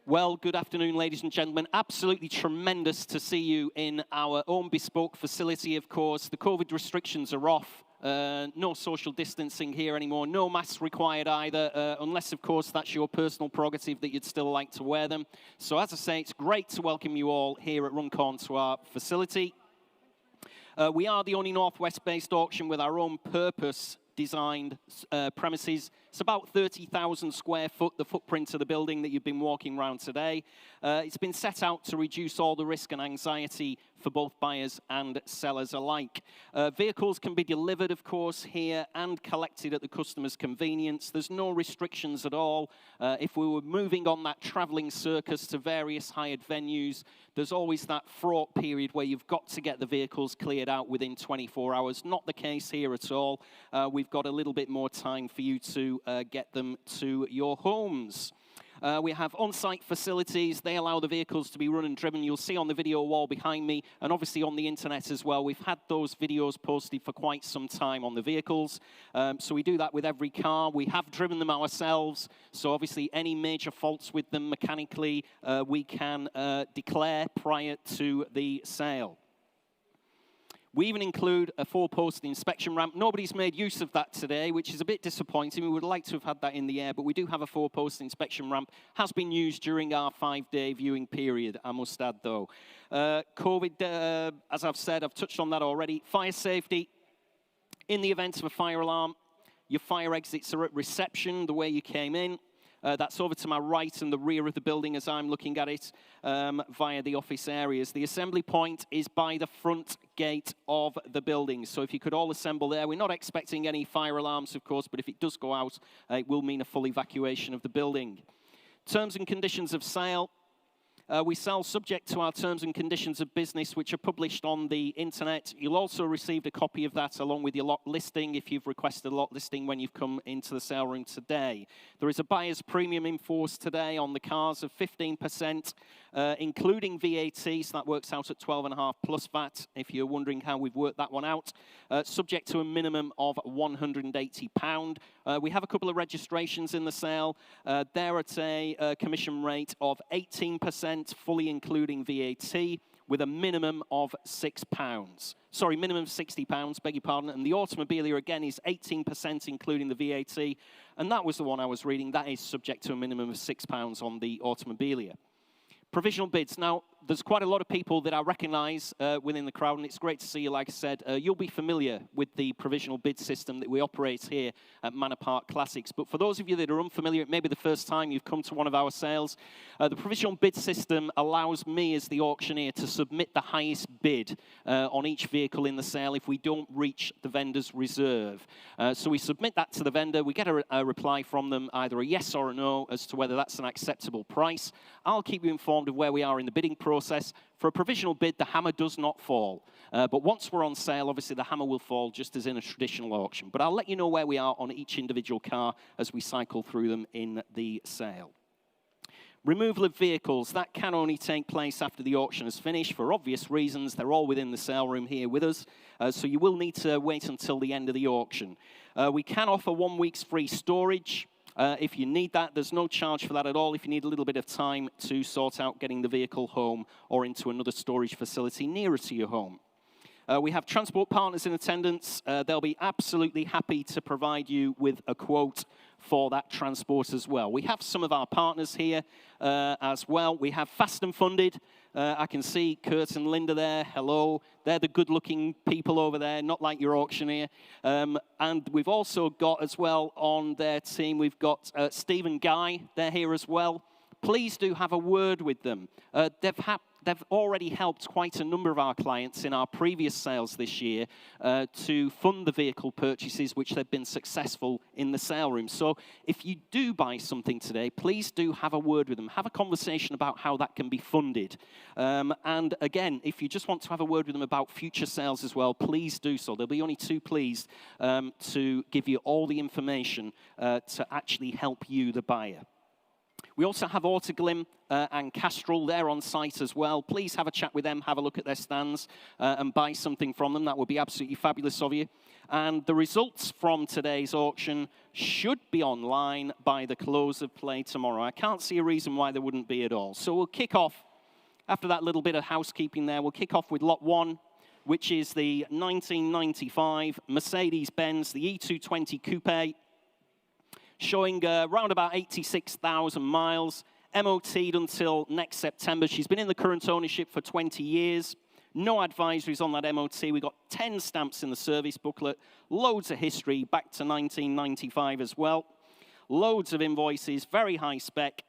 Well, good afternoon, ladies and gentlemen. Absolutely tremendous to see you in our own bespoke facility, of course. The COVID restrictions are off. No social distancing here anymore. No masks required either, unless, of course, that's your personal prerogative that you'd still like to wear them. So, as I say, it's great to welcome you all here at Runcorn to our facility. We are the only Northwest-based auction with our own purpose-designed premises. It's about 30,000 square foot, the footprint of the building that you've been walking around today. It's been set out to reduce all the risk and anxiety for both buyers and sellers alike. Vehicles can be delivered, of course, here and collected at the customer's convenience. There's no restrictions at all. If we were moving on that traveling circus to various hired venues, there's always that fraught period where you've got to get the vehicles cleared out within 24 hours. Not the case here at all. We've got a little bit more time for you to get them to your homes. We have on-site facilities. They allow the vehicles to be run and driven. You'll see on the video wall behind me, and obviously on the internet as well. We've had those videos posted for quite some time on the vehicles. So we do that with every car. We have driven them ourselves. So obviously any major faults with them mechanically, we can declare prior to the sale. We even include a 4-post inspection ramp. Nobody's made use of that today, which is a bit disappointing. We would like to have had that in the air, but we do have a 4-post inspection ramp. Has been used during our 5-day viewing period, I must add, though. COVID, as I've said, I've touched on that already. Fire safety. In the event of a fire alarm, your fire exits are at reception, the way you came in. That's over to my right and the rear of the building as I'm looking at it via the office areas. The assembly point is by the front gate of the building. So if you could all assemble there. We're not expecting any fire alarms, of course, but if it does go out, it will mean a full evacuation of the building. Terms and conditions of sale. We sell subject to our terms and conditions of business, which are published on the internet. You'll also receive a copy of that along with your lot listing if you've requested a lot listing when you've come into the sale room today. There is a buyer's premium in force today on the cars of 15%, including VAT, so that works out at 12.5 plus VAT, if you're wondering how we've worked that one out, subject to a minimum of £180. We have a couple of registrations in the sale. They're at a commission rate of 18%, fully including VAT, with a minimum of £6. Sorry, minimum of £60, beg your pardon. And the Automobilia, again, is 18%, including the VAT. And that was the one I was reading. That is subject to a minimum of £6 on the Automobilia. Provisional bids. Now, there's quite a lot of people that I recognize within the crowd, and it's great to see you. Like I said, you'll be familiar with the provisional bid system that we operate here at Manor Park Classics. But for those of you that are unfamiliar, it may be the first time you've come to one of our sales, the provisional bid system allows me as the auctioneer to submit the highest bid on each vehicle in the sale if we don't reach the vendor's reserve. So we submit that to the vendor. We get a reply from them, either a yes or a no, as to whether that's an acceptable price. I'll keep you informed of where we are in the bidding process. For a provisional bid, the hammer does not fall. But once we're on sale, obviously the hammer will fall just as in a traditional auction. But I'll let you know where we are on each individual car as we cycle through them in the sale. Removal of vehicles, that can only take place after the auction is finished for obvious reasons. They're all within the sale room here with us, so you will need to wait until the end of the auction. We can offer 1 week's free storage. If you need that, there's no charge for that at all if you need a little bit of time to sort out getting the vehicle home or into another storage facility nearer to your home. We have transport partners in attendance. They'll be absolutely happy to provide you with a quote for that transport as well. We have some of our partners here as well. We have Fast and Funded. I can see Kurt and Linda there. Hello. They're the good-looking people over there, not like your auctioneer. And we've also got as well on their team, we've got Steve and Guy. They're here as well. Please do have a word with them. They've already helped quite a number of our clients in our previous sales this year to fund the vehicle purchases, which they've been successful in the sale room. So if you do buy something today, please do have a word with them. Have a conversation about how that can be funded. And again, if you just want to have a word with them about future sales as well, please do so. They'll be only too pleased to give you all the information to actually help you, the buyer. We also have Autoglim and Castrol. They're on site as well. Please have a chat with them, have a look at their stands, and buy something from them. That would be absolutely fabulous of you. And the results from today's auction should be online by the close of play tomorrow. I can't see a reason why there wouldn't be at all. So we'll kick off, after that little bit of housekeeping there, we'll kick off with lot 1, which is the 1995 Mercedes-Benz, the E220 Coupe, showing around about 86,000 miles, MOT'd until next September. She's been in the current ownership for 20 years. No advisories on that MOT. We've got 10 stamps in the service booklet, loads of history back to 1995 as well, loads of invoices, very high spec,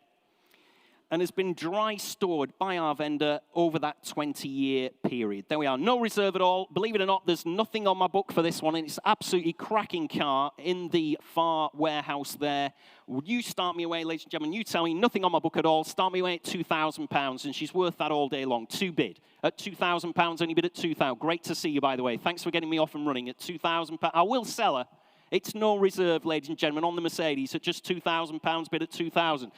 and has been dry stored by our vendor over that 20-year period. There we are, no reserve at all. Believe it or not, there's nothing on my book for this one, and it's absolutely cracking car in the far warehouse there. Would you start me away, ladies and gentlemen? You tell me, nothing on my book at all. Start me away at £2,000, and she's worth that all day long. Two bid at £2,000, only bid at £2,000. Great to see you, by the way. Thanks for getting me off and running at £2,000. I will sell her. It's no reserve, ladies and gentlemen, on the Mercedes at just £2,000, bid at £2,000.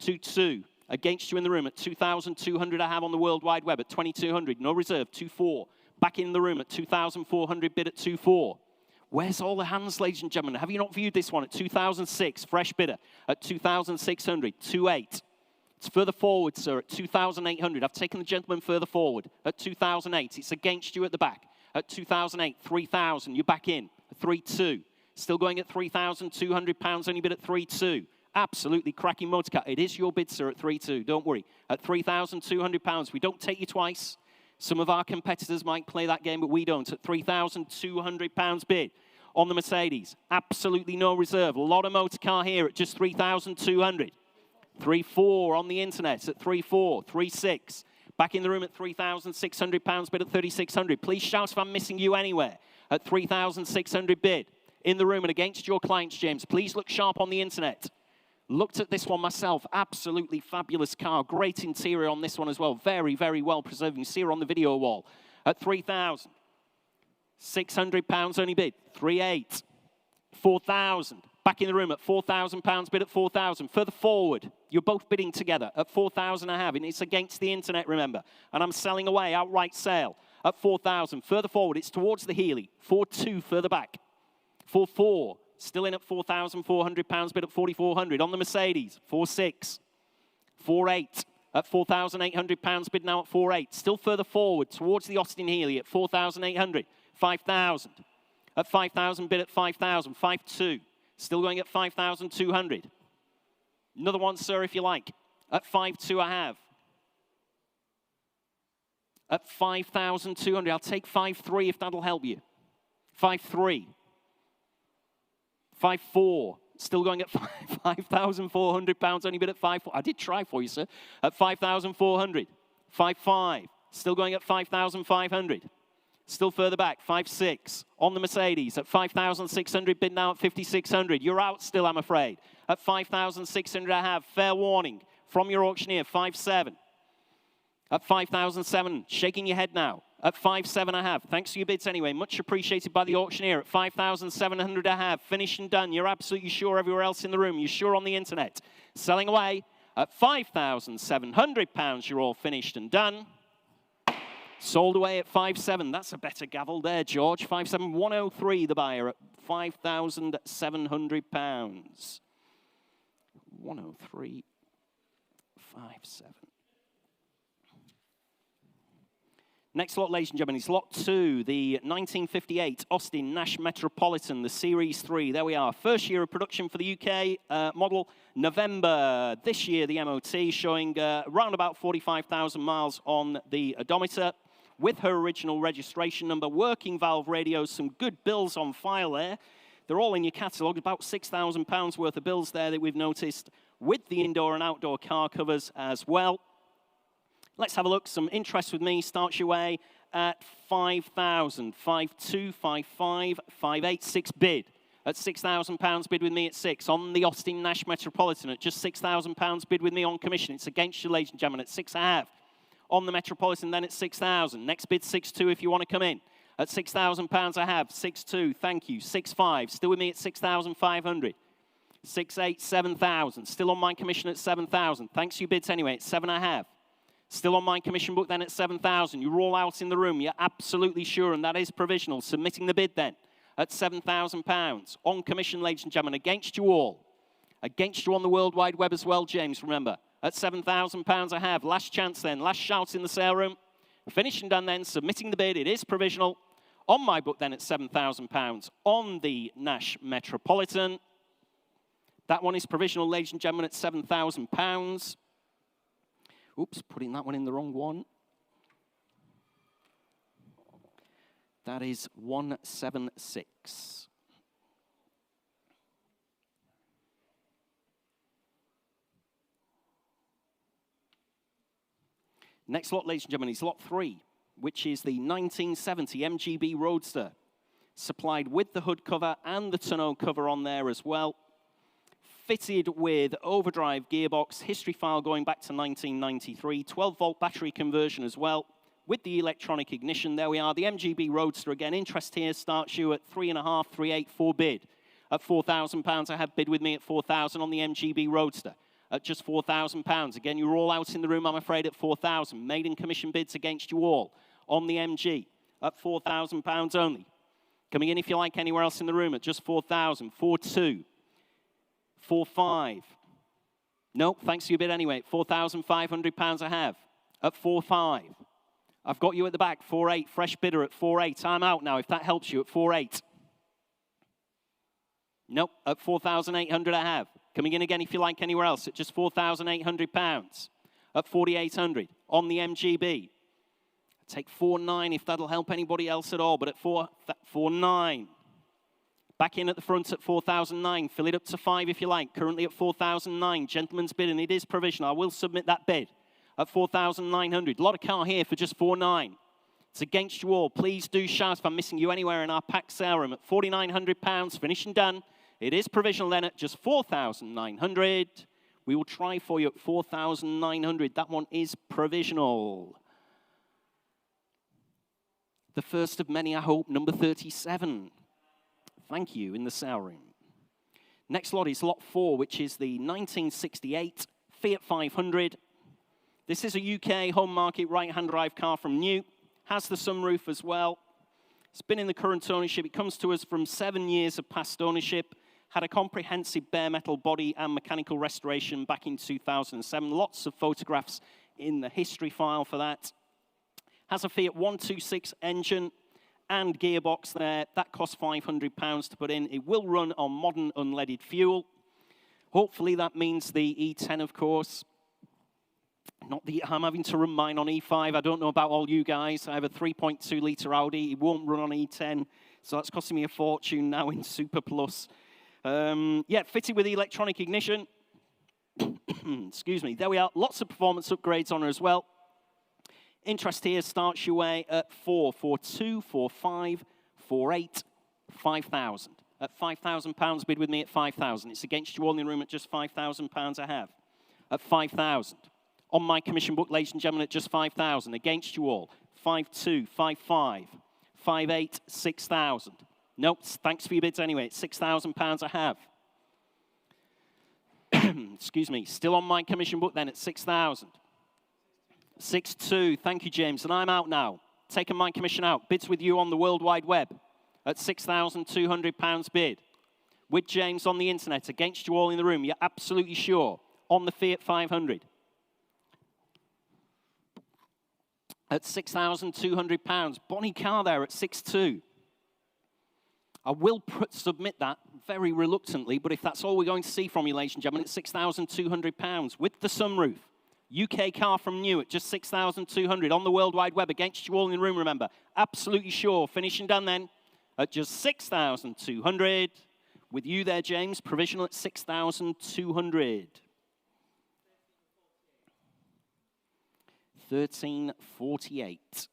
2-2. Against you in the room at 2,200 I have on the World Wide Web at 2,200. No reserve, 2-4. Back in the room at 2,400, bid at 2-4. Where's all the hands, ladies and gentlemen? Have you not viewed this one at 2,006? Fresh bidder at 2,600, 2-8. It's further forward, sir, at 2,800. I've taken the gentleman further forward at 2,008. It's against you at the back at 2,008, 3,000. You're back in at 3-2. Still going at £3,200, only bid at 3-2. Absolutely cracking motor car. It is your bid, sir, at 3-2. Don't worry. At £3,200, we don't take you twice. Some of our competitors might play that game, but we don't. At £3,200 bid on the Mercedes. Absolutely no reserve. A lot of motor car here at just £3,200. 3-4 on the internet at 3-4, 3-6. Back in the room at £3,600 bid at 3,600. Please shout if I'm missing you anywhere. At 3,600 bid in the room and against your clients, James. Please look sharp on the internet. Looked at this one myself. Absolutely fabulous car. Great interior on this one as well. Very, very well preserved. You can see her on the video wall. At £3,600 only bid. 3-8. 4,000. Back in the room at £4,000 bid at 4,000. Further forward, you're both bidding together at 4,000 I have. And it's against the internet, remember. And I'm selling away, outright sale, at 4,000. Further forward, it's towards the Healey. 4-2 further back. 4-4. Still in at £4,400, bid at 4,400. On the Mercedes, 4-6. 4-8. At £4,800, bid now at 4-8. Still further forward towards the Austin Healey at 4,800. 5,000. At 5,000, bid at 5,000. 5-2. Still going at 5,200. Another one, sir, if you like. At 5-2 I have. At 5,200. I'll take 5-3 if that'll help you. 5-3. 5-4, still going at £5,400, only bid at 5-4. I did try for you, sir. At 5,400. 5-5, still going at 5,500. Still further back, 5-6. On the Mercedes at 5,600, bid now at 5,600. You're out still, I'm afraid. At 5,600 I have, fair warning from your auctioneer, 5-7. At 5,007, shaking your head now. At 5-7 I have. Thanks for your bids anyway. Much appreciated by the auctioneer. At 5,700 I have. Finished and done. You're absolutely sure everywhere else in the room. You're sure on the internet. Selling away. At £5,700, you're all finished and done. Sold away at 5-7. That's a better gavel there, George. 5-7, 103 the buyer at £5,700. 103, 5-7. Next lot, ladies and gentlemen, is lot 2, the 1958 Austin Nash Metropolitan, the Series 3. There we are. First year of production for the UK model. November this year, the MOT, showing around about 45,000 miles on the odometer with her original registration number. Working valve radios, some good bills on file there. They're all in your catalogue. About £6,000 worth of bills there that we've noticed with the indoor and outdoor car covers as well. Let's have a look. Some interest with me starts your way at 5,000. 5-2, 5-5, 5-8, 6 bid. At £6,000 bid with me at 6. On the Austin Nash Metropolitan at just £6,000 bid with me on commission. It's against you, ladies and gentlemen, at 6.5. On the Metropolitan then at 6,000. Next bid 6.2 if you want to come in. At £6,000 I have. 6.2, thank you. 6.5, still with me at 6,500. 6.8, 7,000. Still on my commission at 7,000. Thanks for your bids anyway. It's 7.5. Still on my commission book then at 7,000. You roll out in the room. You're absolutely sure, and that is provisional. Submitting the bid then at £7,000. On commission, ladies and gentlemen, against you all. Against you on the World Wide Web as well, James, remember. At £7,000 I have. Last chance then. Last shout in the sale room. Finished and done then. Submitting the bid. It is provisional. On my book then at £7,000. On the Nash Metropolitan. That one is provisional, ladies and gentlemen, at £7,000. Oops, putting that one in the wrong one. That is 176. Next lot, ladies and gentlemen, is lot 3, which is the 1970 MGB Roadster, supplied with the hood cover and the tonneau cover on there as well. Fitted with overdrive gearbox, history file going back to 1993, 12-volt battery conversion as well, with the electronic ignition. There we are, the MGB Roadster again. Interest here starts you at 3.5, 384 bid. At £4,000, I have bid with me at 4,000 on the MGB Roadster. At just £4,000. Again, you're all out in the room, I'm afraid, at 4,000. Maiden commission bids against you all on the MG at £4,000 only. Coming in, if you like, anywhere else in the room at just 4,000, 4,2, 4,5. Nope, thanks for your bid anyway. £4,500 I have at 4,5. I've got you at the back, 4,8. Fresh bidder at 4,8. I'm out now, if that helps you, at 4,8. Nope, at 4,800 I have. Coming in again, if you like, anywhere else, at just £4,800. At 4,800 on the MGB. Take 4,9 if that'll help anybody else at all, but at 4,9. Back in at the front at 4,009. Fill it up to 5 if you like. Currently at 4,009. Gentleman's bid, and it is provisional. I will submit that bid at 4,900. A lot of car here for just 4,9. It's against you all. Please do shout if I'm missing you anywhere in our packed sale room at £4,900. Finished and done. It is provisional then at just 4,900. We will try for you at 4,900. That one is provisional. The first of many, I hope, number 37. Thank you, in the sale room. Next lot is lot 4, which is the 1968 Fiat 500. This is a UK home market right-hand drive car from new. Has the sunroof as well. It's been in the current ownership. It comes to us from 7 years of past ownership. Had a comprehensive bare metal body and mechanical restoration back in 2007. Lots of photographs in the history file for that. Has a Fiat 126 engine and gearbox there. That costs £500 to put in. It will run on modern unleaded fuel. Hopefully that means the E10, of course. Not the I'm having to run mine on E5. I don't know about all you guys. I have a 3.2-litre Audi. It won't run on E10, so that's costing me a fortune now in Super Plus. Yeah, fitted with the electronic ignition. Excuse me. There we are. Lots of performance upgrades on her as well. Interest here starts your way at 4, 4,2, 4,5, 4,8, 5,000. At £5,000, bid with me at 5,000. It's against you all in the room at just £5,000 I have. At 5,000. On my commission book, ladies and gentlemen, at just 5,000. Against you all. 5,2, 5,5, 5,8, 6,000. Nope, thanks for your bids anyway. It's £6,000 I have. Excuse me. Still on my commission book then at 6,000. 6,2. Thank you, James. And I'm out now. Taking my commission out. Bids with you on the World Wide Web at £6,200 bid. With James on the internet. Against you all in the room. You're absolutely sure. On the Fiat 500. At £6,200. Bonnie car there at 6,2. I will submit that very reluctantly, but if that's all we're going to see from you, ladies and gentlemen, it's £6,200 with the sunroof. UK car from new at just 6,200 on the World Wide Web against you all in the room, remember. Absolutely sure. Finish and done then at just 6,200. With you there, James, provisional at 6,200. 1348.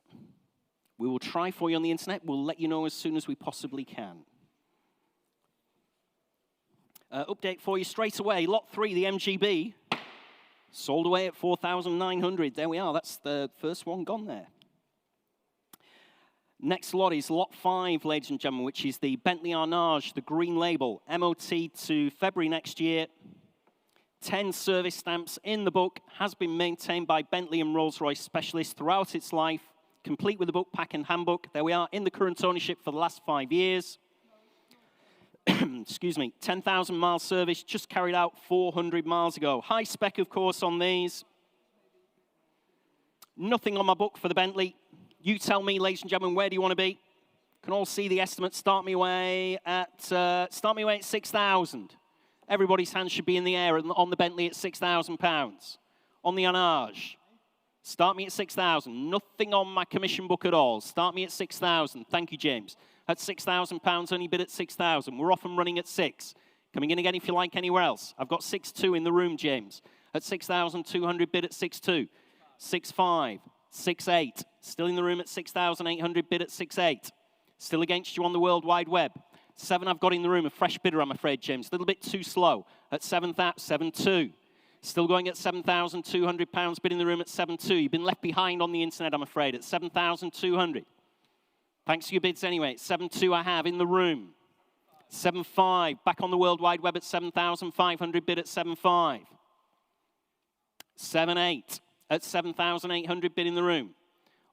We will try for you on the internet. We'll let you know as soon as we possibly can. Update for you straight away. Lot 3, the MGB. Sold away at 4,900. There we are. That's the first one gone there. Next lot is lot 5, ladies and gentlemen, which is the Bentley Arnage, the green label, MOT to February next year. 10 service stamps in the book, has been maintained by Bentley and Rolls-Royce specialists throughout its life, complete with the book, pack and handbook. There we are, in the current ownership for the last 5 years. Excuse me, 10,000 mile service, just carried out 400 miles ago. High spec, of course, on these. Nothing on my book for the Bentley. You tell me, ladies and gentlemen, where do you want to be? Can all see the estimate. Start me away at 6,000. Everybody's hands should be in the air on the Bentley at £6,000. On the Arnage, start me at 6,000. Nothing on my commission book at all. Start me at 6,000. Thank you, James. At £6,000, only bid at 6,000. We're off and running at 6. Coming in again if you like anywhere else. I've got 6.2 in the room, James. At 6,200, bid at 6.2. 6.5. 6.8. Still in the room at 6,800, bid at 6.8. Still against you on the World Wide Web. 7 I've got in the room, a fresh bidder, I'm afraid, James. A little bit too slow at 7.2. Still going at £7,200, bid in the room at 7.2. You've been left behind on the internet, I'm afraid, at 7,200. Thanks for your bids anyway. 7.2 I have in the room. 7.5, back on the World Wide Web at 7,500, bid at 7.5. 7.8 at 7,800, bid in the room.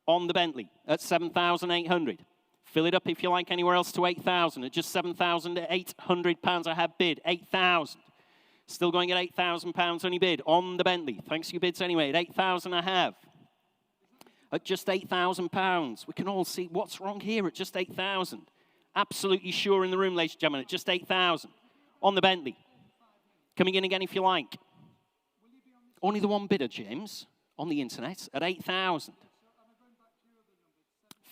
On the Bentley at 7,800. Fill it up if you like anywhere else to 8,000. At just £7,800 I have bid. 8,000. Still going at £8,000 only bid on the Bentley. Thanks for your bids anyway. At 8,000 I have. At just £8,000. We can all see what's wrong here at just 8,000. Absolutely sure in the room, ladies and gentlemen, at just 8,000. On the Bentley. Coming in again if you like. Only the one bidder, James, on the internet at 8,000.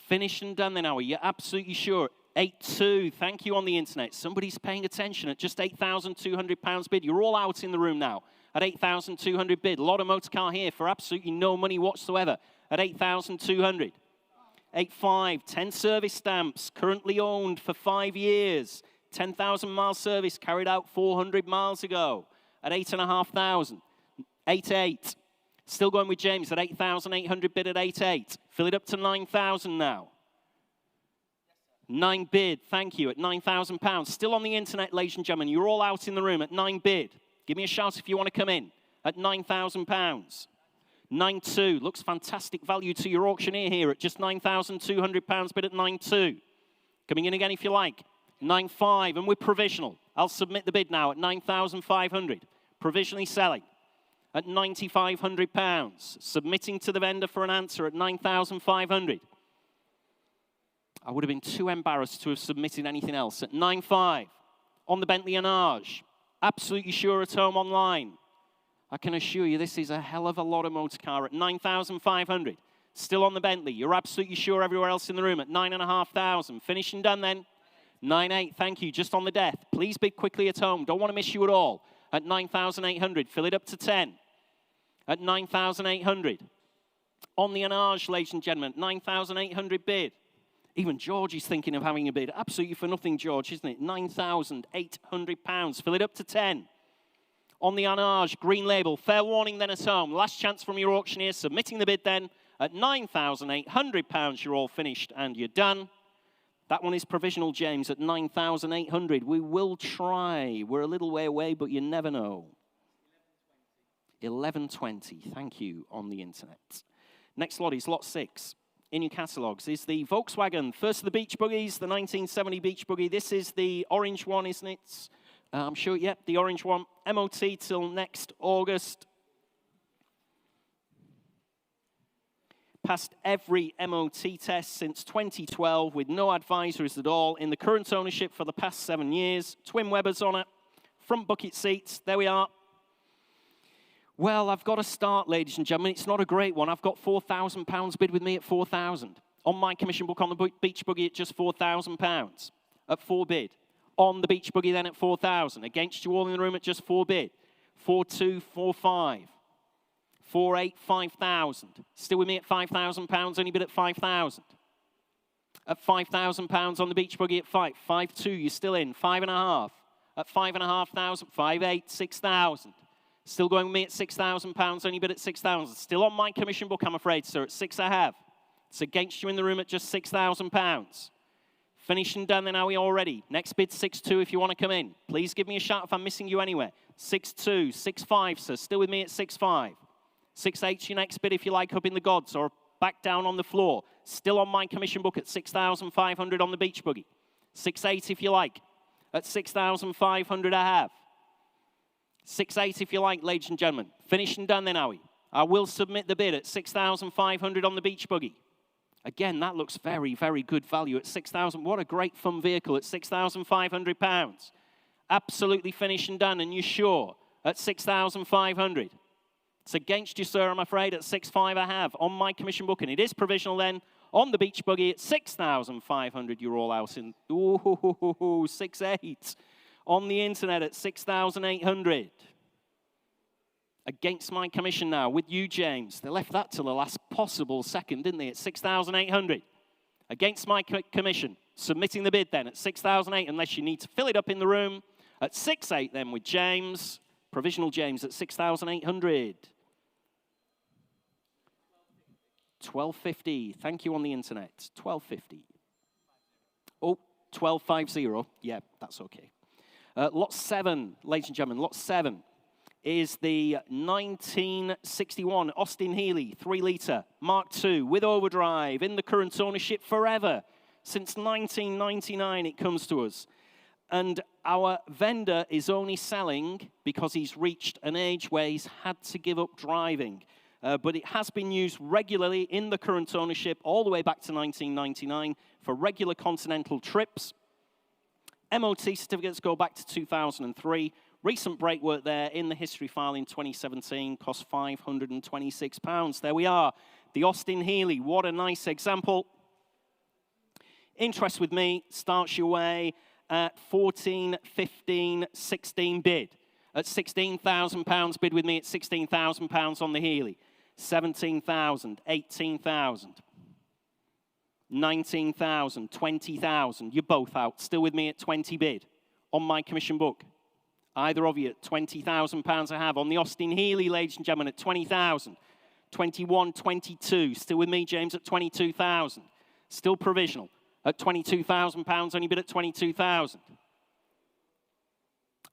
Finished and done then, are we? You're absolutely sure. 8.2, thank you on the internet. Somebody's paying attention at just £8,200 bid. You're all out in the room now at 8,200 bid. A lot of motor car here for absolutely no money whatsoever at 8,200. 8.5, 10 service stamps, currently owned for 5 years. 10,000 mile service carried out 400 miles ago at 8,500. 8.8. Still going with James at 8,800 bid at 8.8. Fill it up to 9,000 now. 9 bid, thank you, at £9,000. Still on the internet, ladies and gentlemen. You're all out in the room at 9 bid. Give me a shout if you want to come in at £9,000. 9.2, looks fantastic value to your auctioneer here at just £9,200 bid at 9.2. Coming in again if you like. 9.5, and we're provisional. I'll submit the bid now at 9,500. Provisionally selling at £9,500. Submitting to the vendor for an answer at 9,500. I would have been too embarrassed to have submitted anything else at 9.5. On the Bentley Arnage. Absolutely sure at home online. I can assure you this is a hell of a lot of motor car at 9,500. Still on the Bentley. You're absolutely sure everywhere else in the room at 9,500. Finished and done then. 9.8, thank you. Just on the death. Please bid quickly at home. Don't want to miss you at all. At 9,800. Fill it up to 10. At 9,800. On the Arnage, ladies and gentlemen, 9,800 bid. Even George is thinking of having a bid. Absolutely for nothing, George, isn't it? £9,800. Fill it up to 10. On the Arnage, green label. Fair warning then at home. Last chance from your auctioneer. Submitting the bid then at £9,800. You're all finished and you're done. That one is provisional, James, at 9,800. We will try. We're a little way away, but you never know. 11.20. Thank you on the internet. Next lot is lot 6. In your catalogues is the Volkswagen. First of the Beach Buggies, the 1970 Beach Buggy. This is the orange one, isn't it? I'm sure, yep, the orange one. MOT till next August. Passed every MOT test since 2012 with no advisories at all. In the current ownership for the past 7 years. Twin Webers on it. Front bucket seats. There we are. Well, I've got to start, ladies and gentlemen. It's not a great one. I've got £4,000 bid with me at 4,000. On my commission book on the Beach Buggy at just £4,000 at 4 bid. On the Beach Buggy then at 4,000. Against you all in the room at just 4 bid. 4.2, 4.5. 4.8, 5,000. Still with me at £5,000, only bid at 5,000. At £5,000 on the Beach Buggy at 5. 5.2, you're still in. 5.5. At 5,500. 5.8, 6,000. Still going with me at £6,000, only bid at 6,000. Still on my commission book, I'm afraid, sir, at 6 I have. It's against you in the room at just £6,000. Finished and done then, are we already? Next bid, 6.2 if you want to come in. Please give me a shout if I'm missing you anywhere. 6.2, 6.5, sir. Still with me at 6.5. 6.8's your next bid if you like, up in the gods, or back down on the floor. Still on my commission book at 6,500 on the Beach Buggy. 6.8 if you like, at 6,500 I have. 6.8 if you like, ladies and gentlemen. Finished and done then, are we? I will submit the bid at 6,500 on the Beach Buggy. Again, that looks very, very good value at 6,000. What a great fun vehicle at £6,500. Absolutely finished and done, and you're sure at 6,500. It's against you, sir, I'm afraid, at 6.5 I have on my commission book, and it is provisional then on the Beach Buggy at 6,500. You're all out in, ooh, 6.8 on the internet at 6,800. Against my commission now with you, James. They left that till the last possible second, didn't they, at 6,800. Against my commission, submitting the bid then at 6,008, unless you need to fill it up in the room, at 6.8 then with James, provisional James at 6,800. 12.50, thank you on the internet, 12.50. Oh, 12.50, yeah, that's okay. Lot 7, ladies and gentlemen, lot 7. Is the 1961 Austin Healey 3-litre Mark II with overdrive in the current ownership forever. Since 1999 it comes to us. And our vendor is only selling because he's reached an age where he's had to give up driving. But it has been used regularly in the current ownership all the way back to 1999 for regular continental trips. MOT certificates go back to 2003. Recent brake work there in the history file in 2017 cost £526. There we are. The Austin Healey, what a nice example. Interest with me starts your way at 14, 15, 16 bid. At £16,000 bid with me at £16,000 on the Healey. 17,000, 18,000, 19,000, 20,000. You're both out. Still with me at 20 bid on my commission book. Either of you at £20,000 I have on the Austin Healey, ladies and gentlemen, at 20,000. 21, 22. Still with me, James, at 22,000. Still provisional at £22,000. Only bid at 22,000.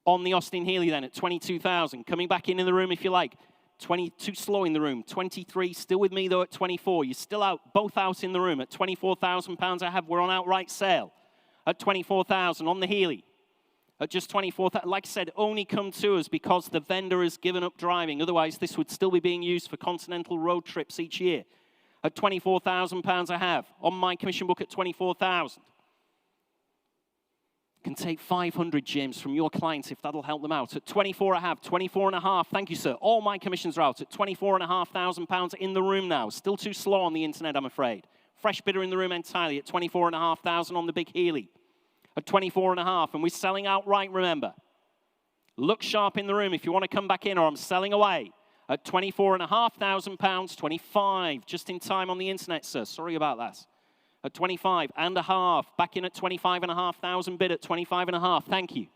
On the Austin Healey then at 22,000. Coming back in the room if you like. 22 slow in the room. 23. Still with me though at 24. You're still out. Both out in the room at £24,000 I have. We're on outright sale at 24,000 on the Healey. At just 24,000, like I said, only come to us because the vendor has given up driving. Otherwise, this would still be being used for continental road trips each year. At £24,000 I have on my commission book at 24,000. Can take 500, James, from your clients if that'll help them out. At 24 I have, 24.5. Thank you, sir. All my commissions are out at £24,500 in the room now. Still too slow on the internet, I'm afraid. Fresh bidder in the room entirely at 24,500 on the big Healey. At 24.5, and we're selling outright, remember. Look sharp in the room if you want to come back in, or I'm selling away. At £24,500, 25, just in time on the internet, sir. Sorry about that. At 25.5, back in at 25,500, bid at 25.5, thank you.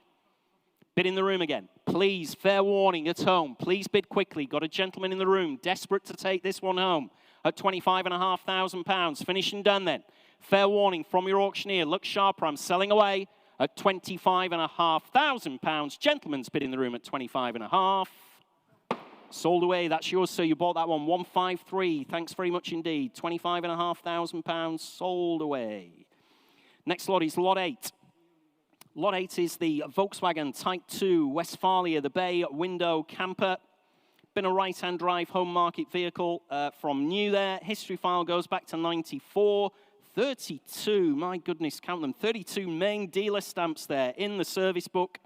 Bid in the room again. Please, fair warning at home, please bid quickly. Got a gentleman in the room, desperate to take this one home. At £25,500, finish and done then. Fair warning from your auctioneer. Look sharper. I'm selling away at £25,500. Gentleman's bid in the room at 25.5. Sold away. That's yours, sir. You bought that one. 153. Thanks very much indeed. £25,500 sold away. Next lot is lot 8. Lot 8 is the Volkswagen Type 2 Westfalia, the bay window camper. Been a right-hand drive home market vehicle from new there. History file goes back to 94. 32, my goodness, count them, 32 main dealer stamps there in the service book.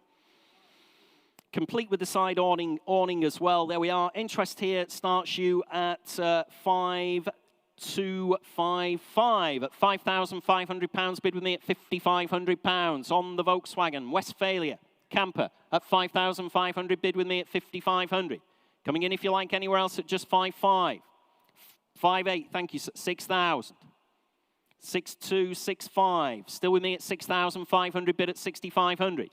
Complete with the side awning as well. There we are. Interest here starts you at 5,255 at £5,500. Bid with me at £5,500 on the Volkswagen Westfalia camper at 5,500. Bid with me at 5,500. Coming in if you like anywhere else at just 5.5. 5.8, thank you, 6,000. 6,265. Still with me at 6,500. Bid at 6,500.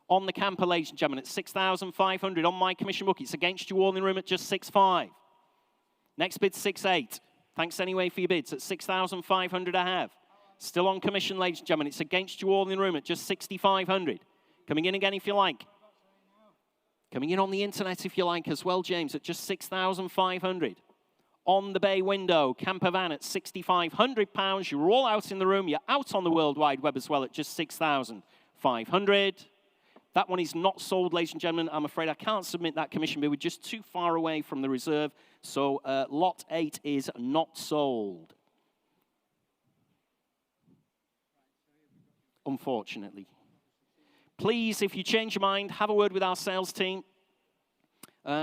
On the camper, ladies and gentlemen, at 6,500 on my commission book. It's against you all in the room at just 6.5. Next bid 6.8. Thanks anyway for your bids at 6,500 I have. Still on commission, ladies and gentlemen. It's against you all in the room at just 6,500. Coming in again if you like. Coming in on the internet if you like as well, James, at just 6,500. On the bay window, camper van at £6,500. You're all out in the room. You're out on the World Wide Web as well at just 6,500. That one is not sold, ladies and gentlemen. I'm afraid I can't submit that commission bid. We're just too far away from the reserve. So lot 8 is not sold. Unfortunately. Please, if you change your mind, have a word with our sales team.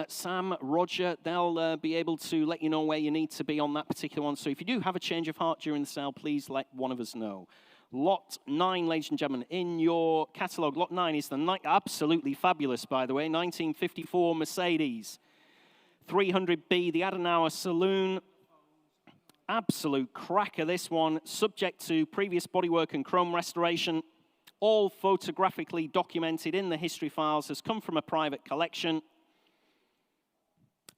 Sam, Roger, they'll be able to let you know where you need to be on that particular one. So if you do have a change of heart during the sale, please let one of us know. Lot 9, ladies and gentlemen, in your catalogue. Lot 9 is the absolutely fabulous, by the way, 1954 Mercedes 300B, the Adenauer Saloon. Absolute cracker, this one, subject to previous bodywork and chrome restoration. All photographically documented in the history files, has come from a private collection.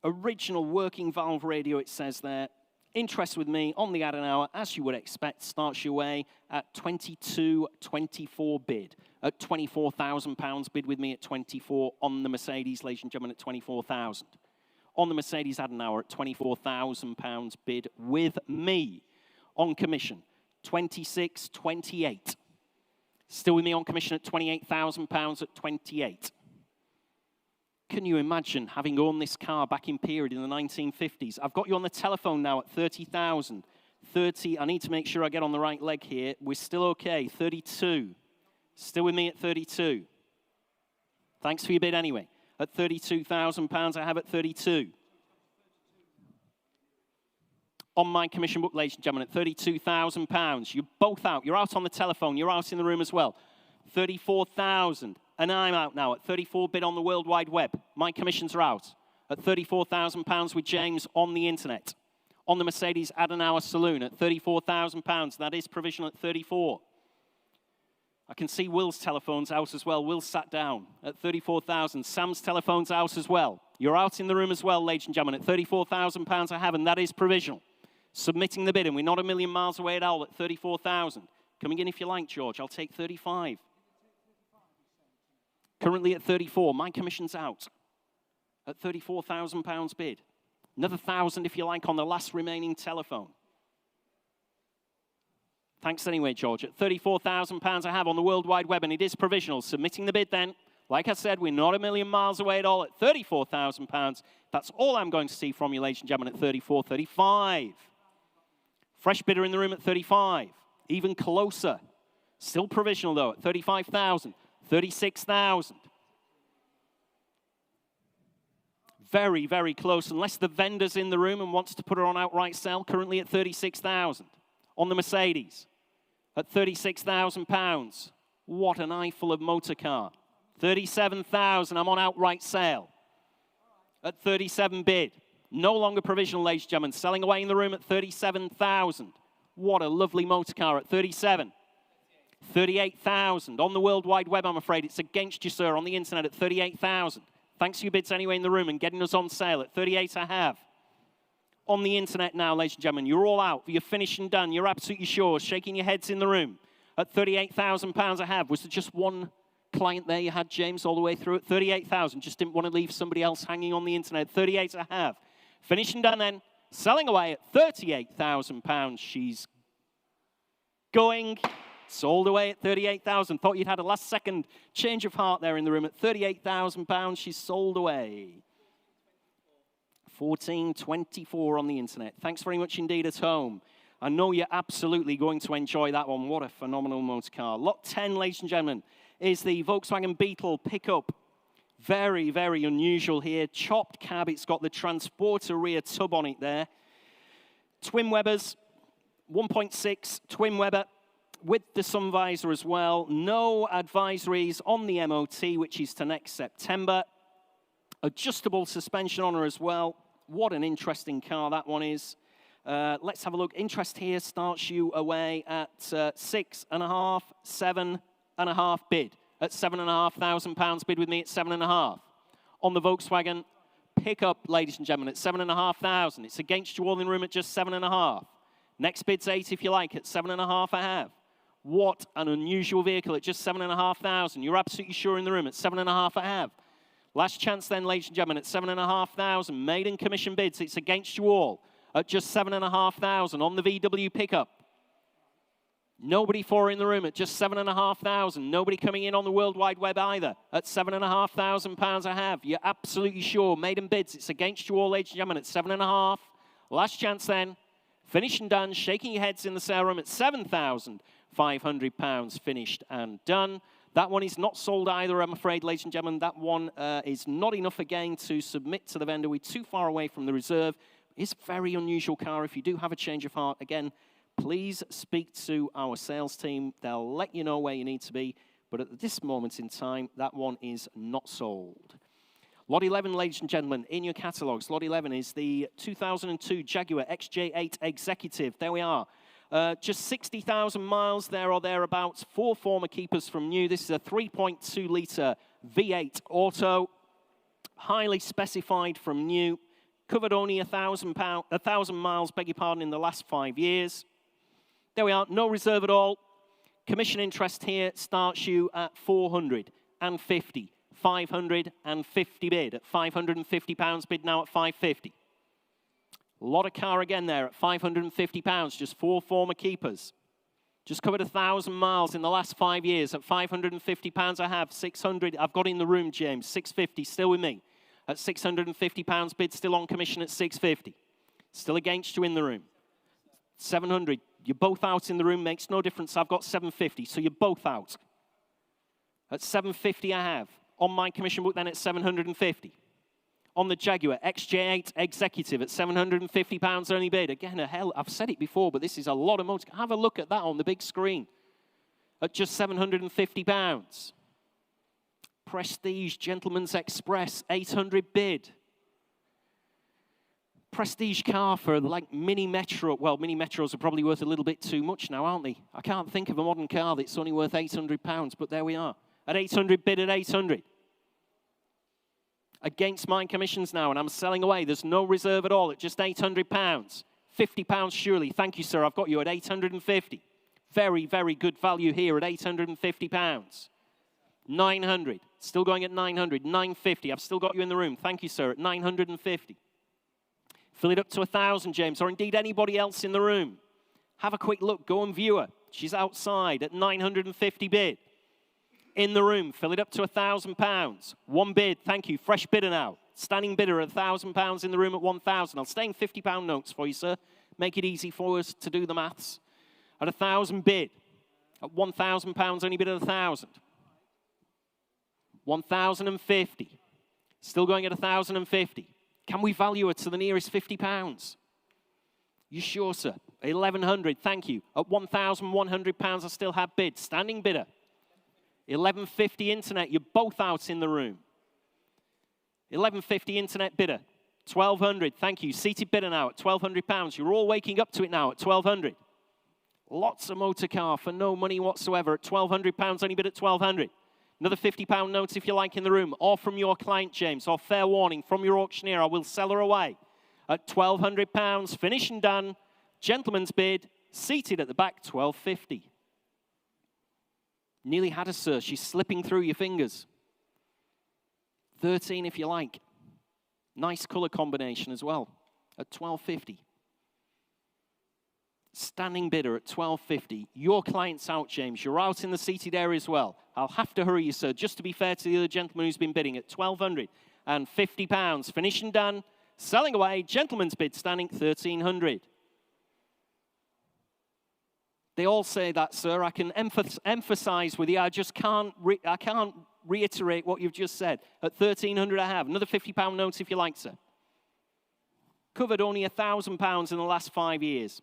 Original working valve radio, it says there. Interest with me on the Adenauer, as you would expect, starts your way at 22.24 bid. At £24,000 bid with me at 24 on the Mercedes, ladies and gentlemen, at 24,000. On the Mercedes Adenauer at £24,000 bid with me. On commission, 26.28. Still with me on commission at £28,000 at 28. Can you imagine having owned this car back in period in the 1950s? I've got you on the telephone now at 30,000. 30, I need to make sure I get on the right leg here. We're still okay, 32. Still with me at 32. Thanks for your bid anyway. At £32,000, I have at 32. On my commission book, ladies and gentlemen, at £32,000. You're both out. You're out on the telephone. You're out in the room as well. 34,000. And I'm out now at 34 bid on the World Wide Web. My commissions are out at £34,000 with James on the internet. On the Mercedes Adenauer Saloon at £34,000. That is provisional at 34. I can see Will's telephone's out as well. Will sat down at 34,000. Sam's telephone's out as well. You're out in the room as well, ladies and gentlemen, at £34,000 I have, and that is provisional. Submitting the bid, and we're not a million miles away at all at 34,000. Coming in if you like, George. I'll take 35. Currently at 34. My commission's out at £34,000 bid. Another 1,000 if you like on the last remaining telephone. Thanks anyway, George. At £34,000 I have on the World Wide Web, and it is provisional. Submitting the bid then. Like I said, we're not a million miles away at all at £34,000. That's all I'm going to see from you, ladies and gentlemen, at 34, 35. Fresh bidder in the room at 35. Even closer. Still provisional, though, at 35,000. 36,000. Very, very close, unless the vendor's in the room and wants to put her on outright sale, currently at 36,000. On the Mercedes, at £36,000. What an eyeful of motor car. 37,000, I'm on outright sale. At 37 bid. No longer provisional, ladies and gentlemen. Selling away in the room at 37,000. What a lovely motor car at 37. 38,000. On the World Wide Web, I'm afraid. It's against you, sir, on the internet at 38,000. Thanks for your bids anyway in the room and getting us on sale at 38 I have. On the internet now, ladies and gentlemen. You're all out. You're finished and done. You're absolutely sure. Shaking your heads in the room. At £38,000 I have. Was there just one client there you had, James, all the way through at 38,000? Just didn't want to leave somebody else hanging on the internet. 38 I have. Finished and done then. Selling away at £38,000. She's going. Sold away at 38,000. Thought you'd had a last-second change of heart there in the room. At £38,000, she's sold away. 14.24 on the internet. Thanks very much indeed at home. I know you're absolutely going to enjoy that one. What a phenomenal motor car. Lot 10, ladies and gentlemen, is the Volkswagen Beetle pickup. Very, very unusual here. Chopped cab. It's got the transporter rear tub on it there. Twin Webbers, 1.6 Twin Webber. With the sun visor as well. No advisories on the MOT, which is to next September. Adjustable suspension on her as well. What an interesting car that one is. Let's have a look. Interest here starts you away at 6.5, 7.5 bid. At £7,500 bid with me at 7.5. On the Volkswagen pickup, ladies and gentlemen, at 7,500. It's against you all in the room at just 7,500. Next bid's 8 if you like, at 7,500 I have. What an unusual vehicle at just 7,500. You're absolutely sure in the room at 7,500 I have. Last chance then, ladies and gentlemen, at 7,500. Maiden commission bids. It's against you all at just 7,500 on the VW pickup. Nobody for in the room at just 7,500. Nobody coming in on the World Wide Web either at £7,500 I have. You're absolutely sure. Maiden bids. It's against you all, ladies and gentlemen, at 7,500. Last chance then. Finished and done. Shaking your heads in the sale room at £7,500. Finished and done. That one is not sold either, I'm afraid, ladies and gentlemen. That one is not enough again to submit to the vendor. We're too far away from the reserve. It's a very unusual car. If you do have a change of heart, again, please speak to our sales team. They'll let you know where you need to be. But at this moment in time, that one is not sold. Lot 11, ladies and gentlemen, in your catalogues. Lot 11 is the 2002 Jaguar XJ8 Executive. There we are. Just 60,000 miles there or thereabouts. 4 former keepers from new. This is a 3.2-litre V8 auto. Highly specified from new. Covered only 1,000 miles, beg your pardon, in the last 5 years. There we are, no reserve at all. Commission interest here starts you at 450. 550 bid at £550 bid now at 550. A lot of car again there at £550, just 4 former keepers. Just covered 1,000 miles in the last 5 years at £550 I have. 600, I've got in the room, James, 650, still with me. At £650 bid, still on commission at 650. Still against you in the room. 700, you're both out in the room, makes no difference. I've got 750, so you're both out. At 750 I have. On my commission book then at 750. On the Jaguar XJ8 Executive at £750 only bid. Again, I've said it before, but this is a lot of motor. Have a look at that on the big screen. At just £750. Prestige Gentleman's Express, 800 bid. Prestige car for like Mini Metro. Well, Mini Metros are probably worth a little bit too much now, aren't they? I can't think of a modern car that's only worth £800, but there we are. At 800 bid at 800. Against my commissions now, and I'm selling away. There's no reserve at all at just £800. £50 surely. Thank you, sir. I've got you at 850. Very, very good value here at £850. 900. Still going at 900. 950. I've still got you in the room. Thank you, sir, at 950. Fill it up to 1,000, James, or indeed anybody else in the room. Have a quick look. Go and view her. She's outside at 950 bid. In the room, fill it up to £1,000. One bid, thank you. Fresh bidder now. Standing bidder at £1,000 in the room at 1,000. I'll stay in £50 notes for you, sir. Make it easy for us to do the maths. At 1,000 bid. At £1,000, only bid at 1,000. 1,050. Still going at 1,050. Can we value her to the nearest £50? You sure, sir? 1,100, thank you. At £1,100, I still have bid. Standing bidder. 1150 internet, you're both out in the room. 1150 internet bidder. 1,200, thank you. Seated bidder now at £1,200. You're all waking up to it now at 1,200. Lots of motor car for no money whatsoever at £1,200, only bid at 1,200. Another £50 note if you like in the room, or from your client, James, or fair warning from your auctioneer. I will sell her away at £1,200. Finished and done. Gentleman's bid. Seated at the back, 1,250. Nearly had her, sir. She's slipping through your fingers. 13 if you like. Nice colour combination as well at 1,250. Standing bidder at 1,250. Your client's out, James. You're out in the seated area as well. I'll have to hurry you, sir, just to be fair to the other gentleman who's been bidding at £1,250. Finished and done. Selling away. Gentleman's bid standing 1,300. They all say that, sir. I can emphasize with you. I just can't reiterate what you've just said. At 1,300 I have. Another £50 note if you like, sir. Covered only £1,000 in the last 5 years.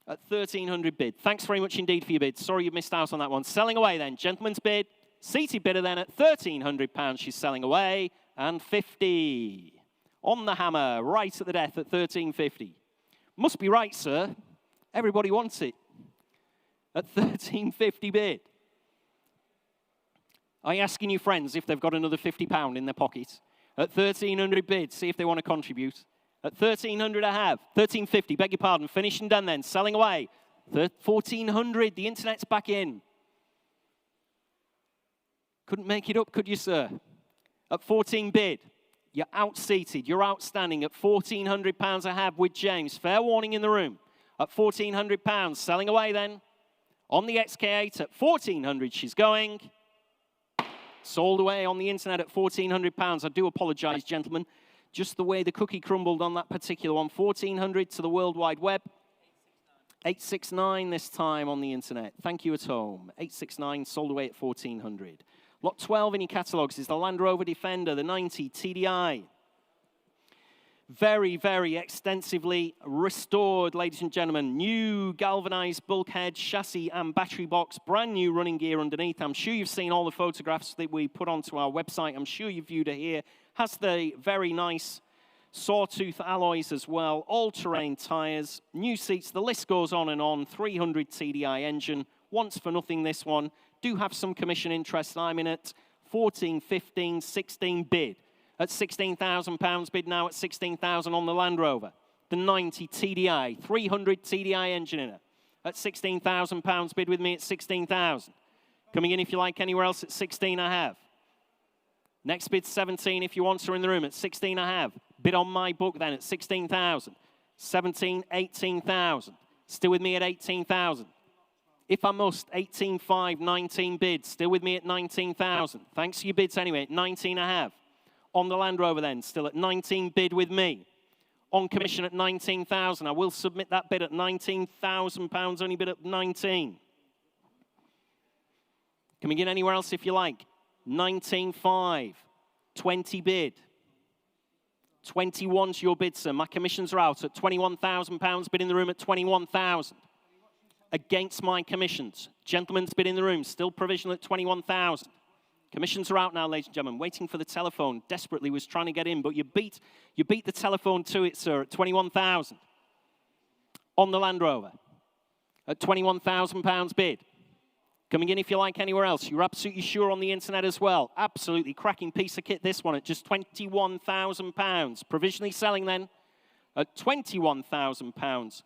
At 1,300 bid. Thanks very much indeed for your bid. Sorry you missed out on that one. Selling away then. Gentleman's bid. Seated bidder then at £1,300. She's selling away. And 50. On the hammer. Right at the death at 1,350. Must be right, sir. Everybody wants it. At 1,350 bid. Are you asking your friends if they've got another £50 in their pocket? At 1,300 bid, see if they want to contribute. At 1,300 I have. 1,350, beg your pardon. Finished and done then. Selling away. 1,400, the internet's back in. Couldn't make it up, could you, sir? At 14 bid, you're out-seated. You're outstanding. At £1,400 I have with James. Fair warning in the room. At £1,400, selling away then. On the XK8 at 1,400 she's going. Sold away on the internet at £1,400. I do apologize, gentlemen. Just the way the cookie crumbled on that particular one. 1,400 to the World Wide Web. 869 this time on the internet. Thank you at home. 869 sold away at 1,400. Lot 12 in your catalogues is the Land Rover Defender, the 90 TDI. Very, very extensively restored, ladies and gentlemen. New galvanized bulkhead, chassis and battery box. Brand new running gear underneath. I'm sure you've seen all the photographs that we put onto our website. I'm sure you've viewed it here. Has the very nice sawtooth alloys as well. All-terrain tyres. New seats. The list goes on and on. 300 TDI engine. Once for nothing, this one. Do have some commission interest. I'm in at 14, 15, 16 bid. At £16,000 bid now at 16,000 on the Land Rover. The 90 TDI, 300 TDI engine in it. At £16,000 bid with me at 16,000. Coming in if you like anywhere else at 16 I have. Next bid 17 if you want her in the room at 16 I have. Bid on my book then at 16,000. 17, 18,000. Still with me at 18,000. If I must, 18.5, 19 bids. Still with me at 19,000. Thanks for your bids anyway. At 19 I have. On the Land Rover then, still at 19 bid with me. On commission at 19,000. I will submit that bid at £19,000, only bid at 19. Coming in anywhere else if you like. 19.5, 20 bid. 21's your bid, sir. My commissions are out at £21,000, bid in the room at 21,000. Against my commissions. Gentleman's bid in the room, still provisional at 21,000. Commissions are out now, ladies and gentlemen. Waiting for the telephone. Desperately was trying to get in, but you beat the telephone to it, sir, at 21,000. On the Land Rover. At £21,000 bid. Coming in if you like anywhere else. You're absolutely sure on the internet as well. Absolutely cracking piece of kit, this one, at just £21,000. Provisionally selling then at £21,000.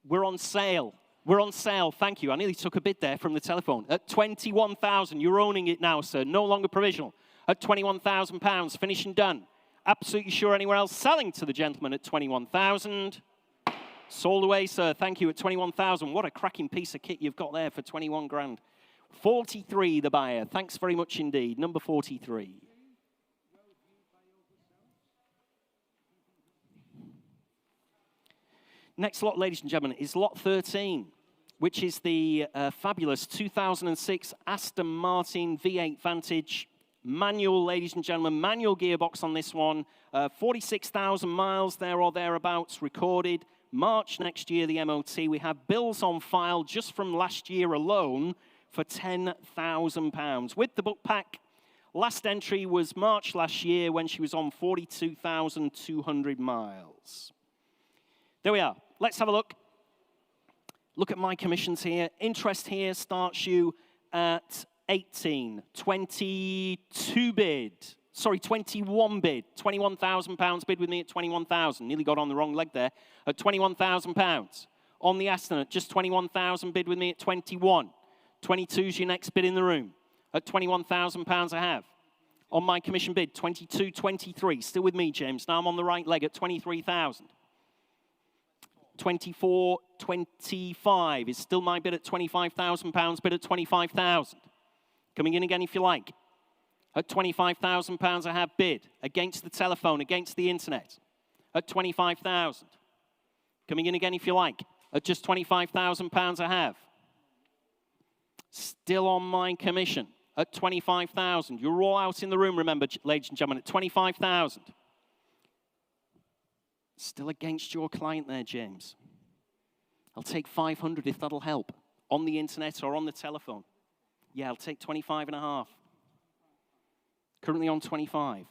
We're on sale. We're on sale, thank you. I nearly took a bid there from the telephone. At 21,000, you're owning it now, sir. No longer provisional. At £21,000, finished and done. Absolutely sure anywhere else. Selling to the gentleman at 21,000. Sold away, sir. Thank you at 21,000. What a cracking piece of kit you've got there for 21 grand. 43, the buyer. Thanks very much indeed. Number 43. Next lot, ladies and gentlemen, is lot 13, which is the fabulous 2006 Aston Martin V8 Vantage. Manual, ladies and gentlemen, manual gearbox on this one. 46,000 miles there or thereabouts recorded. March next year, the MOT. We have bills on file just from last year alone for £10,000. With the book pack, last entry was March last year when she was on 42,200 miles. There we are. Let's have a look. Look at my commissions here. Interest here starts you at 18, 22 bid. Sorry, 21 bid. £21,000 bid with me at 21,000. Nearly got on the wrong leg there. At £21,000. On the Aston at just 21,000 bid with me at 21. 22's your next bid in the room. At £21,000 I have. On my commission bid, 22, 23. Still with me, James. Now I'm on the right leg at 23,000. 24, 25 is still my bid at £25,000, bid at 25,000. Coming in again if you like. At £25,000 I have bid against the telephone, against the internet. At 25,000. Coming in again if you like. At just £25,000 I have. Still on my commission at 25,000. You're all out in the room, remember, ladies and gentlemen, at 25,000. Still against your client there, James. I'll take 500 if that'll help. On the internet or on the telephone. Yeah, I'll take 25.5. Currently on 25.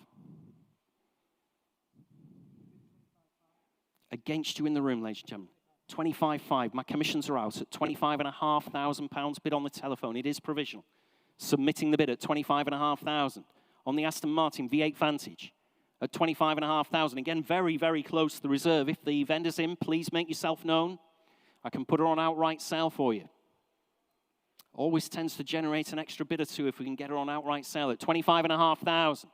Against you in the room, ladies and gentlemen. 25.5. My commissions are out at £25,500 bid on the telephone. It is provisional. Submitting the bid at 25,500. on the Aston Martin V8 Vantage at 25,500. Again, very, very close to the reserve. If the vendor's in, please make yourself known. I can put her on outright sale for you. Always tends to generate an extra bid or two if we can get her on outright sale at 25,500.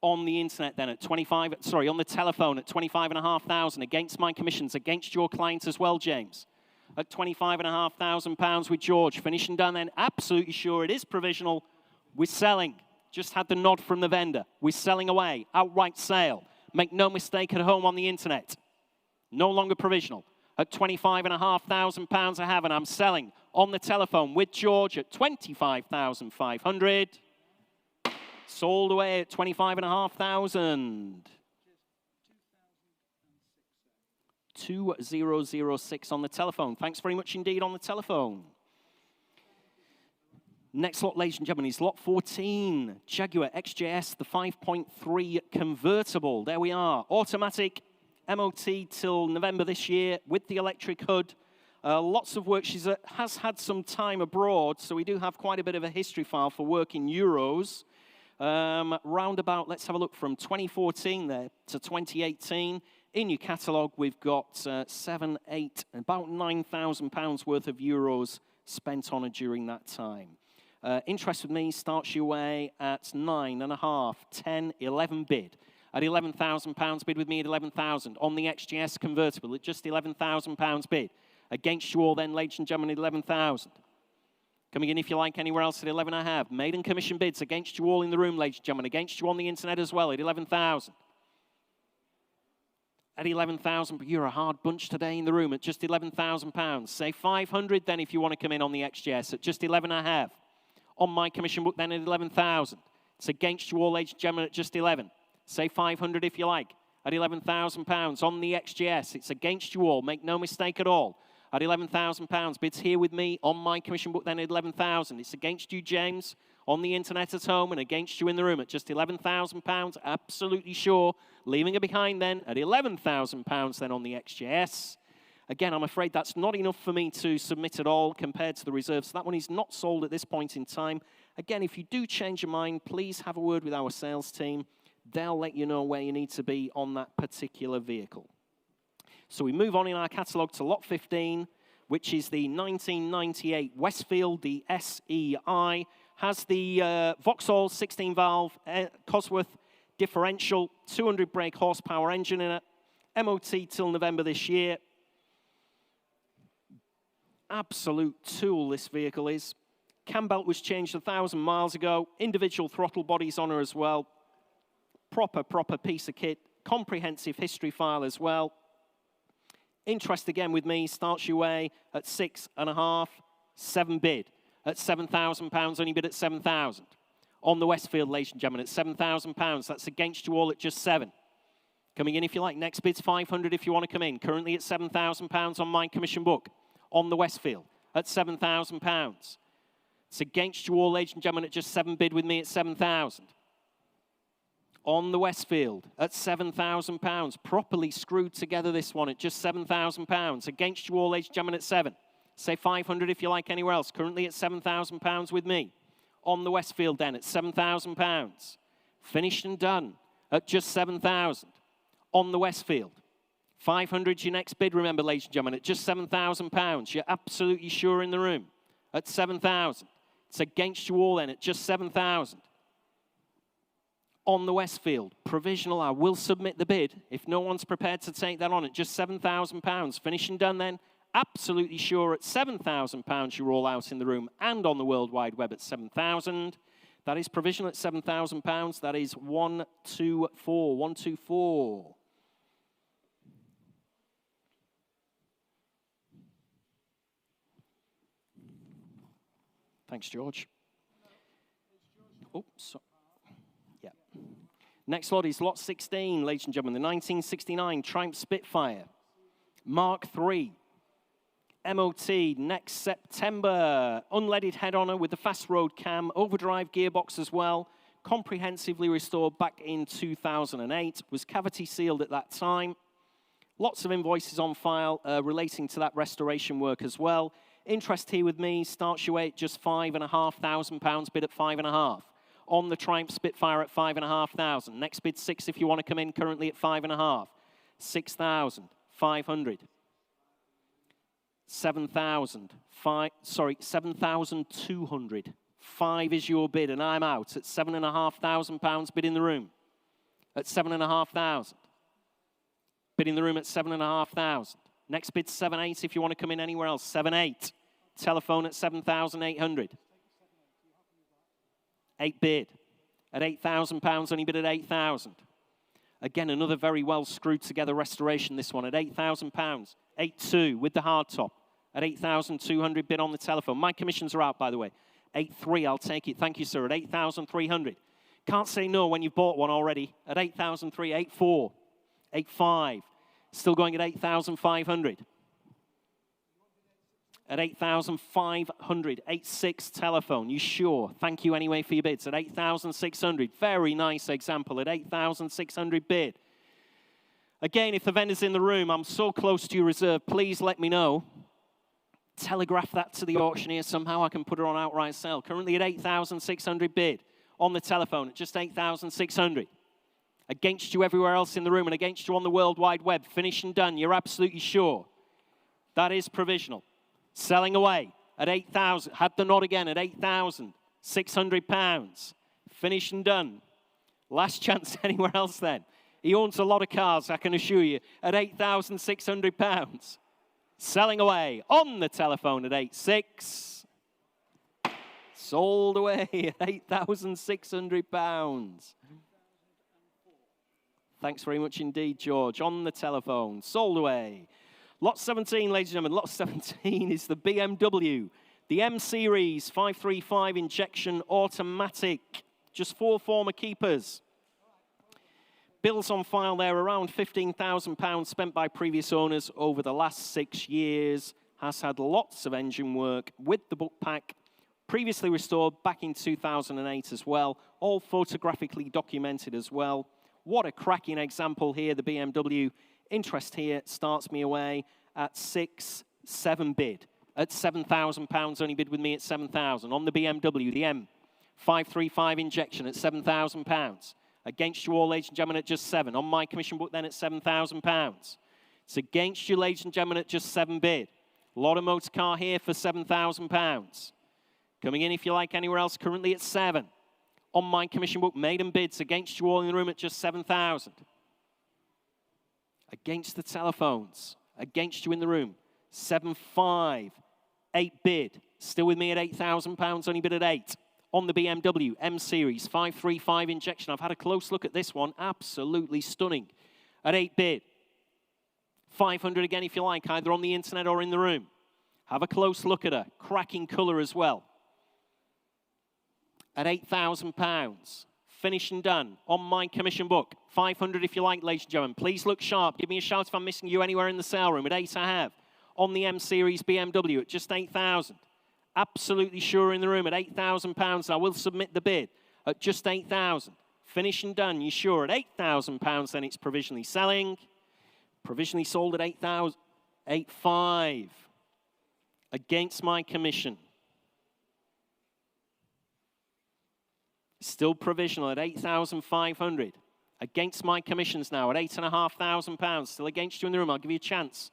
On the internet then at on the telephone at 25,500 against my commissions, against your client as well, James. At £25,500 with George. Finishing done then, absolutely sure it is provisional. We're selling. Just had the nod from the vendor. We're selling away. Outright sale. Make no mistake at home on the internet. No longer provisional. At £25,500 I have, and I'm selling on the telephone with George at 25,500. Sold away at 25,500. 2006 on the telephone. Thanks very much indeed on the telephone. Next lot, ladies and gentlemen, is lot 14. Jaguar XJ8, the 5.3 convertible. There we are. Automatic, MOT till November this year with the electric hood. Lots of work. She has had some time abroad, so we do have quite a bit of a history file for work in euros. Roundabout, let's have a look from 2014 there to 2018. In your catalogue, we've got about £9,000 worth of euros spent on her during that time. Interest with me starts your way at 9.5, 10, 11 bid. At £11,000 bid with me at 11,000. On the XJS convertible at just £11,000 bid. Against you all then, ladies and gentlemen, at 11,000. Coming in, if you like, anywhere else at 11.5. Maiden commission bids against you all in the room, ladies and gentlemen. Against you on the internet as well at 11,000. At 11,000, but you're a hard bunch today in the room at just £11,000. Say 500 then if you want to come in on the XJS at just 11.5. On my commission book then at 11,000. It's against you all, ladies and gentlemen, at just 11. Say 500 if you like. At £11,000 on the XJS. It's against you all. Make no mistake at all. At £11,000. Bids here with me on my commission book then at 11,000. It's against you, James, on the internet at home and against you in the room at just £11,000. Absolutely sure. Leaving it behind then at £11,000 then on the XJS. Again, I'm afraid that's not enough for me to submit at all compared to the reserve. So that one is not sold at this point in time. Again, if you do change your mind, please have a word with our sales team. They'll let you know where you need to be on that particular vehicle. So we move on in our catalogue to lot 15, which is the 1998 Westfield, the SEI. Has the Vauxhall 16-valve Cosworth differential, 200 brake horsepower engine in it. MOT till November this year. Absolute tool this vehicle is. Cam belt was changed 1,000 miles ago. Individual throttle bodies on her as well. Proper piece of kit. Comprehensive history file as well. Interest again with me starts your way at 6.5, 7 bid. At £7,000, only bid at 7,000. On the Westfield, ladies and gentlemen, at £7,000. That's against you all at just 7. Coming in if you like. Next bid's 500 if you want to come in. Currently at £7,000 on my commission book. On the Westfield at £7,000. It's against you all, ladies and gentlemen, at just 7 bid with me at 7,000. On the Westfield at £7,000. Properly screwed together this one at just £7,000. Against you all, ladies and gentlemen, at 7. Say 500 if you like anywhere else. Currently at £7,000 with me. On the Westfield then at £7,000. Finished and done at just 7,000. On the Westfield. 500 your next bid, remember, ladies and gentlemen, at just £7,000. You're absolutely sure in the room at 7,000. It's against you all then at just 7,000. On the Westfield, provisional, I will submit the bid if no one's prepared to take that on at just £7,000. Finished and done then, absolutely sure at £7,000 you're all out in the room and on the World Wide Web at 7,000. That is provisional at £7,000. That is 124, 124. Thanks, George. Oh, sorry. Yeah. Next lot is lot 16, ladies and gentlemen, the 1969 Triumph Spitfire Mark III. MOT next September. Unleaded head-on with the fast road cam, overdrive gearbox as well. Comprehensively restored back in 2008. Was cavity sealed at that time. Lots of invoices on file relating to that restoration work as well. Interest here with me starts your way at just £5,500, bid at 5.5. on the Triumph Spitfire at 5,500. Next bid 6 if you want to come in, currently at 5,500. 6,500. 7,000. 7,200. 5 is your bid, and I'm out at £7,500 bid in the room. At 7,500. Bid in the room at 7,500. Next bid 7,800 if you want to come in anywhere else. 7,800. Telephone at 7,800. 8 bid. At £8,000, only bid at 8,000. Again, another very well screwed together restoration, this one, at £8,000. 8,200 with the hard top. At 8,200 bid on the telephone. My commissions are out, by the way. 8,300, I'll take it. Thank you, sir. At 8,300. Can't say no when you've bought one already. At 8,300, 8,400. 8,500. Still going at 8,500. At 8,500. 8,600 telephone. You sure? Thank you anyway for your bids. At 8,600. Very nice example. At 8,600 bid. Again, if the vendor's in the room, I'm so close to your reserve, please let me know. Telegraph that to the auctioneer somehow. I can put her on outright sale. Currently at 8,600 bid. On the telephone at just 8,600. Against you everywhere else in the room and against you on the World Wide Web. Finished and done. You're absolutely sure. That is provisional. Selling away at 8,000. Had the nod again at £8,600. Finished and done. Last chance anywhere else then. He owns a lot of cars, I can assure you, at £8,600. Selling away on the telephone at 8,600. Sold away at £8,600. Thanks very much indeed, George. On the telephone, sold away. Lot 17, ladies and gentlemen. Lot 17 is the BMW. The M Series 535 injection automatic. Just 4 former keepers. Bills on file there, around £15,000 spent by previous owners over the last 6 years. Has had lots of engine work with the book pack. Previously restored back in 2008 as well. All photographically documented as well. What a cracking example here, the BMW. Interest here starts me away at 6,700 bid. At £7,000, only bid with me at 7,000. On the BMW, the M 535 injection at £7,000. Against you all, ladies and gentlemen, at just 7. On my commission book then at £7,000. It's against you, ladies and gentlemen, at just 7 bid. A lot of motor car here for £7,000. Coming in, if you like, anywhere else, currently at 7. On my commission book, maiden bids against you all in the room at just 7,000. Against the telephones, against you in the room, 7,500. 8 bid, still with me at £8,000, only bid at 8. On the BMW M Series 535 injection, I've had a close look at this one, absolutely stunning. At 8 bid, 500 again if you like, either on the internet or in the room. Have a close look at her, cracking colour as well. At £8,000, finished and done on my commission book. 500 if you like, ladies and gentlemen. Please look sharp. Give me a shout if I'm missing you anywhere in the sale room. At 8 I have. On the M Series BMW at just 8,000. Absolutely sure in the room at £8,000. I will submit the bid at just 8,000. Finished and done. You sure? At £8,000, then it's provisionally selling. Provisionally sold at 8,000. 8,500. Against my commission. Still provisional at 8,500. Against my commissions now at £8,500. Still against you in the room. I'll give you a chance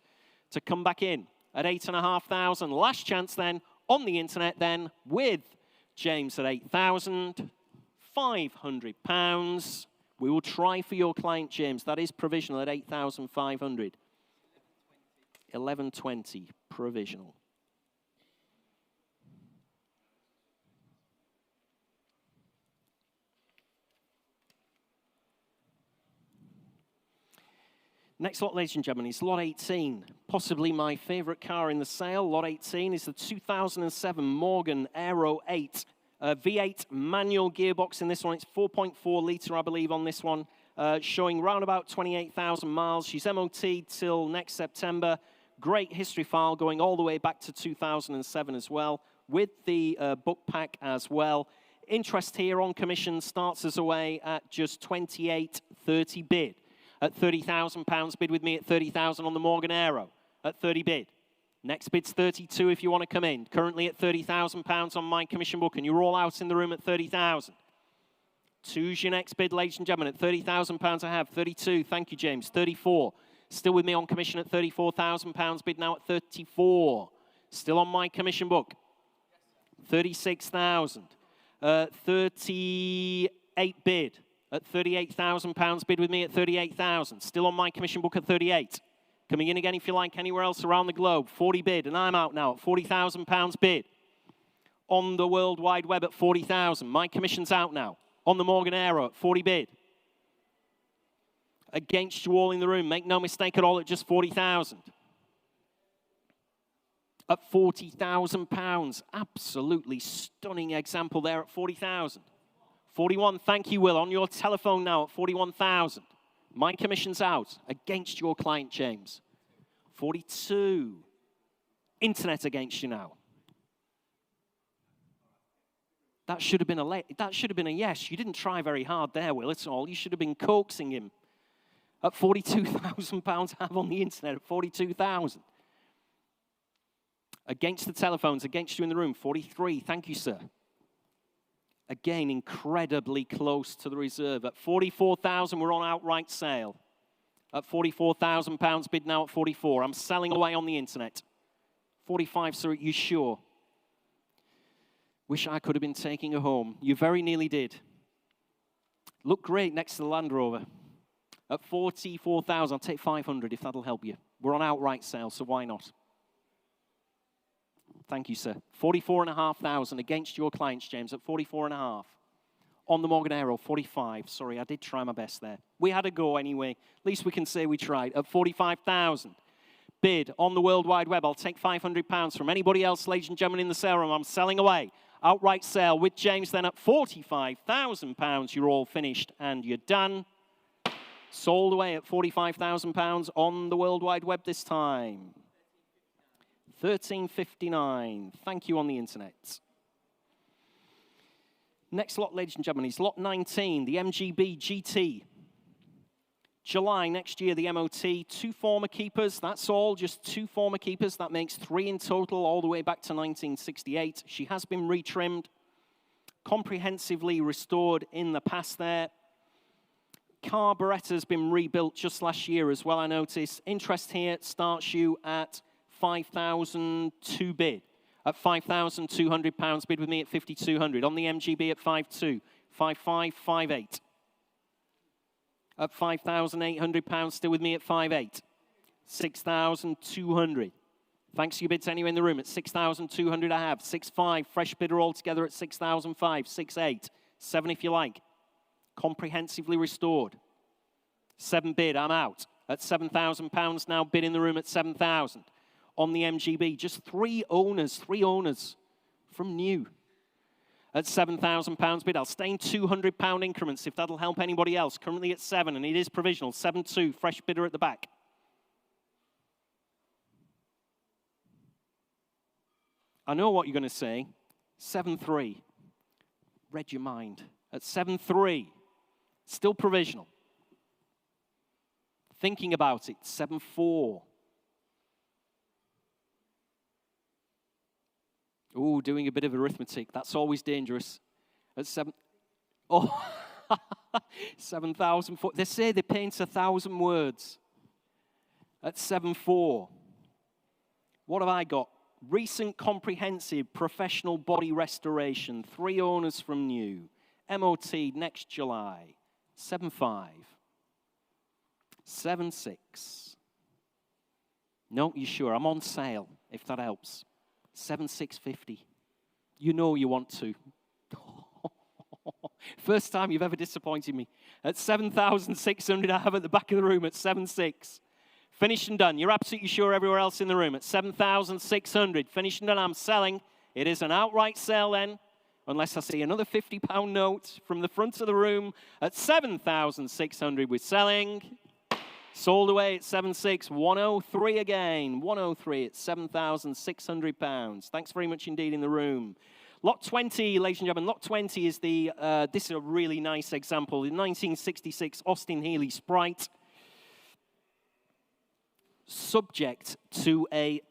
to come back in at 8,500. Last chance then on the internet then with James at £8,500. We will try for your client, James. That is provisional at 8,500. 1120 provisional. Next lot, ladies and gentlemen, is lot 18. Possibly my favorite car in the sale. Lot 18 is the 2007 Morgan Aero 8. V8 manual gearbox in this one. It's 4.4 litre, I believe, on this one. Showing round about 28,000 miles. She's MOT'd till next September. Great history file going all the way back to 2007 as well. With the book pack as well. Interest here on commission starts us away at just 28.30 bid. At £30,000 bid with me at 30,000 on the Morgan Aero at 30 bid. Next bid's 32 if you want to come in. Currently at £30,000 on my commission book, and you're all out in the room at 30,000. Two's your next bid, ladies and gentlemen, at £30,000 I have. 32, thank you, James. 34, still with me on commission at £34,000, bid now at 34. Still on my commission book. 36,000. 38 bid at £38,000, bid with me at 38,000. Still on my commission book at 38. Coming in again if you like anywhere else around the globe. 40 bid, and I'm out now at £40,000 bid. On the World Wide Web at 40,000. My commission's out now. On the Morgan Aero at 40 bid. Against you all in the room. Make no mistake at all at just 40,000. At £40,000. Absolutely stunning example there at 40,000. 41, thank you, Will. On your telephone now at 41,000. My commission's out against your client, James. 42. Internet against you now. That should have been a yes. You didn't try very hard there, Will, at all. You should have been coaxing him. At £42,000, I have on the internet at 42,000. Against the telephones, against you in the room, 43. Thank you, sir. Again, incredibly close to the reserve. At 44,000, we're on outright sale. At £44,000, bid now at 44. I'm selling away on the internet. 45, sir, are you sure? Wish I could have been taking her home. You very nearly did. Look great next to the Land Rover. At 44,000, I'll take 500 if that'll help you. We're on outright sale, so why not? Thank you, sir. 44,500 against your clients, James, at 44.5. On the Morgan Aero, 45. Sorry, I did try my best there. We had a go anyway. At least we can say we tried. At 45,000. Bid on the World Wide Web. I'll take £500 from anybody else, ladies and gentlemen, in the sale room. I'm selling away. Outright sale with James then at £45,000. You're all finished and you're done. Sold away at £45,000 on the World Wide Web this time. 13.59. Thank you on the internet. Next lot, ladies and gentlemen, is lot 19, the MGB GT. July next year, the MOT. 2 former keepers. That's all, just 2 former keepers. That makes 3 in total, all the way back to 1968. She has been retrimmed, comprehensively restored in the past there. Carburettor's been rebuilt just last year as well, I noticed. Interest here starts you at 5,002 bid. At £5,200 bid with me at 5,200. On the MGB at 5,200. 5,558. At £5,800 still with me at 5,800. 6,200. Thanks for your bids anyway in the room. At 6,200 I have. 6,500. Fresh bidder altogether at 6,005. 6,800. 7 if you like. Comprehensively restored. 7 bid. I'm out. At £7,000 now. Bid in the room at 7,000. On the MGB, just 3 owners from new. At £7,000 bid, I'll stay in £200 increments if that'll help anybody else. Currently at 7, and it is provisional. 7.2, fresh bidder at the back. I know what you're going to say. 7.3. Read your mind. At 7.3, still provisional. Thinking about it, 7.4. Ooh, doing a bit of arithmetic. That's always dangerous. At 7... Oh, 7,000... They say they paint 1,000 words. At 7.4. What have I got? Recent comprehensive professional body restoration. 3 owners from new. MOT next July. 7.5. 7.6. No, you sure? I'm on sale, if that helps. 7,650. You know you want to. First time you've ever disappointed me. At 7,600, I have at the back of the room at 7.6. Finished and done. You're absolutely sure everywhere else in the room at 7,600. Finished and done. I'm selling. It is an outright sale then, unless I see another £50 note from the front of the room at 7,600. We're selling. Sold away at 7.6, 103 again, 103 at £7,600. Thanks very much indeed in the room. Lot 20, ladies and gentlemen, lot 20 is the, this is a really nice example, the 1966 Austin Healey Sprite. Subject to a,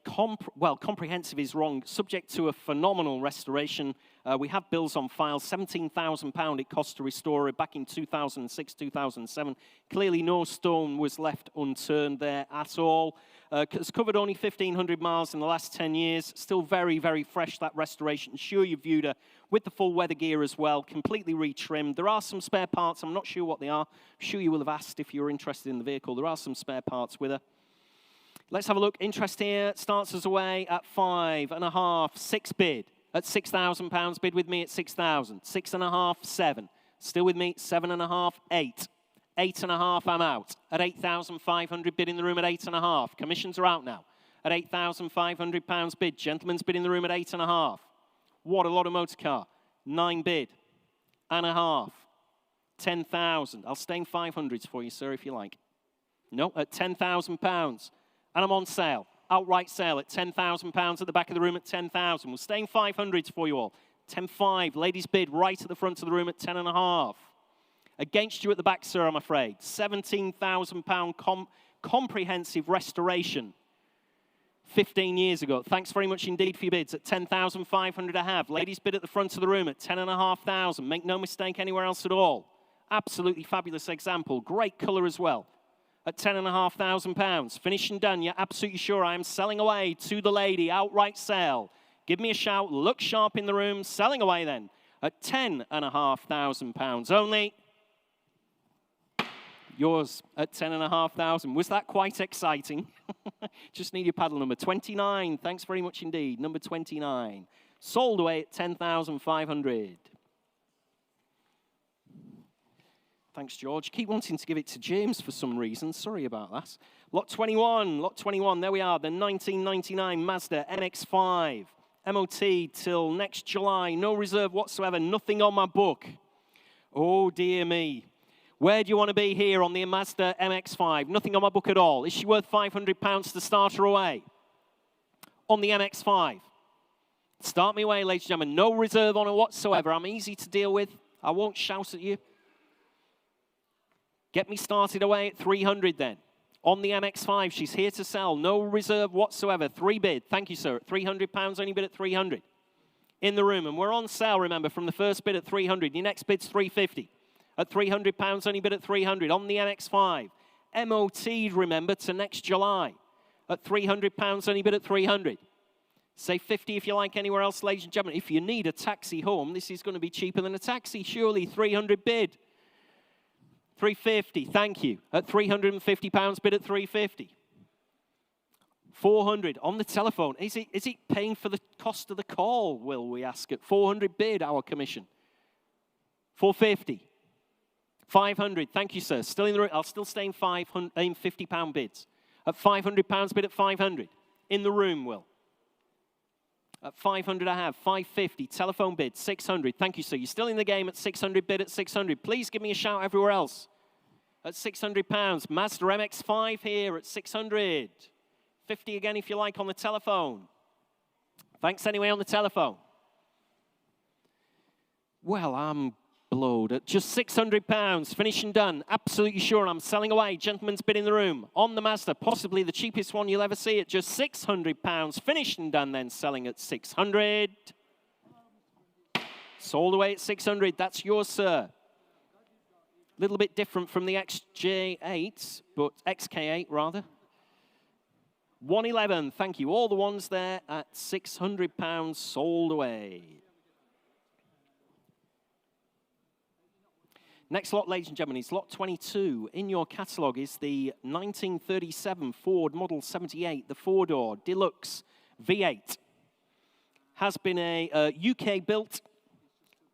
comprehensive is wrong, subject to a phenomenal restoration We have bills on file, £17,000 it cost to restore it back in 2006, 2007. Clearly no stone was left unturned there at all. It's covered only 1,500 miles in the last 10 years. Still very, very fresh, that restoration. Sure, you've viewed her with the full weather gear as well, completely retrimmed. There are some spare parts. I'm not sure what they are. I'm sure you will have asked if you're interested in the vehicle. There are some spare parts with her. Let's have a look. Interest here starts us away at 5.5, 6 bid. At £6,000, bid with me at 6,000. 6.5, 7. Still with me, 7.5, 8. 8.5, I'm out. At 8,500, bid in the room at 8.5. Commissions are out now. At £8,500 bid. Gentlemen's bid in the room at 8.5. What a lot of motor car. 9 bid. And a half. 10,000. I'll stay in 500s for you, sir, if you like. No, at £10,000. And I'm on sale. Outright sale at £10,000 at the back of the room at 10,000. We're staying 500s for you all. 10.5. Ladies bid right at the front of the room at 10.5. Against you at the back, sir, I'm afraid. £17,000 comprehensive restoration 15 years ago. Thanks very much indeed for your bids at 10,500 I have. Ladies bid at the front of the room at 10,500. Make no mistake anywhere else at all. Absolutely fabulous example. Great colour as well. At £10,500. Finished and done. You're absolutely sure I am selling away to the lady. Outright sale. Give me a shout. Look sharp in the room. Selling away then. At £10,500 only. Yours at £10,500. Was that quite exciting? Just need your paddle number 29. Thanks very much indeed. Number 29. Sold away at £10,500. Thanks, George. Keep wanting to give it to James for some reason. Sorry about that. Lot 21. Lot 21. There we are. The 1999 Mazda MX-5. MOT till next July. No reserve whatsoever. Nothing on my book. Oh, dear me. Where do you want to be here on the Mazda MX-5? Nothing on my book at all. Is she worth £500 to start her away? On the MX-5. Start me away, ladies and gentlemen. No reserve on her whatsoever. I'm easy to deal with. I won't shout at you. Get me started away at 300 then. On the MX-5, she's here to sell. No reserve whatsoever. 3 bid. Thank you, sir. At £300, only bid at 300. In the room. And we're on sale, remember, from the first bid at 300. Your next bid's 350. At £300, only bid at 300. On the MX-5. MOT'd, remember, to next July. At £300, only bid at 300. Say 50 if you like anywhere else, ladies and gentlemen. If you need a taxi home, this is going to be cheaper than a taxi, surely. 300 bid. 350, thank you. At £350, bid at 350. 400 on the telephone. Is it paying for the cost of the call, will we ask it? 400 bid, our commission. 450. 500, thank you, sir. Still in the room. I'll still stay in £50 bids. At £500, bid at 500. In the room, Will. At 500 I have. 550, telephone bid, 600. Thank you, sir. You're still in the game at 600, bid at 600. Please give me a shout everywhere else. At £600. Mazda MX-5 here at 600. 50 again if you like on the telephone. Thanks anyway on the telephone. Well, I'm blowed at just £600. Finished and done. Absolutely sure I'm selling away. Gentleman's bid in the room. On the Mazda, possibly the cheapest one you'll ever see at just £600. Finished and done then, selling at 600. Sold away at 600. That's yours, sir. A little bit different from the XJ8, but XK8 rather. 111, thank you. All the ones there at £600 sold away. Next lot, ladies and gentlemen, is lot 22. In your catalogue is the 1937 Ford Model 78, the four-door Deluxe V8. Has been a UK-built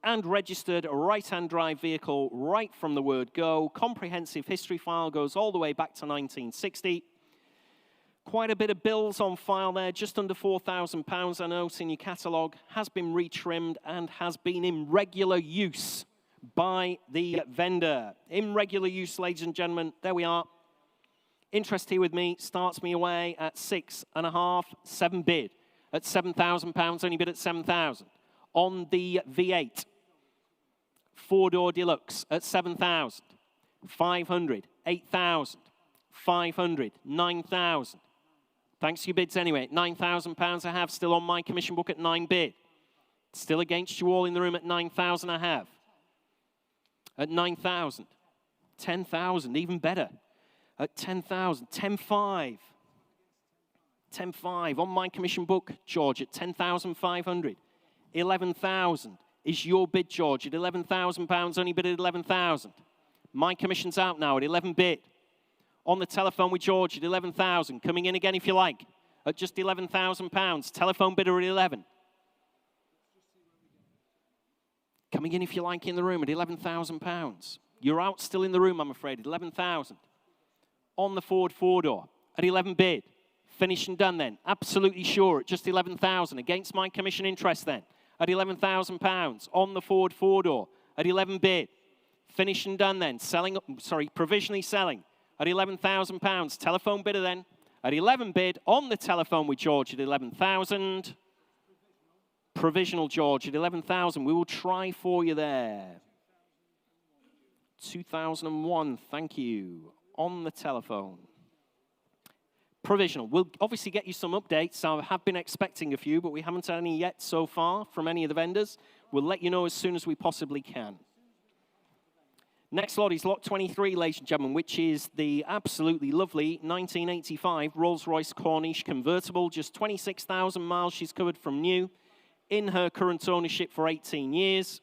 and registered right-hand drive vehicle right from the word go. Comprehensive history file goes all the way back to 1960. Quite a bit of bills on file there, just under £4,000 I note in your catalogue. Has been retrimmed and has been in regular use by the vendor. In regular use, ladies and gentlemen, there we are. Interest here with me starts me away at 6.5, 7 bid. At £7,000, only bid at 7,000. On the V8, four-door deluxe at 7,000, 500, 8,000, 500, 9,000. Thanks to your bids anyway. £9,000 I have still on my commission book at 9 bid. Still against you all in the room at 9,000 I have. At 9,000. 10,000, even better. At 10,000. 10,500. 10,500. On my commission book, George, at 10,500. 11,000 is your bid, George, at £11,000. Only bid at 11,000. My commission's out now at 11 bid. On the telephone with George at 11,000. Coming in again if you like. At just £11,000. Telephone bidder at 11. Coming in if you like in the room at £11,000. You're out still in the room, I'm afraid, at 11,000. On the Ford four-door at 11 bid. Finished and done then. Absolutely sure at just 11,000. Against my commission interest then at £11,000. On the Ford four-door at 11 bid. Finished and done then. Provisionally selling at £11,000. Telephone bidder then at 11 bid. On the telephone with George at 11,000. Provisional, George, at 11,000. We will try for you there. 2001, thank you. On the telephone. Provisional. We'll obviously get you some updates. I have been expecting a few, but we haven't had any yet so far from any of the vendors. We'll let you know as soon as we possibly can. Next lot is lot 23, ladies and gentlemen, which is the absolutely lovely 1985 Rolls-Royce Corniche convertible. Just 26,000 miles she's covered from new. In her current ownership for 18 years.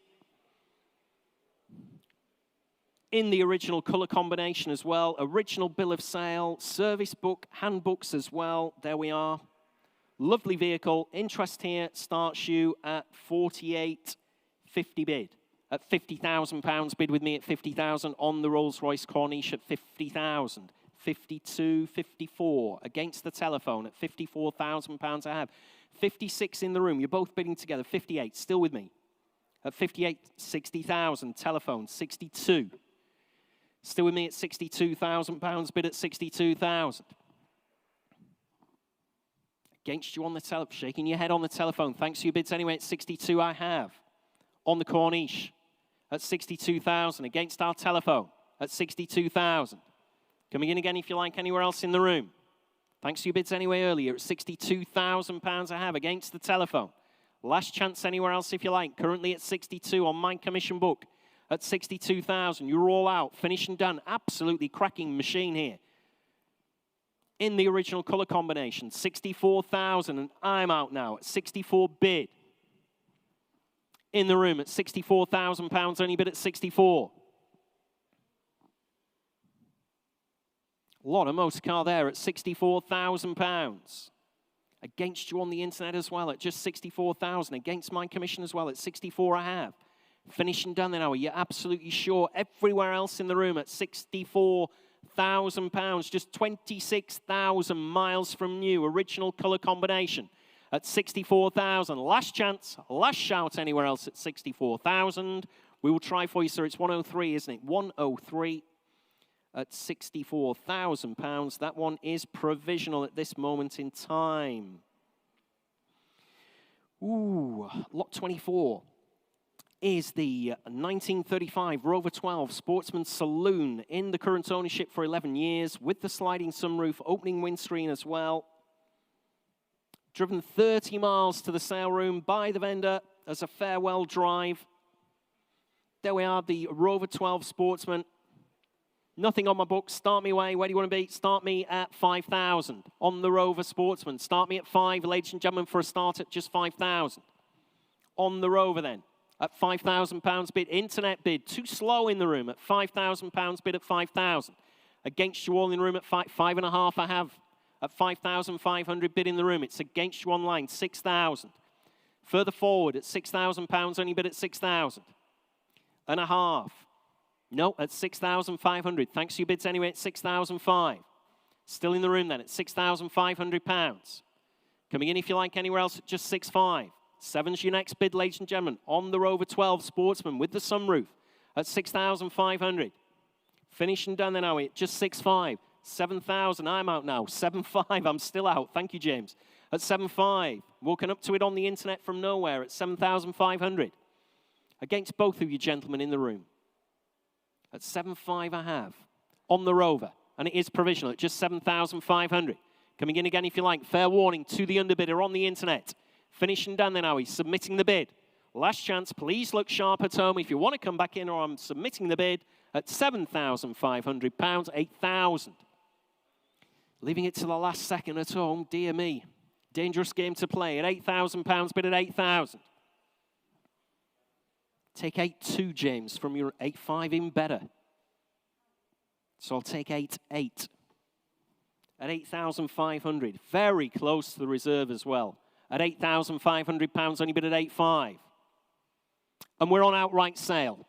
In the original colour combination as well. Original bill of sale, service book, handbooks as well. There we are. Lovely vehicle. Interest here starts you at 48.50 bid. At £50,000 bid with me at 50,000 on the Rolls-Royce Corniche at 50,000. 52, 54 against the telephone at £54,000 I have. 56 in the room. You're both bidding together. 58. Still with me. At 58, 60,000. Telephone, 62. Still with me at £62,000. Bid at 62,000. Against you on the telephone. Shaking your head on the telephone. Thanks for your bids anyway. At 62 I have. On the Corniche. At 62,000. Against our telephone. At 62,000. Coming in again if you like anywhere else in the room. Thanks to your bids anyway earlier at £62,000 I have against the telephone. Last chance anywhere else if you like. Currently at 62 on my commission book at 62,000. You're all out. Finished and done. Absolutely cracking machine here. In the original colour combination. 64,000 and I'm out now at 64 bid. In the room at £64,000. Only bid at 64. Lot of motor car there at £64,000. Against you on the internet as well at just 64,000. Against my commission as well at 64 I have. Finished and done then, are we? You're absolutely sure. Everywhere else in the room at £64,000. Just 26,000 miles from new. Original colour combination at 64,000. Last chance, last shout anywhere else at 64,000. We will try for you, sir. It's 103, isn't it? 103. At £64,000. That one is provisional at this moment in time. Ooh, lot 24 is the 1935 Rover 12 Sportsman Saloon in the current ownership for 11 years with the sliding sunroof, opening windscreen as well. Driven 30 miles to the sale room by the vendor as a farewell drive. There we are, the Rover 12 Sportsman. Nothing on my book. Start me away. Where do you want to be? Start me at 5,000 on the Rover Sportsman. Start me at 5, ladies and gentlemen, for a start at just 5,000. On the Rover then, at £5,000 bid. Internet bid. Too slow in the room at £5,000 bid at 5,000. Against you all in the room at 5.5 I have. At 5,500 bid in the room. It's against you online. 6,000. Further forward at £6,000. Only bid at 6,000. And a half. No, at 6,500. Thanks to your bids anyway at 6,500. Still in the room then at £6,500. Coming in if you like anywhere else at just 6,500. 7's your next bid, ladies and gentlemen. On the Rover 12 Sportsman with the sunroof at 6,500. Finished and done then, are we? At just 6,500. 7,000. I'm out now. 7,500. I'm still out. Thank you, James. At 7,500. Woken up to it on the internet from nowhere at 7,500. Against both of you gentlemen in the room. At 7,500 I have. On the Rover. And it is provisional at just 7,500. Coming in again if you like. Fair warning to the underbidder on the internet. Finished and done then, are we? Submitting the bid. Last chance, please look sharp at home if you want to come back in, or I'm submitting the bid at £7,500, 8,000. Leaving it to the last second at home, dear me. Dangerous game to play at £8,000, bid at 8,000. Take 8-2, James, from your 8-5 in better. So I'll take 8-8 at 8,500. Very close to the reserve as well. At £8,500, only bid at 8.5. And we're on outright sale.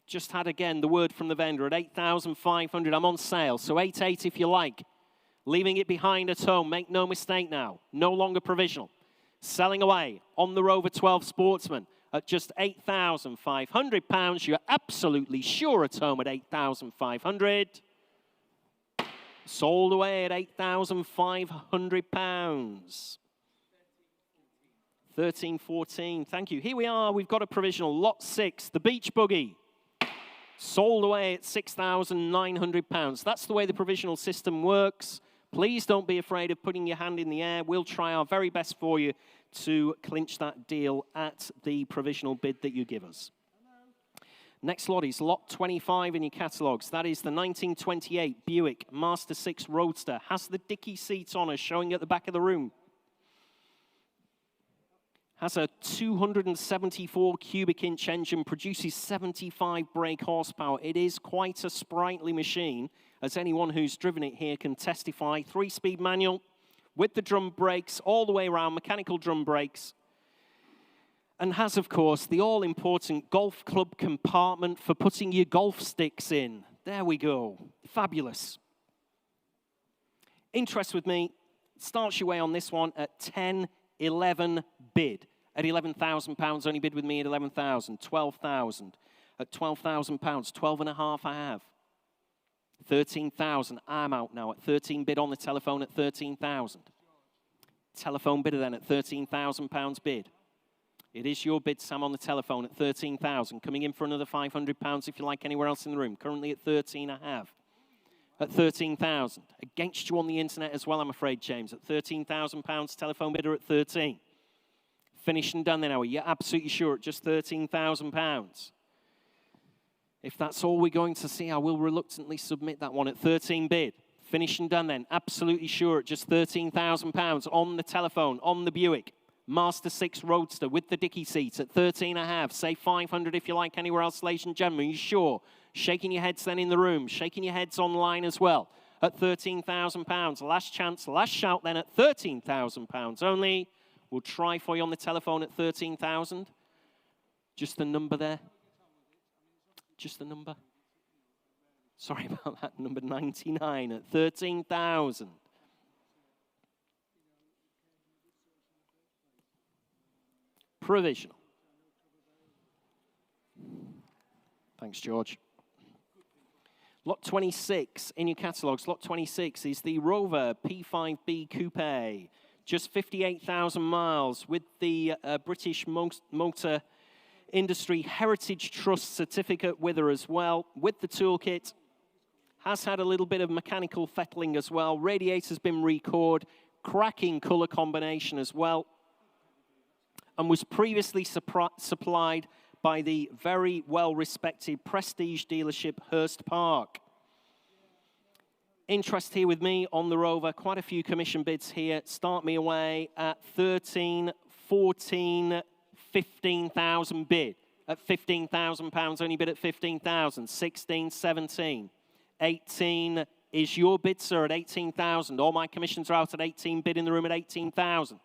Just had, again, the word from the vendor at 8,500. I'm on sale, so 8.8 if you like. Leaving it behind at home. Make no mistake now. No longer provisional. Selling away on the Rover 12 Sportsman at just £8,500. You're absolutely sure at home at 8,500. Sold away at £8,500. 13.14. Thank you. Here we are. We've got a provisional. Lot 6, the Beach Buggy. Sold away at £6,900. That's the way the provisional system works. Please don't be afraid of putting your hand in the air. We'll try our very best for you to clinch that deal at the provisional bid that you give us. Next lot is lot 25 in your catalogues. That is the 1928 Buick Master 6 Roadster. Has the dicky seats on us showing at the back of the room. Has a 274 cubic inch engine, produces 75 brake horsepower. It is quite a sprightly machine, as anyone who's driven it here can testify. 3-speed manual with the drum brakes all the way around, mechanical drum brakes. And has, of course, the all-important golf club compartment for putting your golf sticks in. There we go. Fabulous. Interest with me. Starts your way on this one at 10.11 bid. At £11,000, only bid with me at 11,000. 12,000. At £12,000, 12.5 I have. 13,000, I'm out now at 13 bid on the telephone at 13,000. Telephone bidder then at £13,000 bid. It is your bid, Sam, on the telephone at 13,000. Coming in for another £500 if you like anywhere else in the room. Currently at 13 I have. At 13,000. Against you on the internet as well, I'm afraid, James. At £13,000, telephone bidder at 13. Finished and done then, are we? You're absolutely sure at just £13,000. If that's all we're going to see, I will reluctantly submit that one at 13 bid. Finished and done then. Absolutely sure at just £13,000 on the telephone, on the Buick. Master 6 Roadster with the dicky seats at 13 I have. Say 500 if you like anywhere else, ladies and gentlemen. You sure? Shaking your heads then in the room. Shaking your heads online as well. At £13,000. Last chance, last shout then at £13,000 only. We'll try for you on the telephone at 13,000. Just the number there. Just the number. Sorry about that. Number 99 at 13,000. Provisional. Thanks, George. Lot 26 in your catalogues. Lot 26 is the Rover P5B Coupe. Just 58,000 miles with the British Motor Industry Heritage Trust certificate with her as well, with the toolkit. Has had a little bit of mechanical fettling as well. Radiator's been recored. Cracking colour combination as well. And was previously supplied by the very well-respected prestige dealership Hurst Park. Interest here with me on the Rover. Quite a few commission bids here. Start me away at 13, 14, 15,000 bid. At £15,000, only bid at 15,000. 16, 17. 18 is your bid, sir, at 18,000. All my commissions are out at 18 bid in the room at 18,000.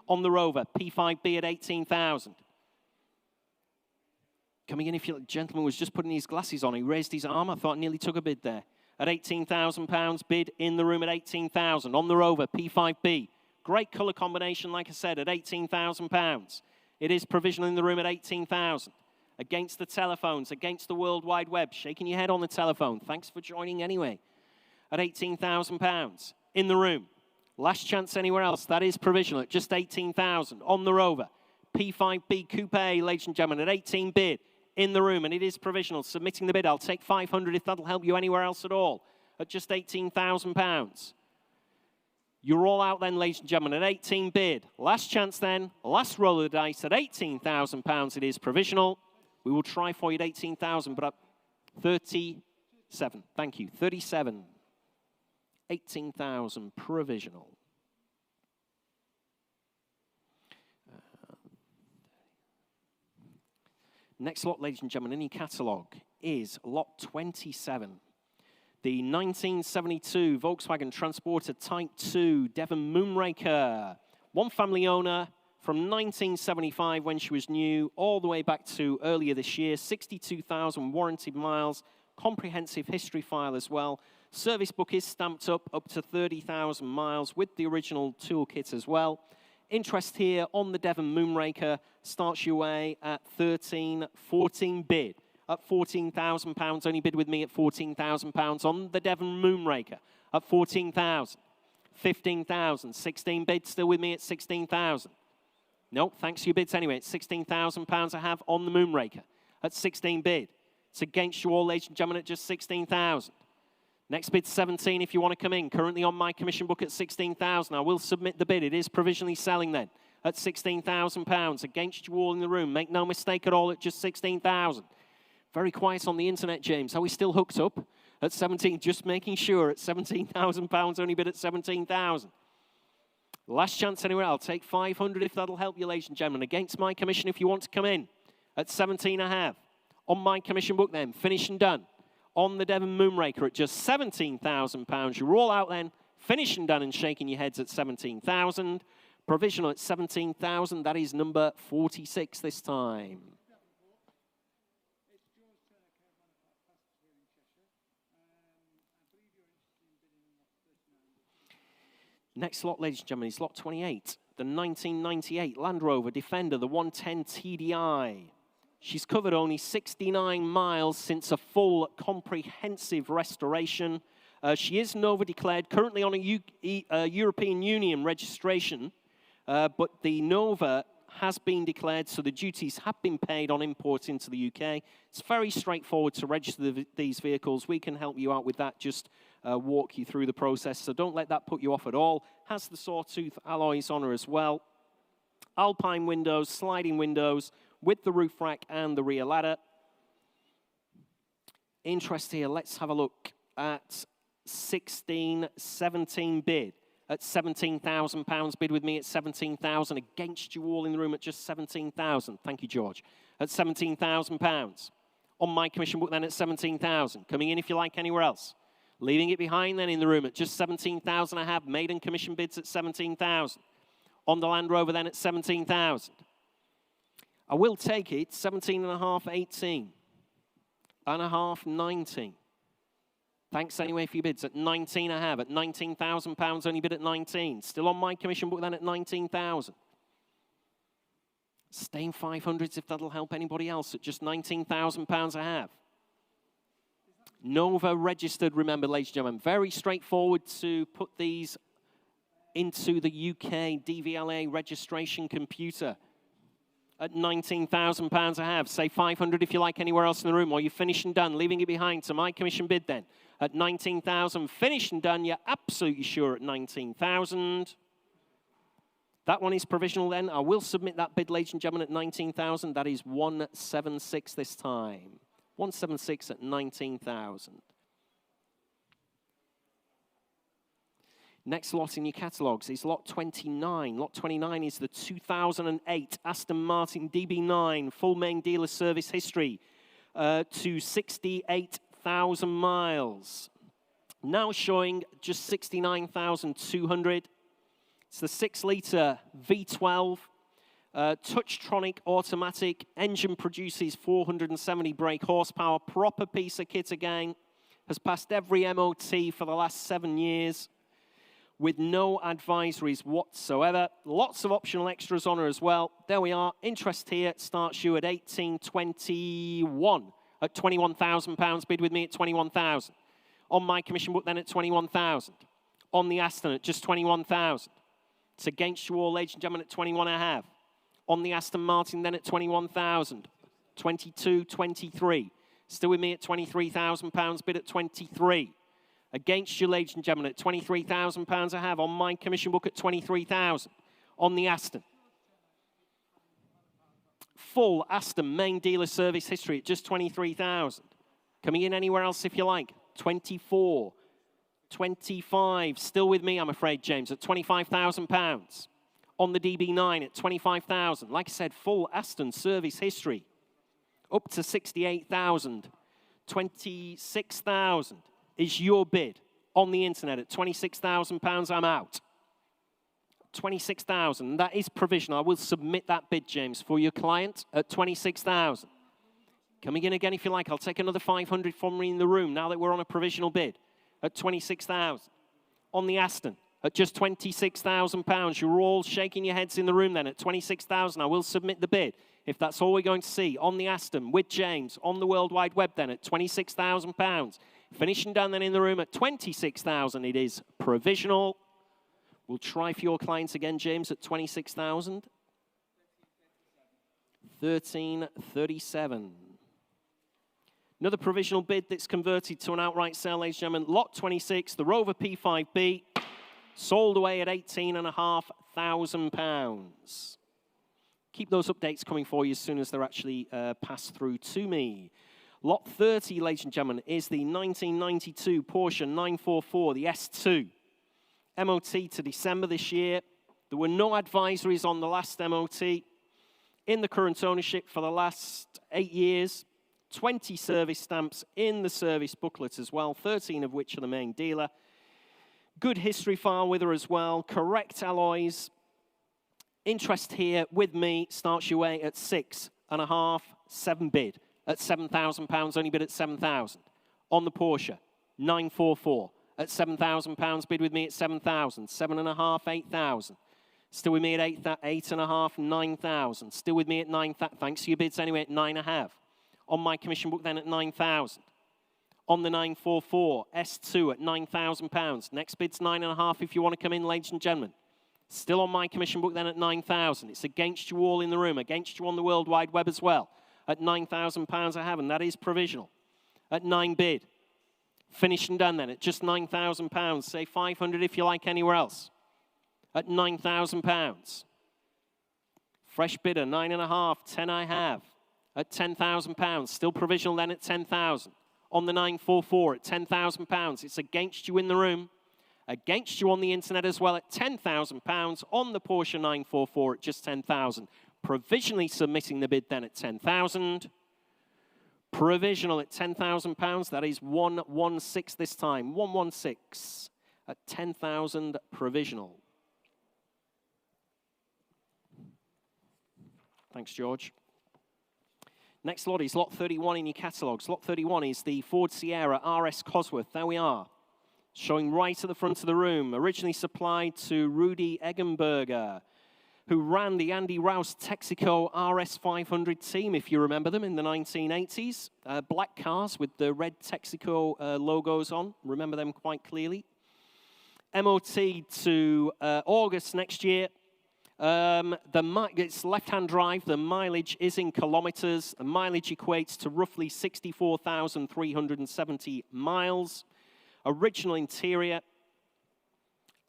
On the Rover, P5B at 18,000. Coming in, if your gentleman was just putting his glasses on, he raised his arm. I thought I nearly took a bid there. At £18,000, bid in the room at 18,000. On the Rover, P5B. Great colour combination, like I said, at £18,000. It is provisional in the room at 18,000. Against the telephones, against the World Wide Web. Shaking your head on the telephone. Thanks for joining anyway. At £18,000. In the room. Last chance anywhere else. That is provisional at just 18,000. On the Rover. P5B Coupe, ladies and gentlemen, at 18 bid. In the room, and it is provisional. Submitting the bid. I'll take 500 if that'll help you anywhere else at all. At just £18,000. You're all out then, ladies and gentlemen, at 18 bid. Last chance then, last roll of the dice at £18,000. It is provisional. We will try for you at 18,000, but at 37. Thank you, 37. 18,000 provisional. Next lot, ladies and gentlemen, in your catalogue is lot 27. The 1972 Volkswagen Transporter Type 2 Devon Moonraker. One family owner from 1975 when she was new, all the way back to earlier this year. 62,000 warranted miles, comprehensive history file as well. Service book is stamped up to 30,000 miles with the original toolkit as well. Interest here on the Devon Moonraker starts your way at 14 bid. At £14,000, only bid with me at £14,000 on the Devon Moonraker. At 14,000, 15,000, 16 bid, still with me at 16,000. No, thanks to your bids anyway. It's £16,000 I have on the Moonraker at 16 bid. It's against you all, ladies and gentlemen, at just 16,000. Next bid, 17 if you want to come in. Currently on my commission book at 16,000. I will submit the bid. It is provisionally selling then at £16,000. Against you all in the room. Make no mistake at all at just 16,000. Very quiet on the internet, James. Are we still hooked up at 17? Just making sure at £17,000. Only bid at 17,000. Last chance anywhere. I'll take 500 if that'll help you, ladies and gentlemen. Against my commission if you want to come in at 17.5. On my commission book then. Finish and done. On the Devon Moonraker at just £17,000. You're all out then, finished and done and shaking your heads at 17,000. Provisional at 17,000. That is number 46 this time. Next lot, ladies and gentlemen, is lot 28. The 1998 Land Rover Defender, the 110 TDI. She's covered only 69 miles since a full comprehensive restoration. She is Nova declared, currently on a European Union registration, but the Nova has been declared, so the duties have been paid on import into the UK. It's very straightforward to register these vehicles. We can help you out with that, just walk you through the process, so don't let that put you off at all. Has the sawtooth alloys on her as well. Alpine windows, sliding windows, with the roof rack and the rear ladder. Interest here, let's have a look at 17 bid. At £17,000, bid with me at 17,000. Against you all in the room at just 17,000. Thank you, George. At £17,000. On my commission book then at 17,000. Coming in if you like anywhere else. Leaving it behind then in the room at just 17,000. I have maiden commission bids at 17,000. On the Land Rover then at 17,000. I will take it, 17.5, 18. And a half, 19. Thanks anyway for your bids. At 19 I have. At £19,000, only bid at 19. Still on my commission book then at 19,000. Staying 500s if that'll help anybody else. At just £19,000 I have. Nova registered, remember, ladies and gentlemen. Very straightforward to put these into the UK DVLA registration computer. At £19,000 I have. Say 500 if you like anywhere else in the room, or you're finished and done, leaving it behind. To my commission bid then. At 19,000, finished and done, you're absolutely sure at 19,000. That one is provisional then. I will submit that bid, ladies and gentlemen, at 19,000. That is 176 this time. 176 at 19,000. Next lot in your catalogues is lot 29. Lot 29 is the 2008 Aston Martin DB9 full main dealer service history to 68,000 miles. Now showing just 69,200. It's the 6-litre V12 Touchtronic automatic. Engine produces 470 brake horsepower. Proper piece of kit again. Has passed every MOT for the last 7 years, with no advisories whatsoever. Lots of optional extras on her as well. There we are. Interest here starts you at 1821. At £21,000. Bid with me at 21,000. On my commission book then at 21,000. On the Aston at just 21,000. It's against you all, ladies and gentlemen, at 21.5. On the Aston Martin then at 21,000. 22, 23. Still with me at £23,000. Bid at 23. Against you, ladies and gentlemen, at £23,000 I have on my commission book at 23,000 on the Aston. Full Aston main dealer service history at just 23,000. Coming in anywhere else if you like. 24, 25. Still with me, I'm afraid, James, at £25,000. On the DB9 at 25,000. Like I said, full Aston service history. Up to 68,000. 26,000 is your bid on the internet at £26,000. I'm out. 26,000. That is provisional. I will submit that bid, James, for your client at 26,000. Coming in again if you like. I'll take another 500 from me in the room now that we're on a provisional bid at 26,000. On the Aston at just £26,000. You're all shaking your heads in the room then at 26,000. I will submit the bid if that's all we're going to see on the Aston with James on the World Wide Web then at £26,000. Finishing down then in the room at 26,000. It is provisional. We'll try for your clients again, James, at 26,000. 1337. Another provisional bid that's converted to an outright sale, ladies and gentlemen. Lot 26, the Rover P5B, sold away at £18,500. Keep those updates coming for you as soon as they're actually passed through to me. Lot 30, ladies and gentlemen, is the 1992 Porsche 944, the S2. MOT to December this year. There were no advisories on the last MOT. In the current ownership for the last 8 years. 20 service stamps in the service booklet as well, 13 of which are the main dealer. Good history file with her as well, correct alloys. Interest here with me starts your way at 6.5, 7 bid at £7,000, only bid at 7,000. On the Porsche, 944 at £7,000, bid with me at 7,000, 7.5, 8,000. Still with me at 8.5, 9,000. Still with me at 9,000. Thanks to your bids anyway at 9.5. On my commission book then at 9,000. On the 944, S2 at £9,000. Next bid's 9.5 if you want to come in, ladies and gentlemen. Still on my commission book then at 9,000. It's against you all in the room, against you on the World Wide Web as well. At £9,000 I have, and that is provisional. At 9 bid. Finished and done then at just £9,000. Say 500 if you like anywhere else. At £9,000. Fresh bidder, 9.5, 10 I have. At £10,000. Still provisional then at 10,000. On the 944 at £10,000. It's against you in the room. Against you on the internet as well at £10,000. On the Porsche 944 at just 10,000. Provisionally submitting the bid then at 10,000. Provisional at £10,000. That is 116 this time. 116 at 10,000 provisional. Thanks, George. Next lot is lot 31 in your catalogues. Lot 31 is the Ford Sierra RS Cosworth. There we are. Showing right at the front of the room. Originally supplied to Rudy Eggenberger, who ran the Andy Rouse Texaco RS500 team, if you remember them, in the 1980s. Black cars with the red Texaco logos on. Remember them quite clearly. MOT to August next year. It's left-hand drive. The mileage is in kilometers. The mileage equates to roughly 64,370 miles. Original interior.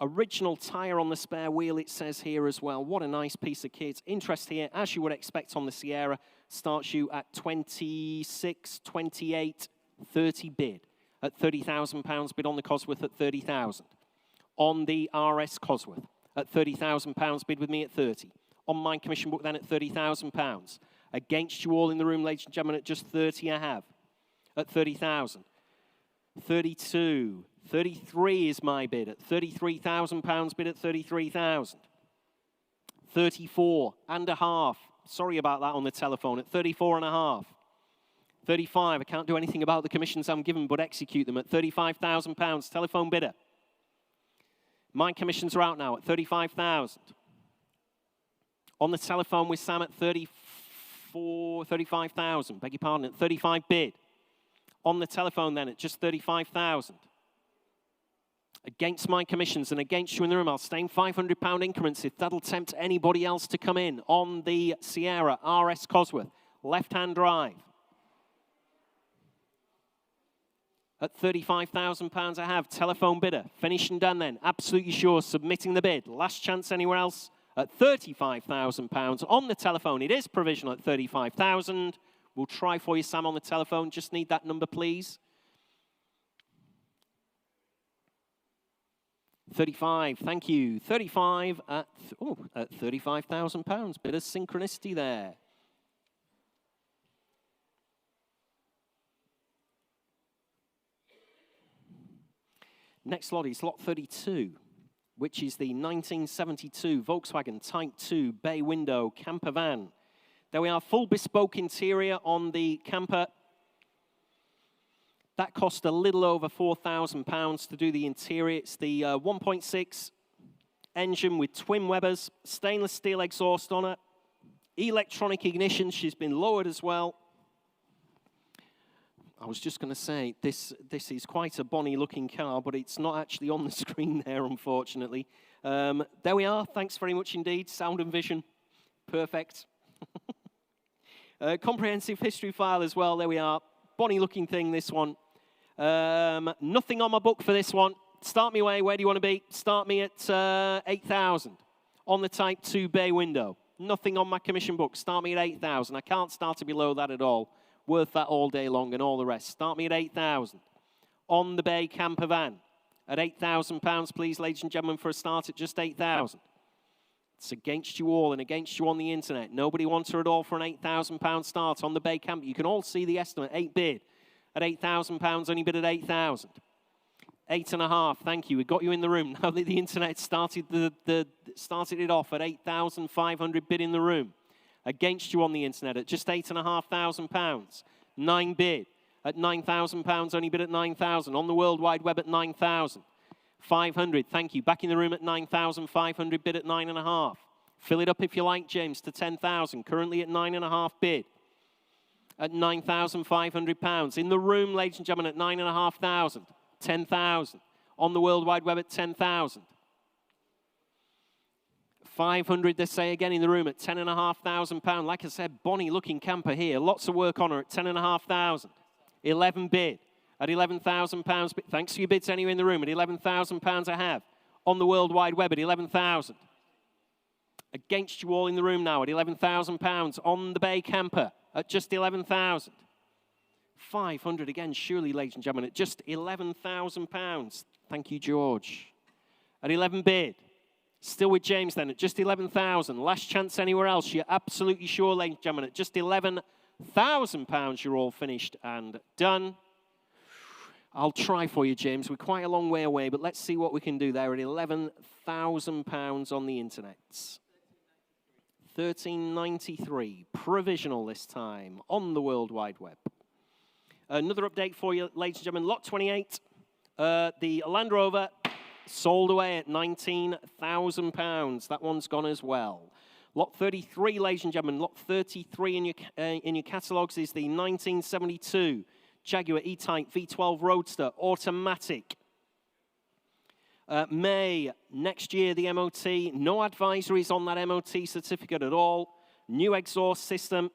Original tyre on the spare wheel, it says here as well. What a nice piece of kit. Interest here, as you would expect on the Sierra, starts you at 26, 28, 30 bid. At £30,000 bid on the Cosworth at 30,000. On the RS Cosworth at £30,000 bid with me at 30. On my commission book then at £30,000. Against you all in the room, ladies and gentlemen, at just 30 I have. At 30,000. 32. 33 is my bid at £33,000 bid at 33,000. 34.5. Sorry about that on the telephone. At 34.5. 35. I can't do anything about the commissions I'm given, but execute them at £35,000. Telephone bidder. My commissions are out now at 35,000. On the telephone with Sam at 35,000. Beg your pardon, at 35 bid. On the telephone then at just 35,000. Against my commissions and against you in the room, I'll stay in £500 increments if that'll tempt anybody else to come in on the Sierra RS Cosworth. Left-hand drive. At £35,000 I have. Telephone bidder. Finished and done then. Absolutely sure. Submitting the bid. Last chance anywhere else. At £35,000 on the telephone. It is provisional at £35,000. We'll try for you, Sam, on the telephone. Just need that number, please. 35, thank you. 35 at £35,000. Bit of synchronicity there. Next lot is lot 32, which is the 1972 Volkswagen Type 2 bay window camper van. There we are, full bespoke interior on the camper. That cost a little over £4,000 to do the interior. It's the 1.6 engine with twin Webers, stainless steel exhaust on it, electronic ignition. She's been lowered as well. I was just going to say, this is quite a bonny-looking car, but it's not actually on the screen there, unfortunately. There we are. Thanks very much indeed. Sound and vision. Perfect. Comprehensive history file as well. There we are. Bonny-looking thing, this one. Nothing on my book for this one. Start me away. Where do you want to be? Start me at 8,000 on the Type 2 bay window. Nothing on my commission book. Start me at 8,000. I can't start it below that at all. Worth that all day long and all the rest. Start me at 8,000 on the bay camper van. At £8,000, please, ladies and gentlemen, for a start at just 8,000. It's against you all and against you on the internet. Nobody wants her at all for an £8,000 start on the bay camper. You can all see the estimate. 8 bid at £8,000. Only bid at 8,000. 8.5. Thank you. We got you in the room. Now that the internet started started it off at 8,500 bid in the room. Against you on the internet at just £8,500. 9 bid at £9,000. Only bid at 9,000. On the World Wide Web at 9,500. Thank you. Back in the room at 9,500. Bid at 9.5. Fill it up if you like, James, to 10,000. Currently at 9.5 bid at £9,500. In the room, ladies and gentlemen, at 9,500. 10,000. On the World Wide Web at 10,000. 500, they say again in the room at £10,500. Like I said, bonny looking camper here. Lots of work on her at 10,500. 11 bid at £11,000. Thanks for your bids anyway in the room at £11,000 I have. On the World Wide Web at 11,000. Against you all in the room now at £11,000. On the bay camper at just 11,000. 500 again, surely, ladies and gentlemen, at just £11,000. Thank you, George. At 11 bid. Still with James then at just 11,000. Last chance anywhere else. You're absolutely sure, ladies and gentlemen, at just £11,000 you're all finished and done. I'll try for you, James. We're quite a long way away, but let's see what we can do there at £11,000 on the internet. 1393, provisional this time on the World Wide Web. Another update for you, ladies and gentlemen. Lot 28, the Land Rover, sold away at £19,000. That one's gone as well. Lot 33, ladies and gentlemen, lot 33 in your catalogues is the 1972 Jaguar E-Type V12 Roadster automatic. May next year, the MOT. No advisories on that MOT certificate at all. New exhaust system,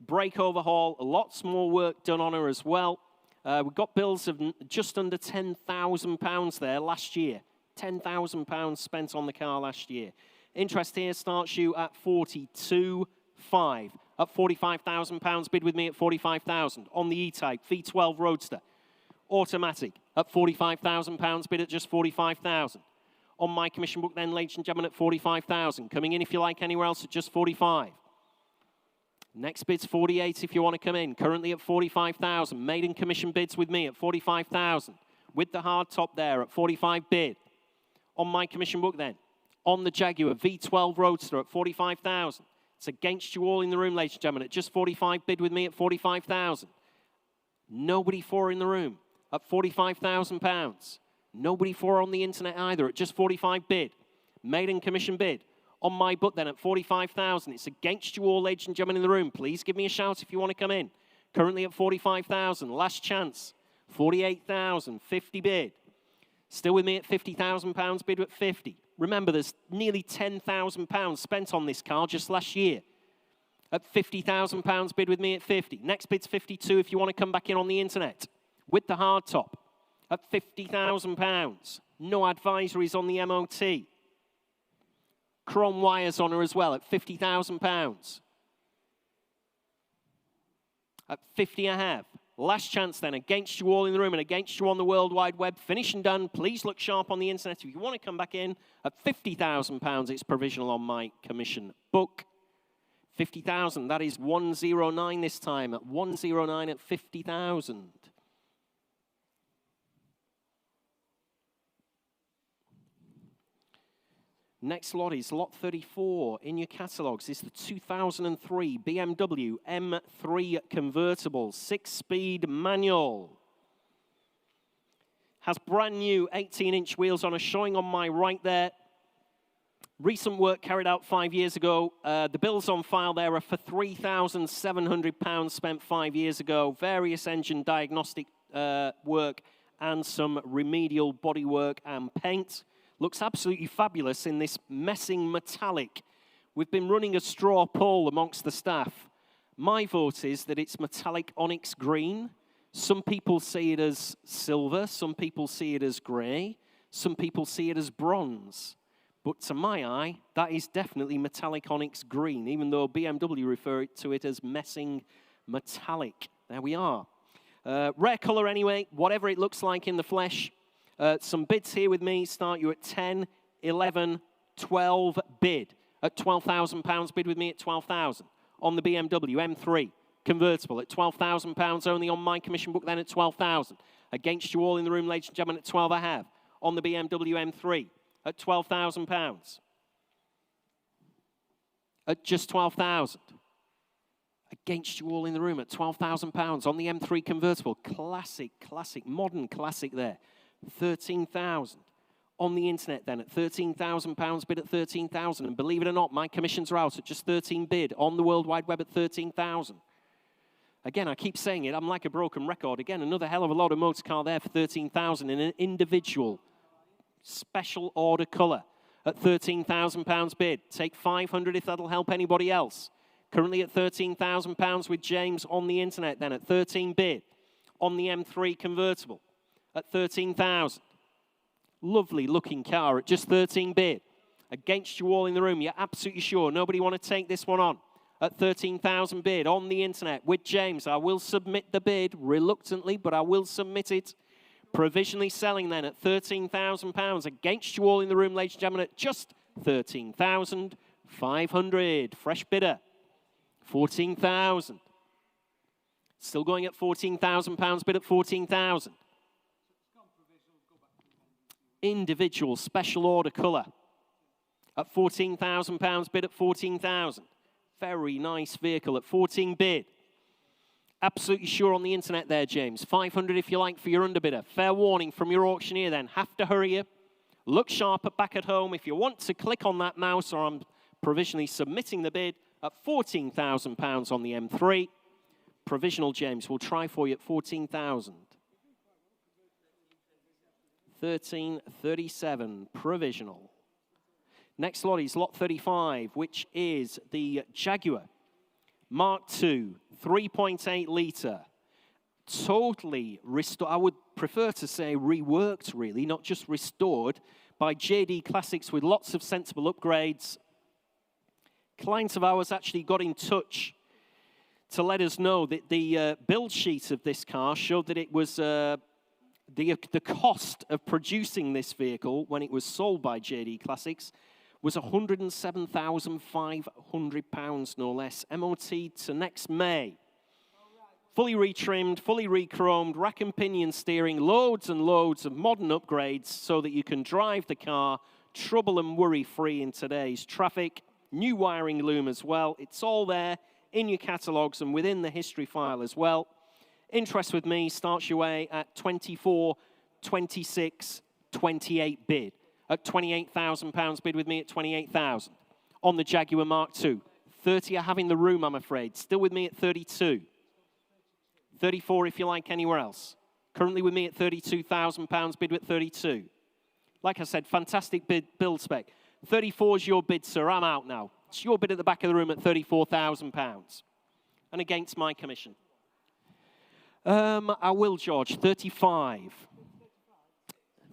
brake overhaul, lots more work done on her as well. We've got bills of just under £10,000 there last year. £10,000 spent on the car last year. Interest here starts you at 42.5. At £45,000, bid with me at 45,000 on the E-Type V12 Roadster. Automatic at £45,000, bid at just 45,000. On my commission book then, ladies and gentlemen, at 45,000. Coming in if you like anywhere else at just 45. Next bid's 48 if you want to come in. Currently at 45,000. Maiden commission bids with me at 45,000. With the hard top there at 45 bid. On my commission book then. On the Jaguar V12 Roadster at 45,000. It's against you all in the room, ladies and gentlemen, at just 45 bid with me at 45,000. Nobody for in the room at £45,000. Nobody for on the internet either at just 45 bid. Maiden commission bid. On my book then at 45,000. It's against you all, ladies and gentlemen, in the room. Please give me a shout if you want to come in. Currently at 45,000. Last chance. 48,000. 50 bid. Still with me at £50,000 bid at 50. Remember, there's nearly £10,000 spent on this car just last year. At £50,000 bid with me at 50. Next bid's 52 if you want to come back in on the internet. with the hardtop at £50,000. No advisories on the MOT. Chrome wires on her as well at £50,000. At 50 I have. Last chance then, against you all in the room and against you on the World Wide Web. Finish and done. Please look sharp on the internet. If you want to come back in at £50,000, it's provisional on my commission book. 50,000, that is 109 this time, at 109 at 50,000. Next lot is lot 34 in your catalogues. It's the 2003 BMW M3 convertible, 6-speed manual. Has brand new 18-inch wheels on, showing on my right there. Recent work carried out 5 years ago. The bills on file there are for £3,700 spent 5 years ago. Various engine diagnostic work and some remedial bodywork and paint. Looks absolutely fabulous in this messing metallic. We've been running a straw poll amongst the staff. My vote is that it's metallic onyx green. Some people see it as silver. Some people see it as grey. Some people see it as bronze. But to my eye, that is definitely metallic onyx green, even though BMW refer to it as messing metallic. There we are. Rare colour anyway, whatever it looks like in the flesh. Some bids here with me start you at 10, 11, 12 bid. At £12,000 bid with me at 12,000. On the BMW M3 convertible at £12,000 only on my commission book, then at 12,000. Against you all in the room, ladies and gentlemen, at 12 I have. On the BMW M3 at £12,000. At just 12,000. Against you all in the room at £12,000 on the M3 convertible. Classic, modern classic there. 13,000 on the internet then at £13,000 bid at 13,000, and believe it or not, my commissions are out at just 13 bid on the World Wide Web at 13,000. Again, I keep saying it, I'm like a broken record. Again, another hell of a lot of motor car there for 13,000 in an individual special order colour at £13,000 bid. Take 500 if that'll help anybody else. Currently at £13,000 with James on the internet then at 13 bid on the M3 convertible. At 13,000. Lovely looking car at just 13 bid. Against you all in the room, you're absolutely sure nobody want to take this one on. At 13,000 bid on the internet with James. I will submit the bid reluctantly, but I will submit it. Provisionally selling then at £13,000. Against you all in the room, ladies and gentlemen, at just 13,500. Fresh bidder. 14,000. Still going at £14,000 bid at 14,000. Individual special order colour at £14,000 bid at 14,000. Very nice vehicle at 14 bid. Absolutely sure on the internet there, James. 500 if you like for your underbidder. Fair warning from your auctioneer then. Have to hurry you. Look sharp back at home. If you want to click on that mouse, or I'm provisionally submitting the bid at £14,000 on the M3. Provisional, James. We'll try for you at 14,000. 1337 provisional. Next lot is lot 35, which is the Jaguar Mark II 3.8 litre. Totally restored. I would prefer to say reworked, really, not just restored, by JD Classics with lots of sensible upgrades. Clients of ours actually got in touch to let us know that the build sheet of this car showed that it was the cost of producing this vehicle when it was sold by JD Classics was £107,500, no less. MOT to next May. Fully retrimmed, fully re-chromed, rack and pinion steering, loads and loads of modern upgrades so that you can drive the car trouble and worry-free in today's traffic. New wiring loom as well. It's all there in your catalogues and within the history file as well. Interest with me starts your way at 24, 26, 28 bid. At £28,000 bid with me at 28,000. On the Jaguar Mark II. 30 I have in the room, I'm afraid. Still with me at 32. 34 if you like anywhere else. Currently with me at £32,000 bid at 32. Like I said, fantastic build spec. 34 is your bid, sir. I'm out now. It's your bid at the back of the room at £34,000. And against my commission. I will, George. 35.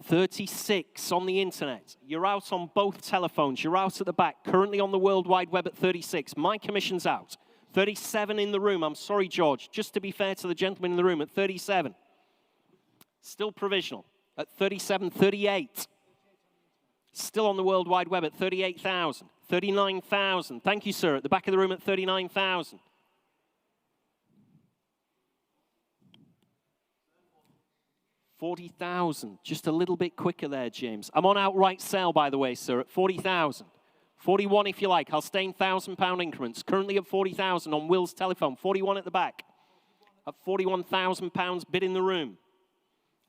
36 on the internet. You're out on both telephones. You're out at the back. Currently on the World Wide Web at 36. My commission's out. 37 in the room. I'm sorry, George. Just to be fair to the gentleman in the room, at 37. Still provisional. At 37, 38. Still on the World Wide Web at 38,000. 39,000. Thank you, sir. At the back of the room at 39,000. 40,000. Just a little bit quicker there, James. I'm on outright sale, by the way, sir, at 40,000. 41 if you like. I'll stay in £1,000 increments. Currently at 40,000 on Will's telephone. 41 at the back. At £41,000 bid in the room.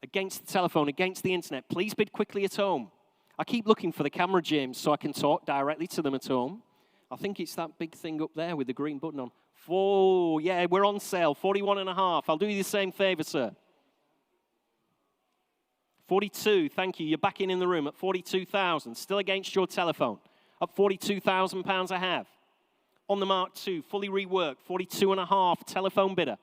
Against the telephone, against the internet. Please bid quickly at home. I keep looking for the camera, James, so I can talk directly to them at home. I think it's that big thing up there with the green button on. Oh, yeah, we're on sale. 41.5. I'll do you the same favor, sir. 42, thank you. You're back in the room at 42,000. Still against your telephone. At £42,000 I have. On the Mark II, fully reworked, 42.5, telephone bidder.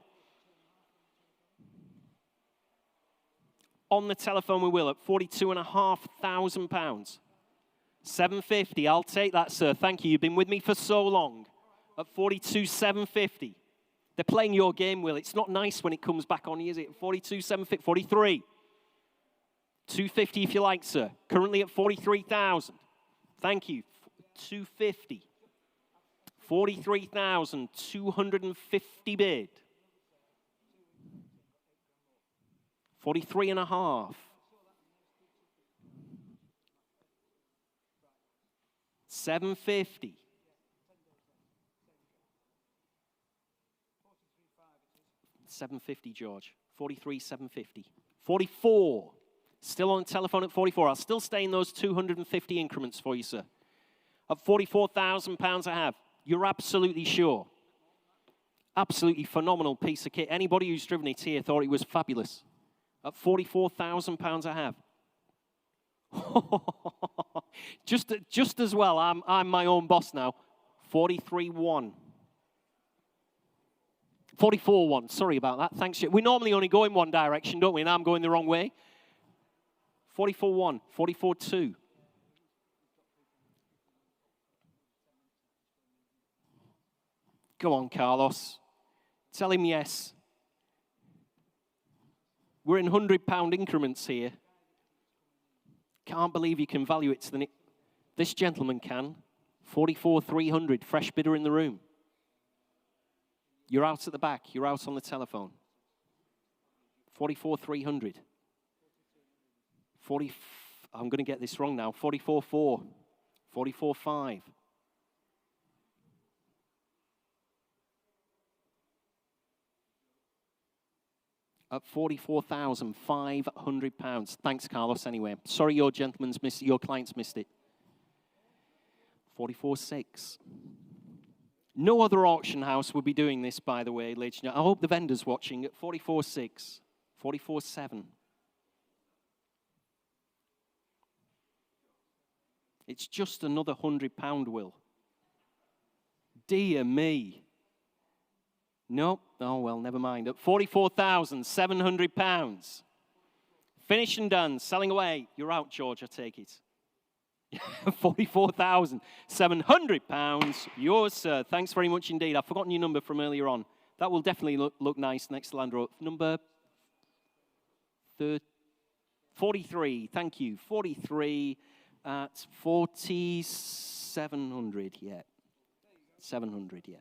On the telephone we will at £42,500. 750, I'll take that, sir. Thank you. You've been with me for so long. At 42,750. They're playing your game, Will. It's not nice when it comes back on you, is it? 42,750, 43. 250 if you like, sir. Currently at 43,000. Thank you. 250. 43,250 bid. 43.5. 750. 750, George. 43,750. 44. Still on the telephone at 44. I'll still stay in those 250 increments for you, sir. At £44,000 I have. You're absolutely sure. Absolutely phenomenal piece of kit. Anybody who's driven it here thought it was fabulous. At £44,000 I have. just as well, I'm my own boss now. 43.1. 44.1. Sorry about that. Thanks. We normally only go in one direction, don't we? And I'm going the wrong way. 44.1, 44.2. Go on, Carlos. Tell him yes. We're in £100 increments here. Can't believe you can value it to the... This gentleman can. 44,300, fresh bidder in the room. You're out at the back. You're out on the telephone. 44,300. 40, I'm going to get this wrong now. 44.4, 44.5. At £44,500. Thanks, Carlos, anyway. Sorry your gentleman's missed it, your client's missed it. 44.6. No other auction house will be doing this, by the way, ladies and gentlemen. I hope the vendor's watching at 44.6, 44.7. It's just another £100, Will. Dear me. Nope. Oh, well, never mind. At £44,700. Finished and done. Selling away. You're out, George, I take it. £44,700. Yours, sir. Thanks very much indeed. I've forgotten your number from earlier on. That will definitely look nice next to Land Rover. Number 43. Thank you. 43 at 4,700. Yeah. 700, yeah.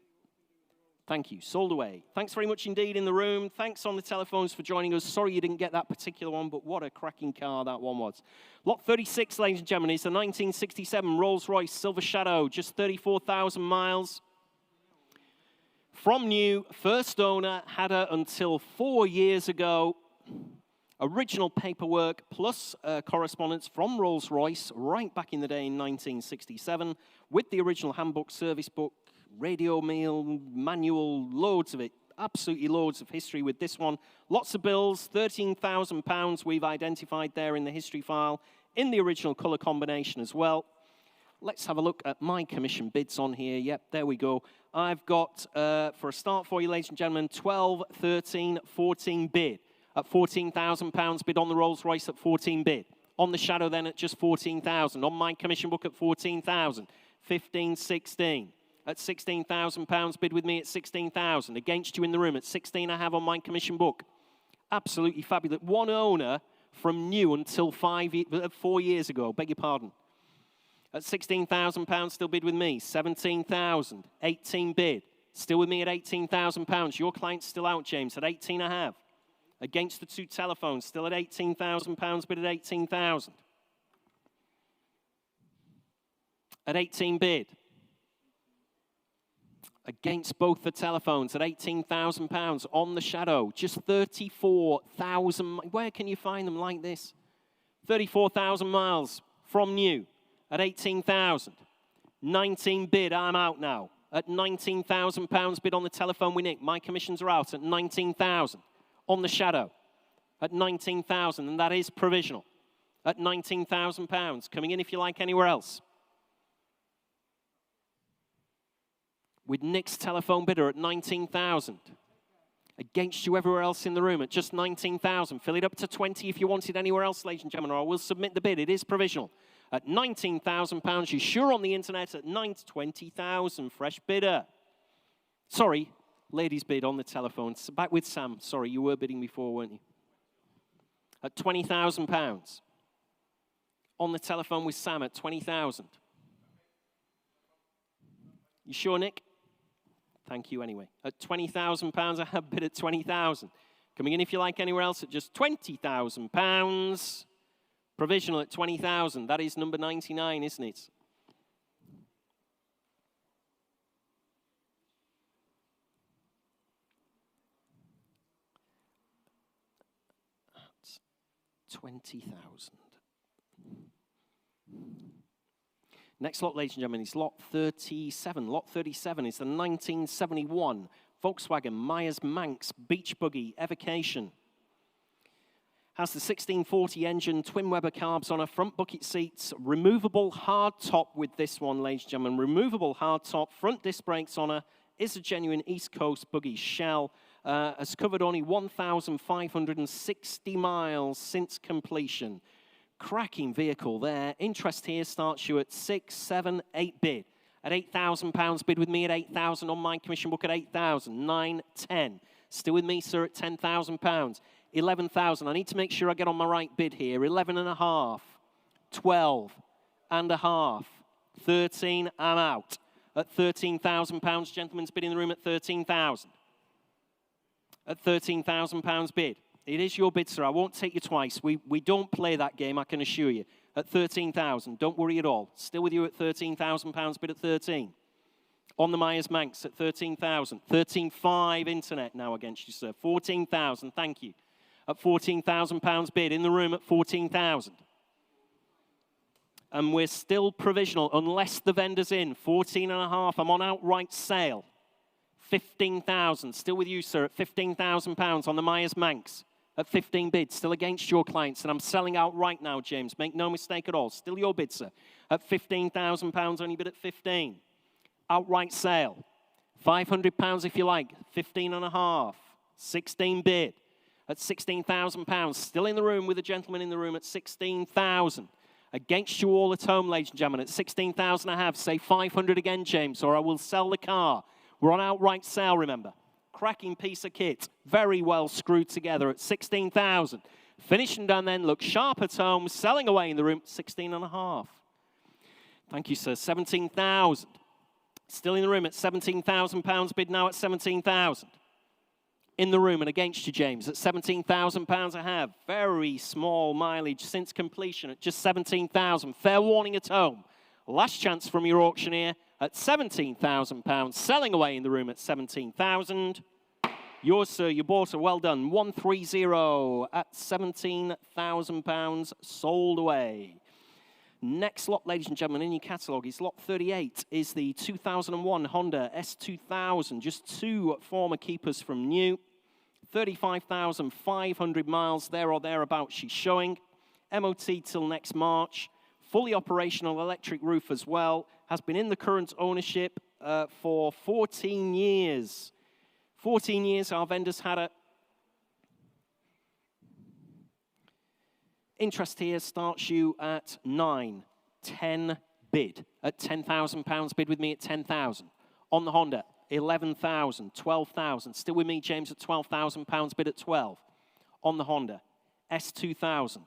Thank you. Sold away. Thanks very much indeed in the room. Thanks on the telephones for joining us. Sorry you didn't get that particular one, but what a cracking car that one was. Lot 36, ladies and gentlemen, is a 1967 Rolls-Royce Silver Shadow, just 34,000 miles. From new, first owner, had her until 4 years ago. Original paperwork plus correspondence from Rolls-Royce right back in the day in 1967 with the original handbook, service book, radio mail, manual, loads of it. Absolutely loads of history with this one. Lots of bills, £13,000 we've identified there in the history file, in the original colour combination as well. Let's have a look at my commission bids on here. Yep, there we go. I've got, for a start for you, ladies and gentlemen, 12, 13, 14 bid. At £14,000 bid on the Rolls Royce at 14 bid. On the Shadow then at just 14,000. On my commission book at 14,000. 15, 16. At £16,000 bid with me at 16,000. Against you in the room at 16 I have on my commission book. Absolutely fabulous. One owner from new until 4 years ago. Beg your pardon. At £16,000 still bid with me. 17,000. 18 bid. Still with me at £18,000. Your client's still out, James, at 18 I have. Against the two telephones, still at £18,000 bid at 18,000. At 18 bid. Against both the telephones at £18,000 on the Shadow. Just 34,000. Where can you find them like this? 34,000 miles from new at 18,000. 19 bid, I'm out now. At £19,000 bid on the telephone with Nick. My commissions are out at 19,000. On the Shadow at 19,000, and that is provisional. At £19,000. Coming in if you like anywhere else. With Nick's telephone bidder at 19,000. Against you everywhere else in the room at just 19,000. Fill it up to 20 if you want it anywhere else, ladies and gentlemen, or I will submit the bid. It is provisional. At £19,000. You're sure on the internet at 20,000. Fresh bidder. Sorry. Ladies bid on the telephone. Back with Sam. Sorry, you were bidding before, weren't you? At £20,000. On the telephone with Sam at 20,000. You sure, Nick? Thank you anyway. At £20,000, I have bid at 20,000. Coming in if you like anywhere else at just £20,000. Provisional at 20,000. That is number 99, isn't it? That's 20,000. Next lot, ladies and gentlemen, is lot 37. Lot 37 is the 1971 Volkswagen Myers Manx Beach Buggy Evocation. Has the 1640 engine, twin Weber carbs on her, front bucket seats, removable hard top with this one, ladies and gentlemen. Removable hard top, front disc brakes on her, is a genuine East Coast buggy shell. Has covered only 1,560 miles since completion. Cracking vehicle there. Interest here starts you at 6, 7, 8 bid. At £8,000 bid with me at 8,000 on my commission book at 8,000. 9, 10. Still with me, sir, at £10,000. 11,000. I need to make sure I get on my right bid here. 11 and a half. 12 and a half. 13, I'm out. At £13,000, gentlemen's bid in the room at 13,000. At £13,000 bid. It is your bid, sir. I won't take you twice. We don't play that game, I can assure you. At 13,000. Don't worry at all. Still with you at £13,000 bid at 13. On the Myers Manx at 13,000. 13,500 internet now against you, sir. 14,000. Thank you. At £14,000 bid in the room at 14,000. And we're still provisional unless the vendor's in. 14 and a half. I'm on outright sale. 15,000. Still with you, sir, at £15,000 on the Myers Manx. At 15 bids, still against your clients, and I'm selling out right now, James. Make no mistake at all. Still your bid, sir. At £15,000, only bid at 15. Outright sale. £500 if you like. 15 and a half. 16 bid. At £16,000. Still in the room with a gentleman in the room at 16,000. Against you all at home, ladies and gentlemen. At 16,000 I have. Say 500 again, James, or I will sell the car. We're on outright sale, remember. Cracking piece of kit. Very well screwed together at 16,000. Finishing done then. Look sharp at home. Selling away in the room. 16 and a half. Thank you, sir. 17,000. Still in the room at £17,000 bid now at 17,000. In the room and against you, James. At £17,000 I have. Very small mileage since completion at just 17,000. Fair warning at home. Last chance from your auctioneer. At £17,000, selling away in the room at 17,000. Yours, sir, you bought a well done 130 at £17,000, sold away. Next lot, ladies and gentlemen, in your catalogue is lot 38, is the 2001 Honda S2000. Just two former keepers from new. 35,500 miles, there or thereabouts she's showing. MOT till next March. Fully operational electric roof as well. Has been in the current ownership for 14 years. 14 years our vendors had it. Interest here starts you at 9, 10 bid. At £10,000, bid with me at 10,000. On the Honda, 11,000, 12,000. Still with me, James, at £12,000, bid at 12. On the Honda, S2000.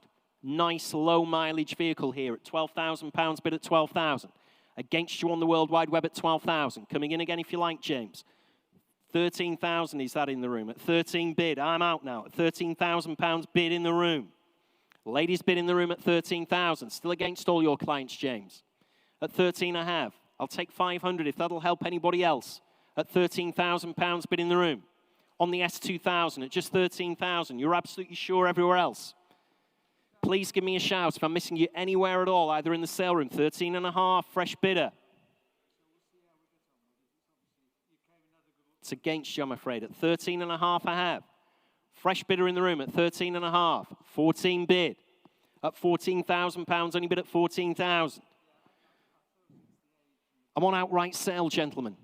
Nice low mileage vehicle here at £12,000, bid at 12,000. Against you on the World Wide Web at 12,000. Coming in again if you like, James. 13,000 is that in the room. At 13 bid, I'm out now. At £13,000 bid in the room. Ladies bid in the room at 13,000. Still against all your clients, James. At 13.5. I'll take 500 if that'll help anybody else. At £13,000 bid in the room. On the S2000 at just 13,000. You're absolutely sure everywhere else? Please give me a shout if I'm missing you anywhere at all, either in the sale room. 13.5, fresh bidder. It's against you, I'm afraid. At 13.5 I have. Fresh bidder in the room at 13.5. 14 bid. At £14,000, only bid at 14,000. I'm on outright sale, gentlemen.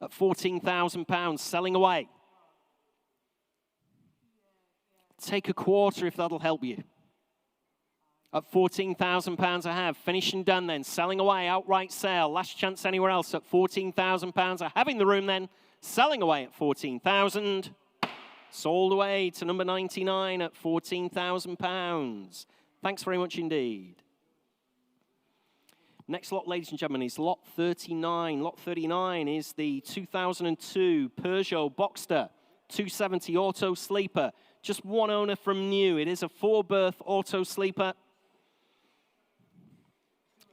At £14,000, selling away. Take a quarter if that'll help you. At £14,000 I have. Finished and done then. Selling away, outright sale. Last chance anywhere else at £14,000. I have in the room then. Selling away at 14,000. Sold away to number 99 at £14,000. Thanks very much indeed. Next lot, ladies and gentlemen, is lot 39. Lot 39 is the 2002 Peugeot Boxster 270 Auto Sleeper. Just one owner from new. It is a 4-berth auto sleeper.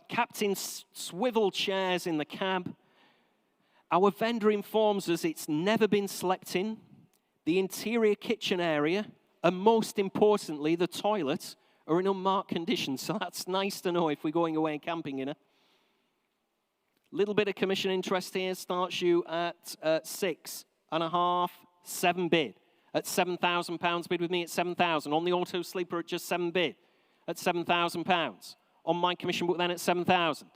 Captain swivel chairs in the cab. Our vendor informs us it's never been slept in. The interior kitchen area, and most importantly, the toilet, are in unmarked condition. So that's nice to know if we're going away camping in a little bit of commission interest here. Starts you at 6.5, 7 bid. At £7,000, bid with me at 7,000. On the auto sleeper at just 7 bid. At £7,000. On my commission book then at 7,000.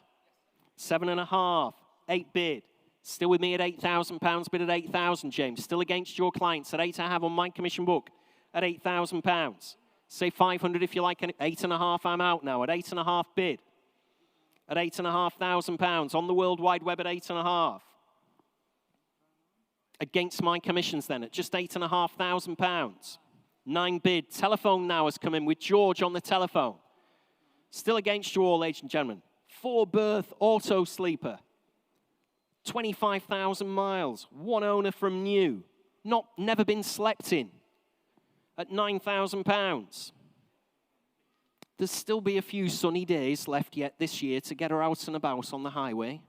7.5, 8 bid. Still with me at £8,000, bid at 8,000, James. Still against your clients at 8 I have on my commission book at £8,000. Say 500 if you like. 8.5 I'm out now at 8.5 bid. At £8,500 on the World Wide Web at 8.5. Against my commissions then at just £8,500. 9 bid. Telephone now has come in with George on the telephone. Still against you all, ladies and gentlemen. 4-berth auto sleeper. 25,000 miles. One owner from new. Never been slept in. At £9,000. There'll still be a few sunny days left yet this year to get her out and about on the highway.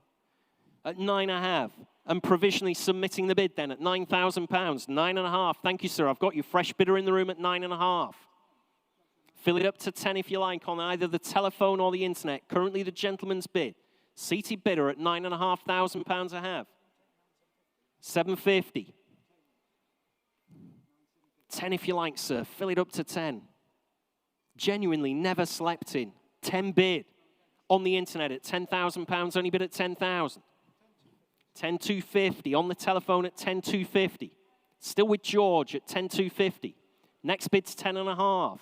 At 9.5. And provisionally submitting the bid then at £9,000. 9.5. Thank you, sir. I've got you. Fresh bidder in the room at 9.5. Fill it up to 10 if you like on either the telephone or the internet. Currently the gentleman's bid. Seated bidder at £9,500 I have. 750. 10 if you like, sir. Fill it up to 10. Genuinely never slept in. 10 bid. On the internet at £10,000, only bid at 10,000. 10,250. On the telephone at 10,250. Still with George at 10,250. Next bid's 10.5.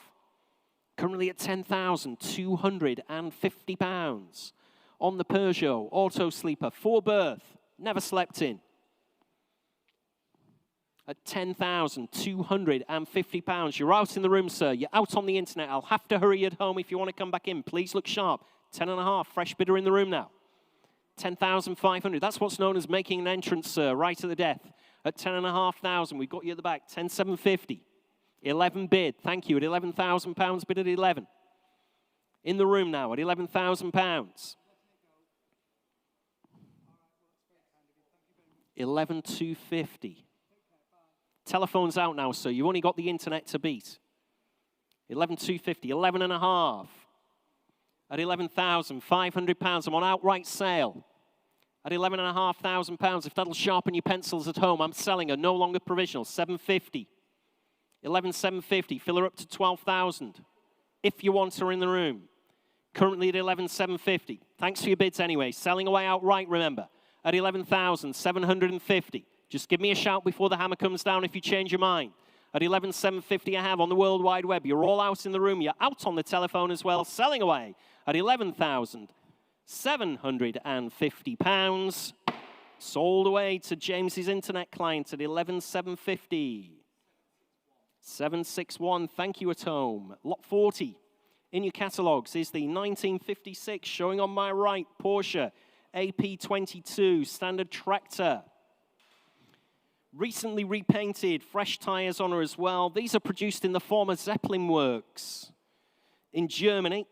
Currently at £10,250. On the Peugeot Auto Sleeper, 4-berth, never slept in. At £10,250. You're out in the room, sir. You're out on the internet. I'll have to hurry you at home if you want to come back in. Please look sharp. 10.5, fresh bidder in the room now. 10,500. That's what's known as making an entrance, sir, right at the death. At 10,500, we've got you at the back. 10,750. 11 bid. Thank you. At £11,000, bid at 11. In the room now at £11,000. 11,250. Telephone's out now, so you've only got the internet to beat. 11,250. 11.5. At £11,500. I'm on outright sale. At £11,500. If that'll sharpen your pencils at home, I'm selling her. No longer provisional. 750. 11,750. Fill her up to 12,000. If you want her in the room. Currently at 11,750. Thanks for your bids anyway. Selling away outright, remember. at 11,750. Just give me a shout before the hammer comes down if you change your mind. At 11,750 I have on the World Wide Web. You're all out in the room. You're out on the telephone as well, selling away at £11,750. Sold away to James's internet client at 11,750. 761, thank you at home. Lot 40 in your catalogues is the 1956, showing on my right, Porsche AP22 standard tractor. Recently repainted, fresh tyres on her as well. These are produced in the former Zeppelin works in Germany.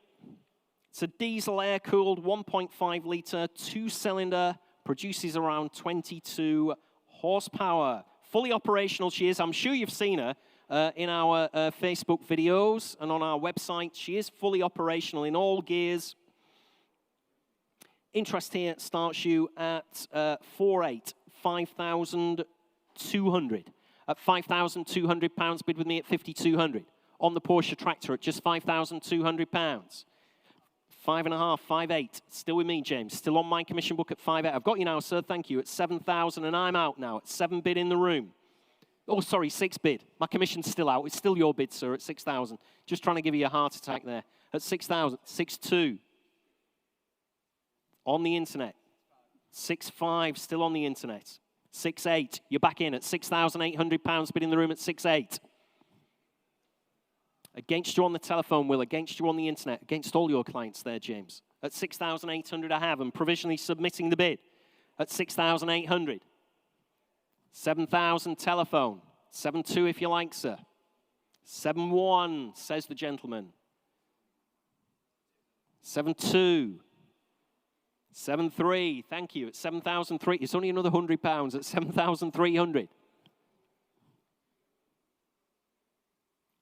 It's a diesel air-cooled 1.5 litre, two-cylinder, produces around 22 horsepower. Fully operational she is. I'm sure you've seen her in our Facebook videos and on our website. She is fully operational in all gears. Interest here starts you at 5,200. At £5,200, bid with me at 5,200. On the Porsche tractor at just £5,200. 5.5, 5.8. Still with me, James. Still on my commission book at 5.8. I've got you now, sir. Thank you. At 7,000, and I'm out now at 7 bid in the room. Oh, sorry, 6 bid. My commission's still out. It's still your bid, sir, at 6,000. Just trying to give you a heart attack there. At 6,000, 6.2. On the internet. 6.5, still on the internet. 6.8, you're back in at £6,800, bid in the room at 6.8. Against you on the telephone, Will, against you on the internet, against all your clients there, James. At 6,800 I have, and provisionally submitting the bid at 6,800. 7,000 telephone. 7.2 if you like, sir. 7.1, says the gentleman. 7.2. 7.3, thank you. At 7,003, it's only another £100 at 7,300.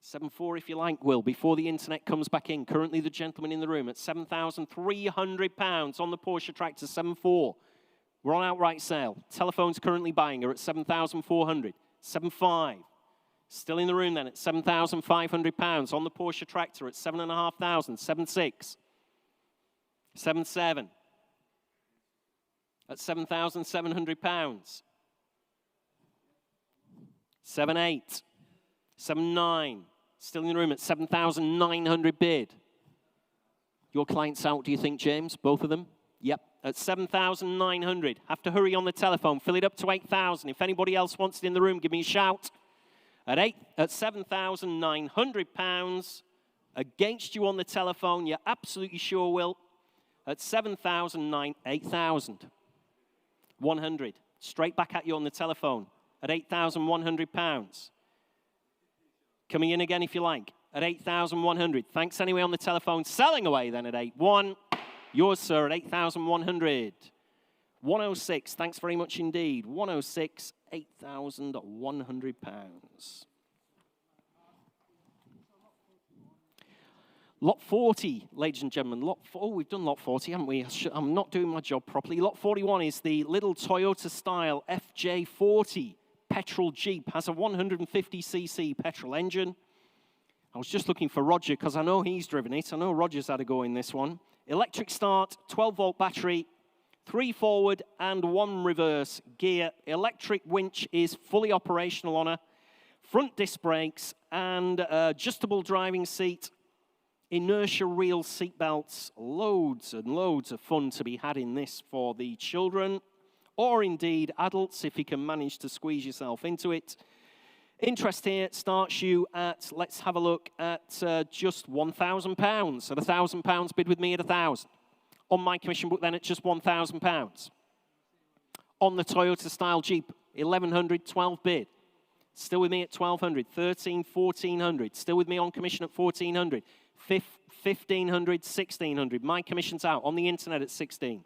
7.4 if you like, Will, before the internet comes back in. Currently the gentleman in the room at £7,300 on the Porsche tractor, 7.4. We're on outright sale. Telephone's currently buying her at 7,400. 7.5. Still in the room then at £7,500 on the Porsche tractor at 7,500. 7.6. 7.7. At £7,700. 7.8. 7.9. Still in the room at 7,900 bid. Your clients out, do you think, James? Both of them? Yep. At 7,900. Have to hurry on the telephone. Fill it up to 8,000. If anybody else wants it in the room, give me a shout. At £7,900. Against you on the telephone. You're absolutely sure, Will. At 8,000. 100. Straight back at you on the telephone. At £8,100. Coming in again if you like, at 8,100. Thanks anyway on the telephone. Selling away then at 8.1. Yours, sir, at 8,100. 106, thanks very much indeed. 106, £8,100. Lot 40, ladies and gentlemen. Oh, we've done lot 40, haven't we? I'm not doing my job properly. Lot 41 is the little Toyota-style FJ40. Petrol Jeep, has a 150cc petrol engine. I was just looking for Roger because I know he's driven it. I know Roger's had a go in this one. Electric start, 12-volt battery, 3 forward and 1 reverse gear. Electric winch is fully operational on her. Front disc brakes and adjustable driving seat. Inertia reel seat belts. Loads and loads of fun to be had in this for the children. Or indeed adults, if you can manage to squeeze yourself into it. Interest here starts you at, let's have a look, at just £1,000. At £1,000, bid with me at 1,000. On my commission book then at just £1,000. On the Toyota-style Jeep, 1,100, 12 bid. Still with me at 1,200, 13, 1,400. Still with me on commission at 1,400, 1,500, 1,600. My commission's out on the internet at 16.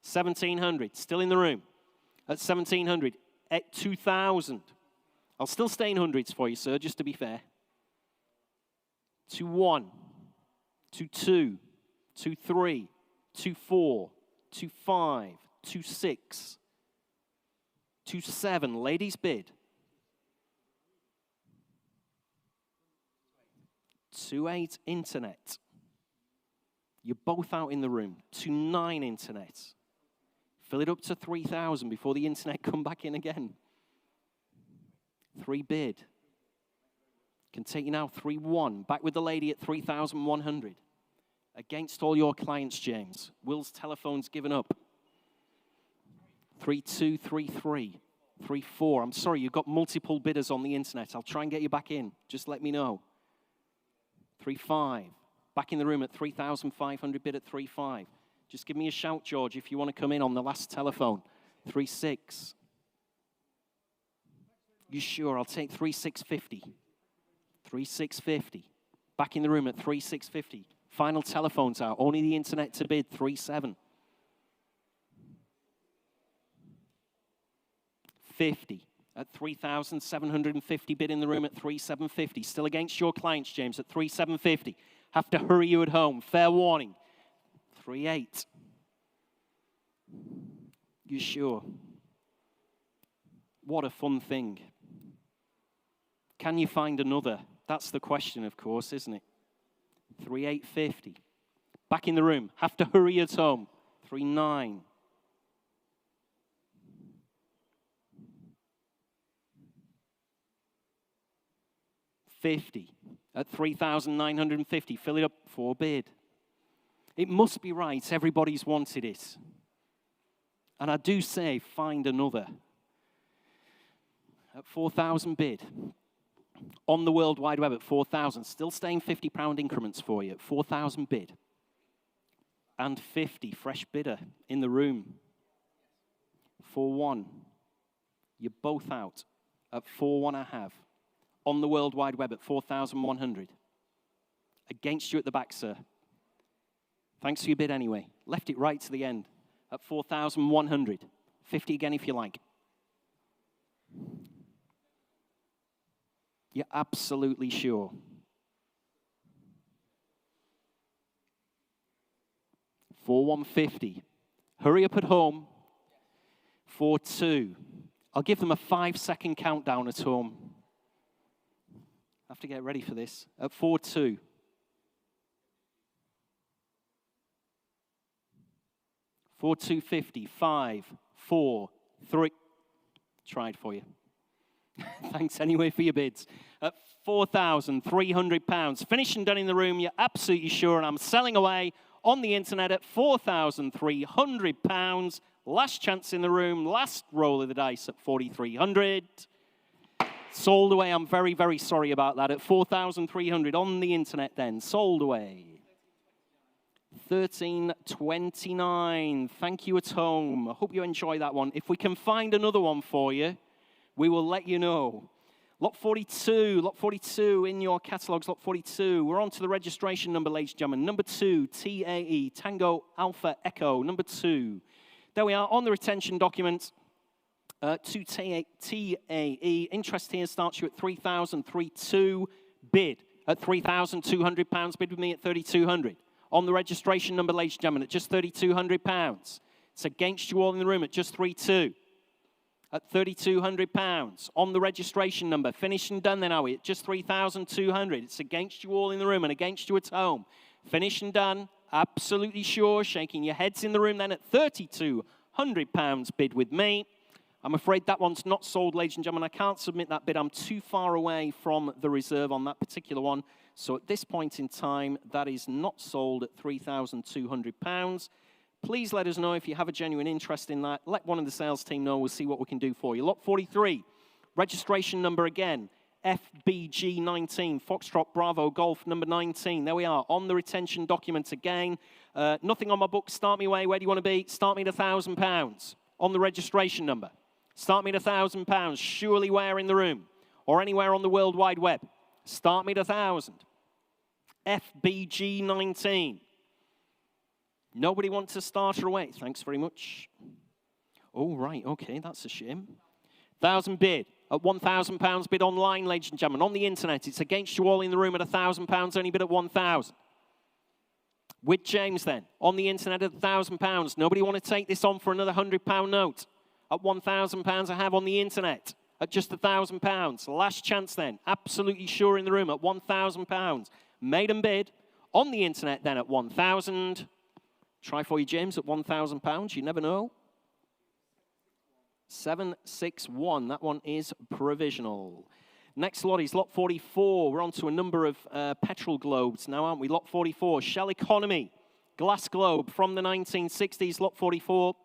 1,700, still in the room. At 1,700, at 2,000. I'll still stay in hundreds for you, sir, just to be fair. 2.1, 2.2, 2.3, 2.4, 2.5, 2.6, 2.7. Ladies bid. 2.8 internet. You're both out in the room. 2.9 internet. Fill it up to 3,000 before the internet come back in again. 3 bid. Can take you now 3-1. Back with the lady at 3,100. Against all your clients, James. Will's telephone's given up. 3-2, 3-3, 3-4. I'm sorry, you've got multiple bidders on the internet. I'll try and get you back in. Just let me know. 3-5. Back in the room at 3,500, bid at 3-5. Just give me a shout, George, if you want to come in on the last telephone. 3-6. You sure? I'll take 3,650. 3,650. Back in the room at 3,650. Final telephones out. Only the internet to bid. 3-7. 50 at 3,750. Bid in the room at 3,750. Still against your clients, James, at 3,750. Have to hurry you at home. Fair warning. 3-8. You sure? What a fun thing. Can you find another? That's the question, of course, isn't it? 3,850. Back in the room. Have to hurry at home. 3-9. 50 at 3,950. Fill it up for bid. It must be right. Everybody's wanted it. And I do say, find another. At 4,000 bid. On the World Wide Web at 4,000. Still staying £50 increments for you at 4,000 bid. And 50 fresh bidder in the room. 4-1. You're both out at 4-1 I have. On the World Wide Web at 4,100. Against you at the back, sir. Thanks for your bid anyway. Left it right to the end at 4,100. 50 again if you like. You're absolutely sure. 4,150. Hurry up at home. 4-2. I'll give them a 5-second countdown at home. Have to get ready for this. At 4-2. 4,250. 5, 4, 3. Tried for you. Thanks anyway for your bids. At £4,300. Finished and done in the room. You're absolutely sure. And I'm selling away on the internet at £4,300. Last chance in the room. Last roll of the dice at 4,300. Sold away. I'm very, very sorry about that. At 4,300 on the internet then. Sold away. 13.29. Thank you at home. I hope you enjoy that one. If we can find another one for you, we will let you know. Lot 42 in your catalogues, lot 42. We're on to the registration number, ladies and gentlemen. Number 2, TAE, Tango Alpha Echo, number 2. There we are on the retention document. To TAE. Interest here starts you at 3,032. Bid at £3,200. Bid with me at 3,200. On the registration number, ladies and gentlemen, at just £3,200. It's against you all in the room at just 3,200. At £3,200. On the registration number, finished and done then, are we? At just 3,200. It's against you all in the room and against you at home. Finished and done. Absolutely sure. Shaking your heads in the room then at £3,200. Bid with me. I'm afraid that one's not sold, ladies and gentlemen. I can't submit that bid. I'm too far away from the reserve on that particular one. So at this point in time, that is not sold at £3,200. Please let us know if you have a genuine interest in that. Let one of the sales team know. We'll see what we can do for you. Lot 43, registration number again, FBG19, Foxtrot Bravo Golf number 19. There we are, on the retention document again. Nothing on my book. Start me away. Where do you want to be? Start me at £1,000 on the registration number. Start me at £1,000. Surely where in the room or anywhere on the World Wide Web. Start me at 1,000. FBG19. Nobody wants to start her away. Thanks very much. Oh, right. Okay, that's a shame. 1,000 bid. At £1,000 bid online, ladies and gentlemen. On the internet, it's against you all in the room at £1,000. Only bid at 1,000. With James then. On the internet at £1,000. Nobody want to take this on for another £100 note. At £1,000 I have on the internet. At just £1,000. Last chance then. Absolutely sure in the room at £1,000. Made and bid. On the internet then at 1,000. Try for you, James, at £1,000. You never know. 761. That one is provisional. Next lot is lot 44. We're on to a number of petrol globes now, aren't we? Lot 44, Shell Economy, glass globe from the 1960s, lot 44.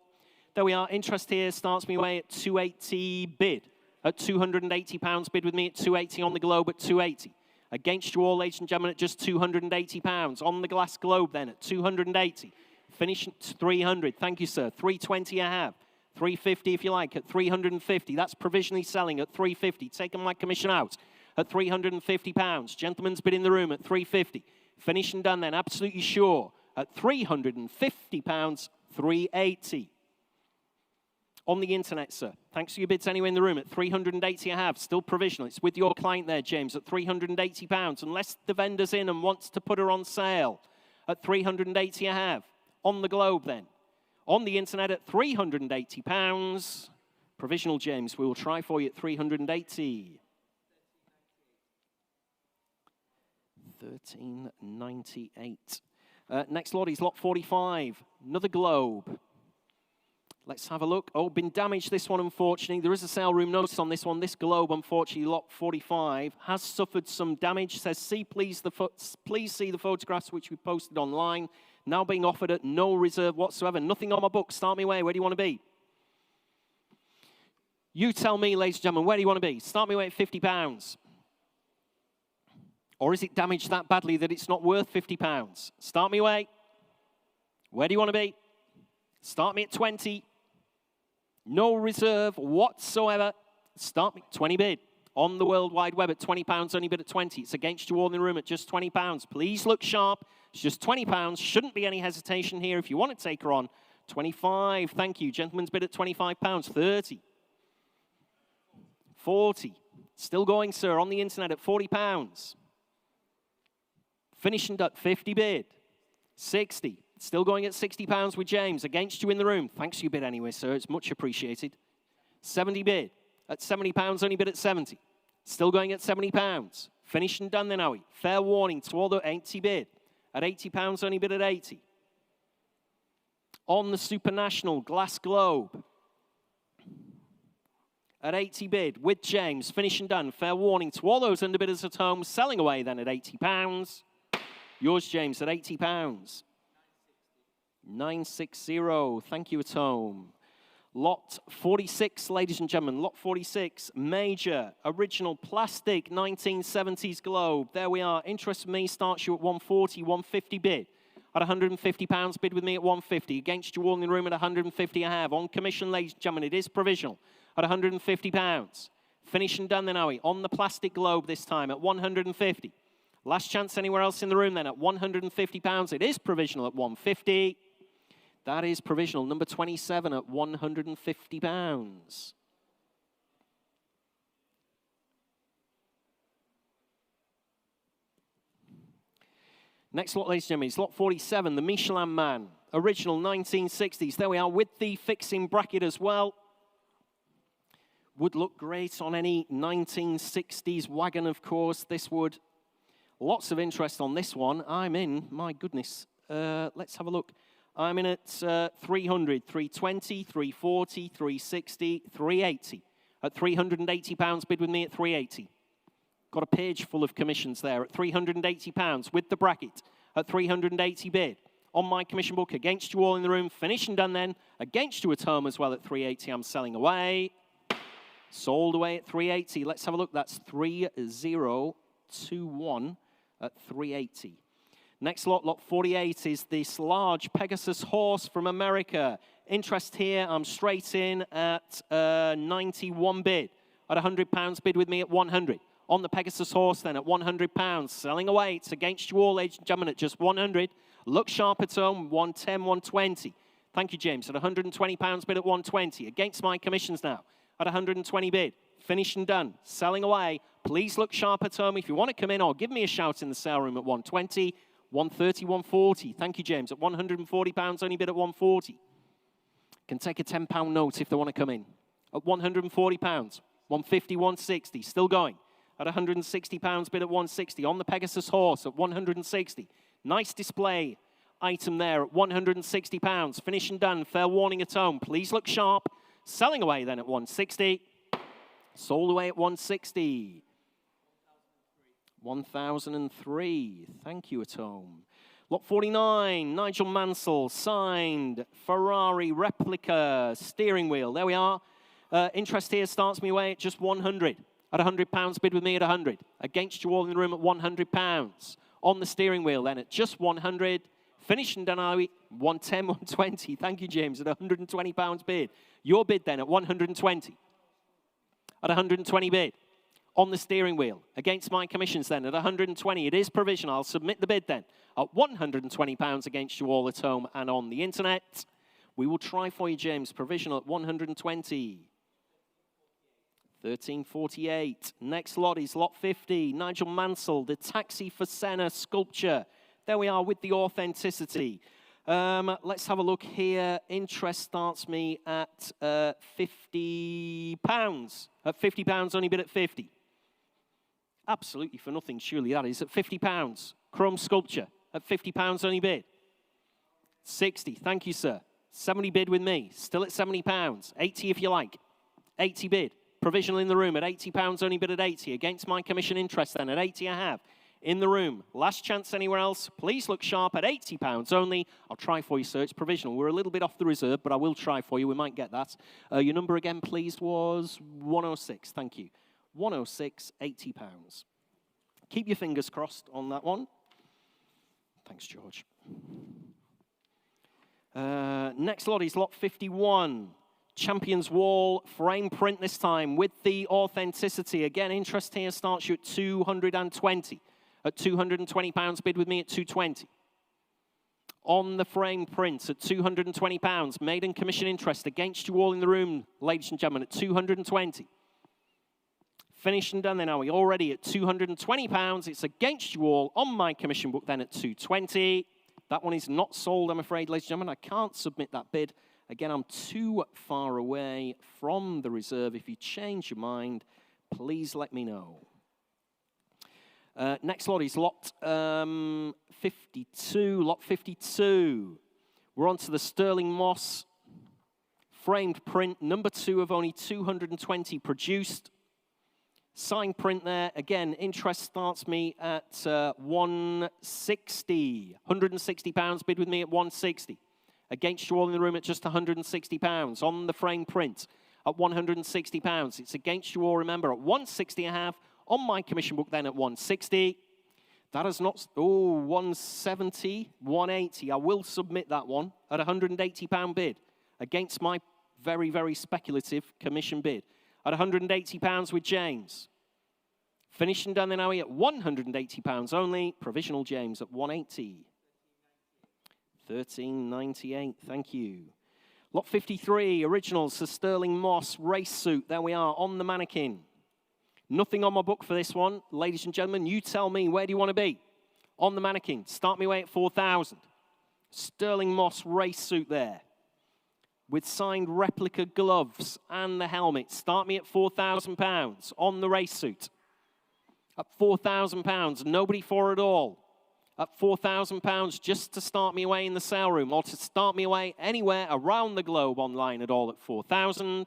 There we are. Interest here starts me away at 280 bid. At £280 bid with me at 280 on the globe at 280. Against you all, ladies and gentlemen, at just £280. On the glass globe then at 280. Finish at 300. Thank you, sir. 320 I have. 350 if you like at 350. That's provisionally selling at 350. Taking my commission out at £350. Gentleman's bid in the room at 350. Finished and done then, absolutely sure, at £350, 380. On the internet, sir. Thanks for your bids anyway in the room at 380 I have. Still provisional. It's with your client there, James, at £380. Unless the vendor's in and wants to put her on sale at 380 I have. On the globe then. On the internet at £380. Provisional, James. We will try for you at 380. 1398. Next lot is lot 45. Another globe. Let's have a look. Oh, been damaged, this one, unfortunately. There is a sale room notice on this one. This globe, unfortunately, lot 45, has suffered some damage. Says, please see the photographs which we posted online. Now being offered at no reserve whatsoever. Nothing on my book. Start me away. Where do you want to be? You tell me, ladies and gentlemen, where do you want to be? Start me away at £50. Or is it damaged that badly that it's not worth £50? Start me away. Where do you want to be? Start me at 20. No reserve whatsoever. Start me 20 bid. On the World Wide Web at £20, only bid at 20. It's against you all in the room at just £20. Please look sharp. It's just £20. Shouldn't be any hesitation here. If you want to take her on, 25. Thank you. Gentleman's bid at £25. 30. 40. Still going, sir, on the internet at £40. Finishing at 50 bid. 60. Still going at £60 with James. Against you in the room. Thanks for your bid anyway, sir. It's much appreciated. 70 bid. At £70, only bid at 70. Still going at £70. Finished and done then, are we? Fair warning to all the 80 bid. At £80, only bid at 80. On the Supernational Glass Globe. At 80 bid with James. Finished and done. Fair warning to all those underbidders at home. Selling away then at £80. Yours, James, at £80. 960. Thank you at home. Lot 46, ladies and gentlemen. Lot 46, major, original plastic 1970s globe. There we are. Interest me starts you at 140, 150 bid. At £150 bid with me at 150. Against you all in the room at 150 I have. On commission, ladies and gentlemen, it is provisional at £150. Finish and done then, are we? On the plastic globe this time at 150. Last chance anywhere else in the room then at £150. It is provisional at 150. That is provisional, number 27 at £150. Next lot, ladies and gentlemen, is lot 47, the Michelin Man. Original 1960s. There we are with the fixing bracket as well. Would look great on any 1960s wagon, of course. This would. Lots of interest on this one. I'm in. My goodness. Let's have a look. I'm in at 300, 320, 340, 360, 380. At £380 bid with me at 380. Got a page full of commissions there at £380 with the bracket at 380 bid. On my commission book, against you all in the room. Finish and done then. Against you at home as well at 380. I'm selling away. Sold away at 380. Let's have a look. That's 3021 at 380. Next lot, lot 48, is this large Pegasus horse from America. Interest here, I'm straight in at 91 bid. At £100 bid with me at 100. On the Pegasus horse then at £100. Selling away, it's against you all, ladies and gentlemen, at just 100. Look sharp at home, 110, 120. Thank you, James. At £120 bid at 120. Against my commissions now at 120 bid. Finished and done. Selling away. Please look sharp at home. If you want to come in or give me a shout in the sale room at 120, 130, 140. Thank you, James. At £140, only bid at 140. Can take a £10 note if they want to come in. At £140, 150, 160. Still going. At £160 bid at 160. On the Pegasus horse at 160. Nice display item there at £160. Finish and done. Fair warning at home. Please look sharp. Selling away then at 160. Sold away at 160. 1003. Thank you at home. Lot 49, Nigel Mansell, signed Ferrari replica steering wheel. There we are. Interest here starts me away at just 100. At £100, bid with me at 100. Against you all in the room at £100. On the steering wheel then at just 100. Finishing down 110, 120. Thank you, James, at £120 bid. Your bid then at 120. At 120 bid. On the steering wheel. Against my commissions then at 120. It is provisional. I'll submit the bid then at £120 against you all at home and on the internet. We will try for you, James. Provisional at 120. 1348. Next lot is lot 50. Nigel Mansell, the Taxi for Senna sculpture. There we are with the authenticity. Let's have a look here. Interest starts me at £50. At £50, only bid at 50. Absolutely for nothing, surely that is. At £50. Chrome sculpture. At £50 only bid. 60. Thank you, sir. 70 bid with me. Still at £70. 80 if you like. 80 bid. Provisional in the room at £80, only bid at 80. Against my commission interest then at 80 I have. In the room. Last chance anywhere else. Please look sharp at £80 only. I'll try for you, sir. It's provisional. We're a little bit off the reserve, but I will try for you. We might get that. Your number again, please, was 106. Thank you. 106, £80. Keep your fingers crossed on that one. Thanks, George. Next lot is lot 51. Champions Wall frame print this time with the authenticity. Again, interest here starts you at 220. At £220, bid with me at 220. On the frame print at £220. Maiden commission interest against you all in the room, ladies and gentlemen, at 220. Finished and done then, are we already at £220? It's against you all on my commission book then at 220. That one is not sold, I'm afraid, ladies and gentlemen. I can't submit that bid. Again, I'm too far away from the reserve. If you change your mind, please let me know. Next lot is lot 52. Lot 52. We're on to the Sterling Moss framed print. Number 2 of only 220 produced. Signed print there. Again, interest starts me at 160. £160. Bid with me at 160. Against you all in the room at just £160. On the frame print at £160. It's against you all, remember, at 160 I have. On my commission book then at 160. That is not, 170, 180. I will submit that one at £180 bid. Against my very, very speculative commission bid. At £180 with James. Finished and done then, are we at £180 only. Provisional James at 180. 1398, thank you. Lot 53, original Sir Sterling Moss race suit. There we are on the mannequin. Nothing on my book for this one. Ladies and gentlemen, you tell me, where do you want to be? On the mannequin. Start me away at 4,000. Sterling Moss race suit there. With signed replica gloves and the helmet. Start me at £4,000 on the race suit. At £4,000, nobody for it all. At £4,000 just to start me away in the sale room or to start me away anywhere around the globe online at all at £4,000.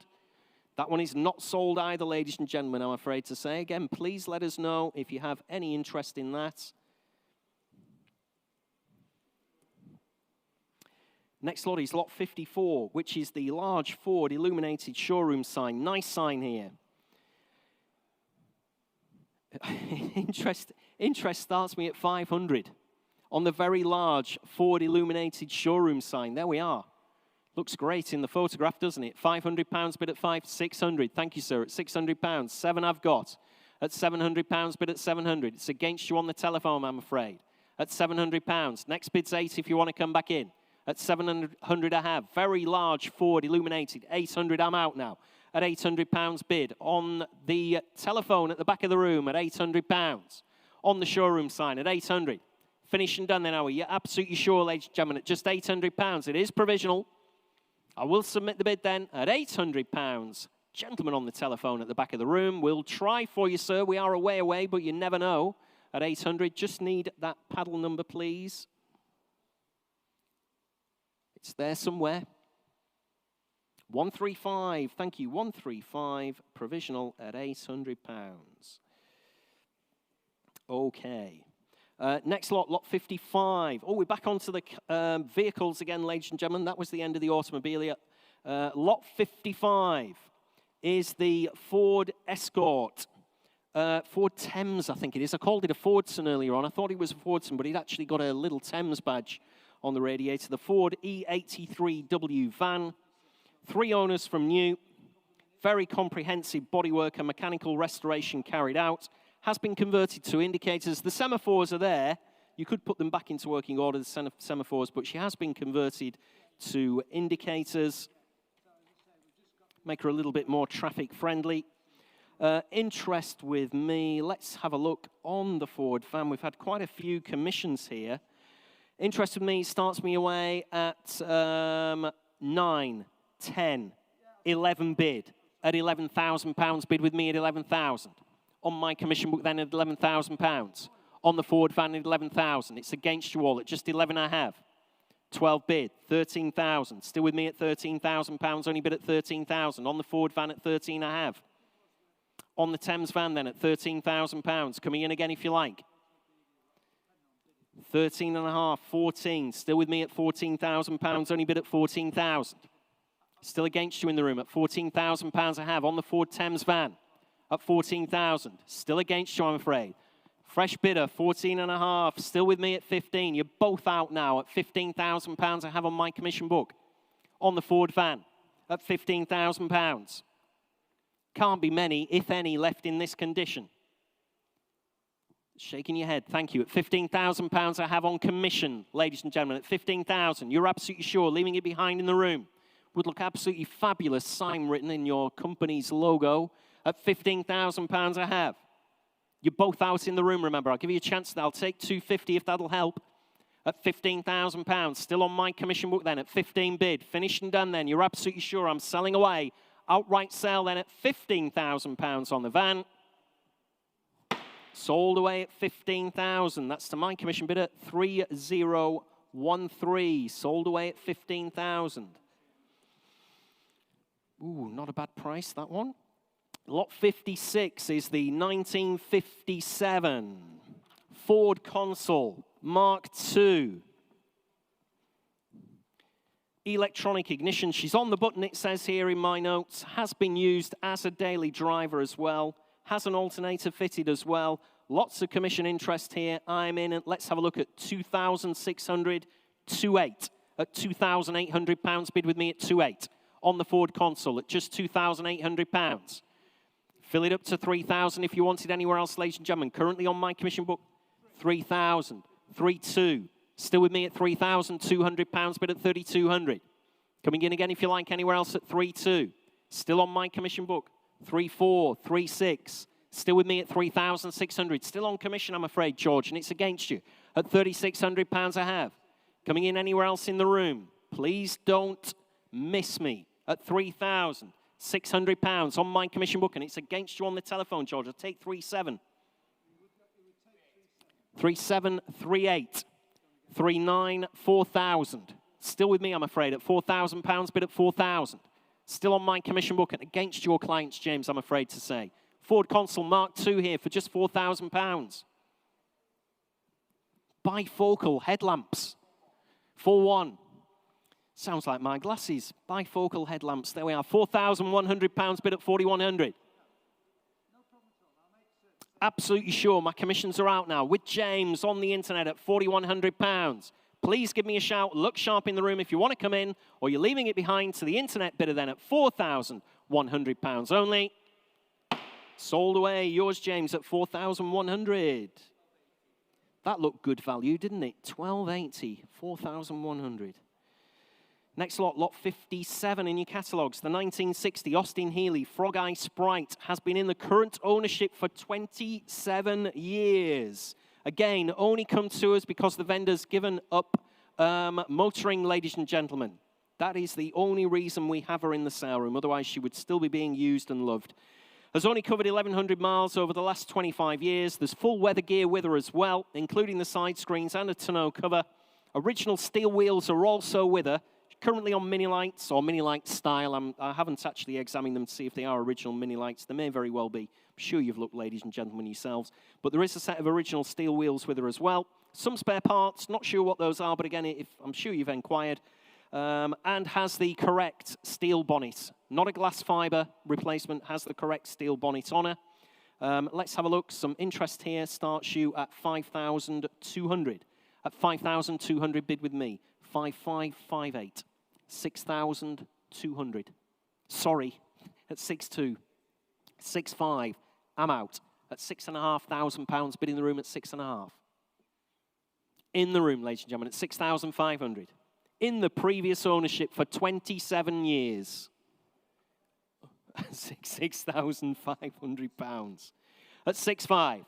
That one is not sold either, ladies and gentlemen, I'm afraid to say. Again, please let us know if you have any interest in that. Next lot is lot 54, which is the large Ford illuminated showroom sign. Nice sign here. Interest starts me at 500 on the very large Ford illuminated showroom sign. There we are. Looks great in the photograph, doesn't it? £500 bid at 600. Thank you, sir. At £600. 7 I've got. At £700 bid at 700. It's against you on the telephone, I'm afraid. At £700. Next bid's 8 if you want to come back in. At 700 I have. Very large Ford illuminated. 800 I'm out now. At £800 bid. On the telephone at the back of the room at £800. On the showroom sign at 800. Finished and done then, are we? You're absolutely sure, ladies and gentlemen, at just £800. It is provisional. I will submit the bid then at £800. Gentleman on the telephone at the back of the room. We'll try for you, sir. We are a way away, but you never know. At 800, just need that paddle number, please. It's there somewhere. 135, thank you, 135, provisional at £800. Okay. Next lot, lot 55. Oh, we're back onto the vehicles again, ladies and gentlemen. That was the end of the automobilia. Lot 55 is the Ford Escort. Ford Thames, I think it is. I called it a Fordson earlier on. I thought it was a Fordson, but it actually got a little Thames badge on the radiator. The Ford E83W van. 3 owners from new. Very comprehensive bodywork and mechanical restoration carried out. Has been converted to indicators. The semaphores are there. You could put them back into working order, the semaphores, but she has been converted to indicators. Make her a little bit more traffic friendly. Interest with me. Let's have a look on the Ford van. We've had quite a few commissions here. Interest with me starts me away at 9, 10, 11 bid. At £11,000 bid with me at 11,000. On my commission book then at £11,000. On the Ford van at 11,000. It's against you all at just 11.5. 12 bid, 13,000. Still with me at £13,000. Only bid at 13,000. On the Ford van at 13.5. On the Thames van then at £13,000. Coming in again if you like. 13.5, 14. Still with me at £14,000. Only bid at 14,000. Still against you in the room at £14,000 I have. On the Ford Thames van at 14,000. Still against you, I'm afraid. Fresh bidder, 14.5. Still with me at 15. You're both out now at £15,000 I have on my commission book. On the Ford van at £15,000. Can't be many, if any, left in this condition. Shaking your head, thank you. At £15,000 I have on commission, ladies and gentlemen. At 15,000, you're absolutely sure, leaving it behind in the room. Would look absolutely fabulous, sign written in your company's logo. At £15,000 I have. You're both out in the room, remember. I'll give you a chance. I'll take 250 if that'll help. At £15,000. Still on my commission book then at 15 bid. Finished and done then. You're absolutely sure I'm selling away. Outright sale then at £15,000 on the van. Sold away at 15,000. That's to my commission bid at 3013. Sold away at 15,000. Ooh, not a bad price, that one. Lot 56 is the 1957 Ford Consul Mark II. Electronic ignition. She's on the button, it says here in my notes. Has been used as a daily driver as well. Has an alternator fitted as well. Lots of commission interest here. I'm in it. Let's have a look at 2,600, 2.8. At £2,800 bid with me at 2.8. On the Ford Consul at just £2,800. Fill it up to 3,000 if you want it anywhere else, ladies and gentlemen. Currently on my commission book, 3,000, 3.2. Still with me at £3,200, bid at 3,200. Coming in again if you like anywhere else at 3.2. Still on my commission book, 3.4, 3.6. Still with me at 3,600. Still on commission, I'm afraid, George, and it's against you. At £3,600 I have. Coming in anywhere else in the room, please don't miss me. At £3,600 on my commission book, and it's against you on the telephone, George. I'll take 3.7. 3.7, 3.8. 3.9, 4,000. Still with me, I'm afraid, at £4,000, bid at 4,000. Still on my commission book, and against your clients, James, I'm afraid to say. Ford Consul Mark II here for just £4,000. Bifocal headlamps. 4.1. Sounds like my glasses. Bifocal headlamps. There we are. £4,100 bid at 4,100. Absolutely sure. My commissions are out now with James on the internet at £4,100. Please give me a shout. Look sharp in the room if you want to come in, or you're leaving it behind to the internet bidder then at £4,100 only. Sold away. Yours, James, at 4,100. That looked good value, didn't it? 1280, 4,100. Next lot, lot 57 in your catalogues. The 1960 Austin Healey Frog Eye Sprite has been in the current ownership for 27 years. Again, only come to us because the vendor's given up motoring, ladies and gentlemen. That is the only reason we have her in the sale room. Otherwise, she would still be being used and loved. Has only covered 1,100 miles over the last 25 years. There's full weather gear with her as well, including the side screens and a tonneau cover. Original steel wheels are also with her. Currently on mini lights or mini light style. I haven't actually examined them to see if they are original mini lights. They may very well be. I'm sure you've looked, ladies and gentlemen, yourselves. But there is a set of original steel wheels with her as well. Some spare parts, not sure what those are, but again, I'm sure you've inquired. And has the correct steel bonnet. Not a glass fiber replacement, has the correct steel bonnet on her. Let's have a look. Some interest here. Starts you at 5,200. At 5,200, bid with me. 5,558. 6,200. Sorry, at 6,2. 6,5. I'm out. At £6,500. Bid in the room at 6,5. In the room, ladies and gentlemen, at 6,500. In the previous ownership for 27 years. £6,500. At 6,5.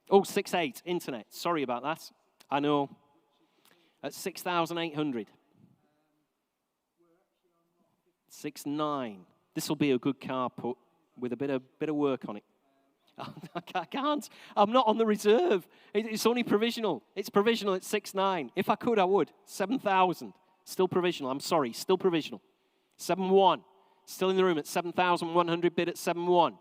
Oh, 6,8. Internet. Sorry about that. I know. At 6,800. 6,9. This will be a good car put with a bit of work on it. I can't. I'm not on the reserve. It's only provisional. It's provisional at 6,9. If I could, I would. 7,000. Still provisional. I'm sorry. Still provisional. 7,1. Still in the room at 7,100. Bid at 7,1.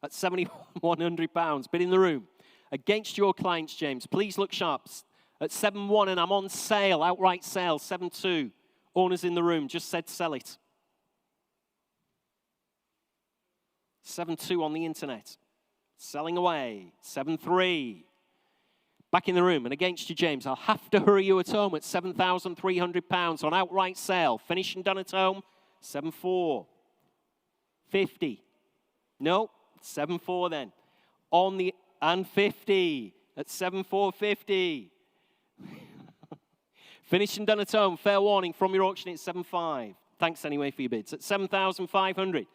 At £7,100. Bid in the room. Against your clients, James. Please look sharp. At 7,1, and I'm on sale. Outright sale. 7,2. Owners in the room. Just said sell it. 7,2 on the internet. Selling away. 7,3. Back in the room. And against you, James. I'll have to hurry you at home at £7,300 on outright sale. Finished and done at home. 7,4. 50. No. 7,4 then. On the and 50. At 7,450. Finished and done at home. Fair warning from your auction. It's 7,5. Thanks anyway for your bids. At 7,500.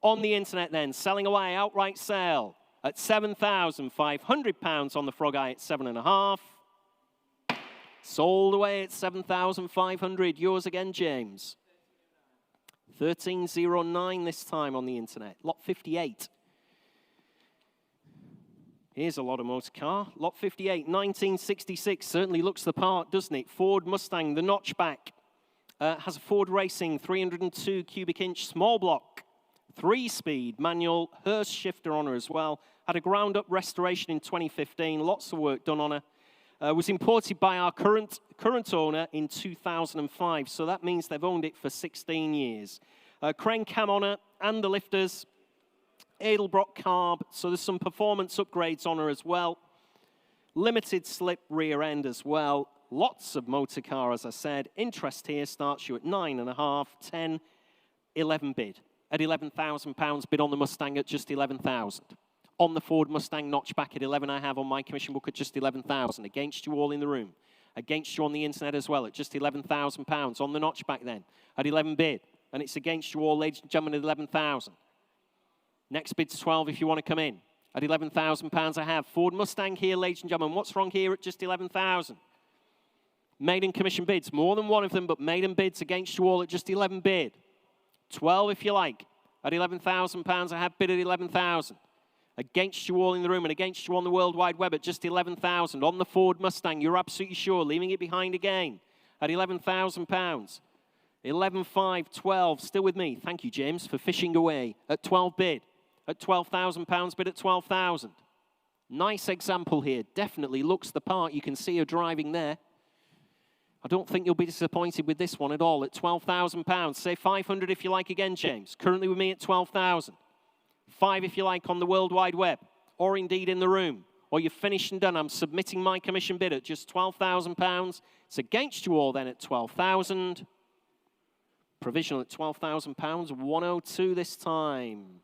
On the internet then, selling away, outright sale at £7,500 on the Frog Eye at 7.5. Sold away at 7,500. Yours again, James. 1309 this time on the internet. Lot 58. Here's a lot of motor car. Lot 58, 1966. Certainly looks the part, doesn't it? Ford Mustang, the notchback. Has a Ford Racing 302 cubic inch small block. 3-speed manual, Hurst shifter on her as well. Had a ground-up restoration in 2015. Lots of work done on her. Was imported by our current owner in 2005. So that means they've owned it for 16 years. Crane cam on her and the lifters. Edelbrock carb. So there's some performance upgrades on her as well. Limited slip rear end as well. Lots of motor car, as I said. Interest here starts you at 9.5, 10, 11 bid. At £11,000, bid on the Mustang at just 11,000. On the Ford Mustang notchback at 11, I have on my commission book at just 11,000. Against you all in the room. Against you on the internet as well at just £11,000. On the notchback then at 11 bid. And it's against you all, ladies and gentlemen, at 11,000. Next bid's 12 if you want to come in. At £11,000 I have. Ford Mustang here, ladies and gentlemen. What's wrong here at just 11,000? Maiden commission bids. More than one of them, but maiden bids against you all at just 11 bid. 12 if you like. At £11,000 I have bid at 11,000. Against you all in the room and against you on the World Wide Web at just 11,000. On the Ford Mustang, you're absolutely sure. Leaving it behind again at £11,000. 11,5, 12. Still with me. Thank you, James, for fishing away. At 12 bid. At £12,000 bid at 12,000. Nice example here. Definitely looks the part. You can see her driving there. I don't think you'll be disappointed with this one at all. At £12,000. Say 500 if you like again, James. Currently with me at 12,000. 5 if you like on the World Wide Web. Or indeed in the room. Or you're finished and done. I'm submitting my commission bid at just £12,000. It's against you all then at 12,000. Provisional at £12,000. 102 this time.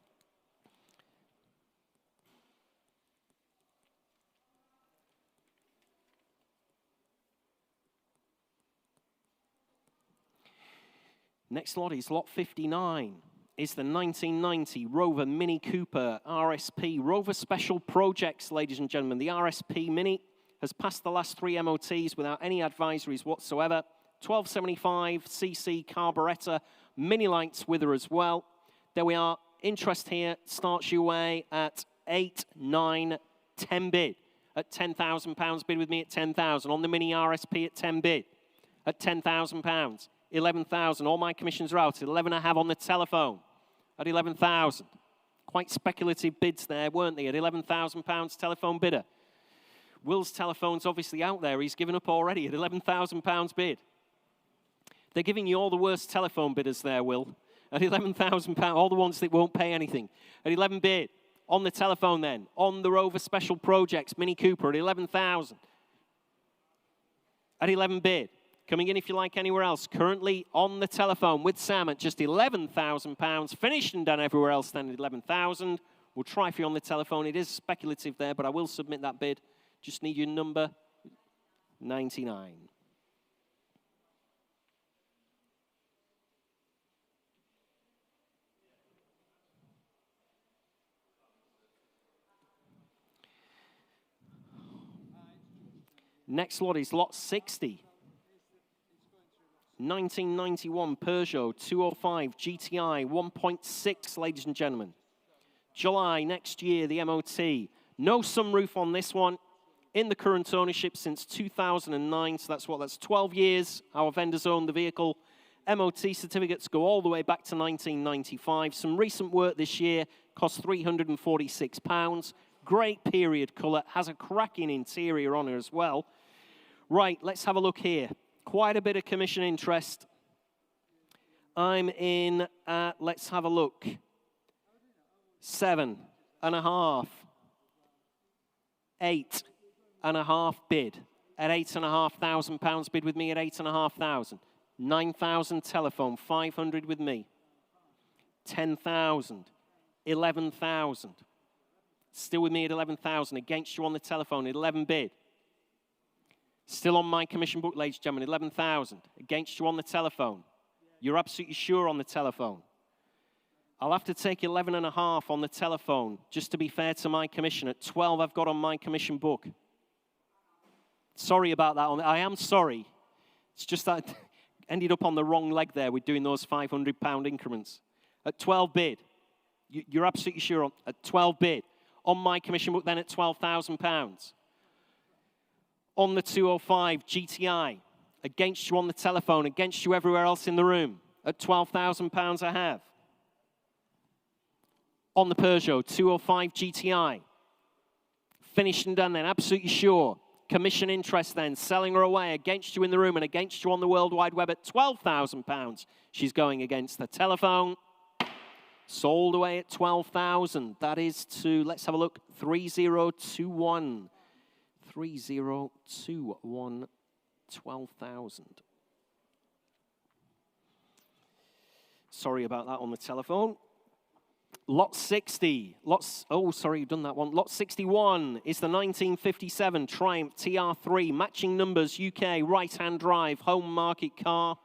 Next lot is lot 59. Is the 1990 Rover Mini Cooper RSP. Rover Special Projects, ladies and gentlemen. The RSP Mini has passed the last 3 MOTs without any advisories whatsoever. 1275cc carburettor, mini lights with her as well. There we are. Interest here starts you away at 8, 9, 10 bid. At £10,000 bid with me at 10,000. On the Mini RSP at 10 bid. at £10,000. 11,000. All my commissions are out. 11 I have on the telephone at 11,000. Quite speculative bids there, weren't they? At £11,000 telephone bidder. Will's telephone's obviously out there. He's given up already at £11,000 bid. They're giving you all the worst telephone bidders there, Will. At £11,000, all the ones that won't pay anything. At 11 bid. On the telephone then. On the Rover Special Projects Mini Cooper at 11,000. At 11 bid. Coming in if you like anywhere else. Currently on the telephone with Sam at just £11,000. Finished and done everywhere else then at 11,000. We'll try for you on the telephone. It is speculative there, but I will submit that bid. Just need your number 99. Next lot is lot 60. 1991 Peugeot 205 GTI 1.6, ladies and gentlemen. July next year, the MOT. No sunroof on this one. In the current ownership since 2009, so that's 12 years. Our vendors own the vehicle. MOT certificates go all the way back to 1995. Some recent work this year cost £346. Great period colour, has a cracking interior on it as well. Right, let's have a look here. Quite a bit of commission interest. I'm in, let's have a look. 7.5. 8.5 bid at £8,500 bid with me at 8,500. 9,000 telephone, 500 with me. 10,000, 11,000. Still with me at 11,000. Against you on the telephone at 11 bid. Still on my commission book, ladies and gentlemen, 11,000. Against you on the telephone. You're absolutely sure on the telephone. I'll have to take 11.5 on the telephone, just to be fair to my commission. At 12, I've got on my commission book. Sorry about that. I am sorry. It's just that I ended up on the wrong leg there with doing those £500 increments. At 12 bid, you're absolutely sure on, at 12 bid. On my commission book then at £12,000. On the 205 GTI, against you on the telephone, against you everywhere else in the room, at £12,000 I have. On the Peugeot 205 GTI, finished and done then, absolutely sure. Commission interest then, selling her away against you in the room and against you on the World Wide Web at £12,000. She's going against the telephone. Sold away at 12,000. That is to, let's have a look, 3021. 3021, 12,000. Sorry about that on the telephone. Lot 60. Oh, sorry, you've done that one. Lot 61 is the 1957 Triumph TR3, matching numbers, UK, right-hand drive, home market car.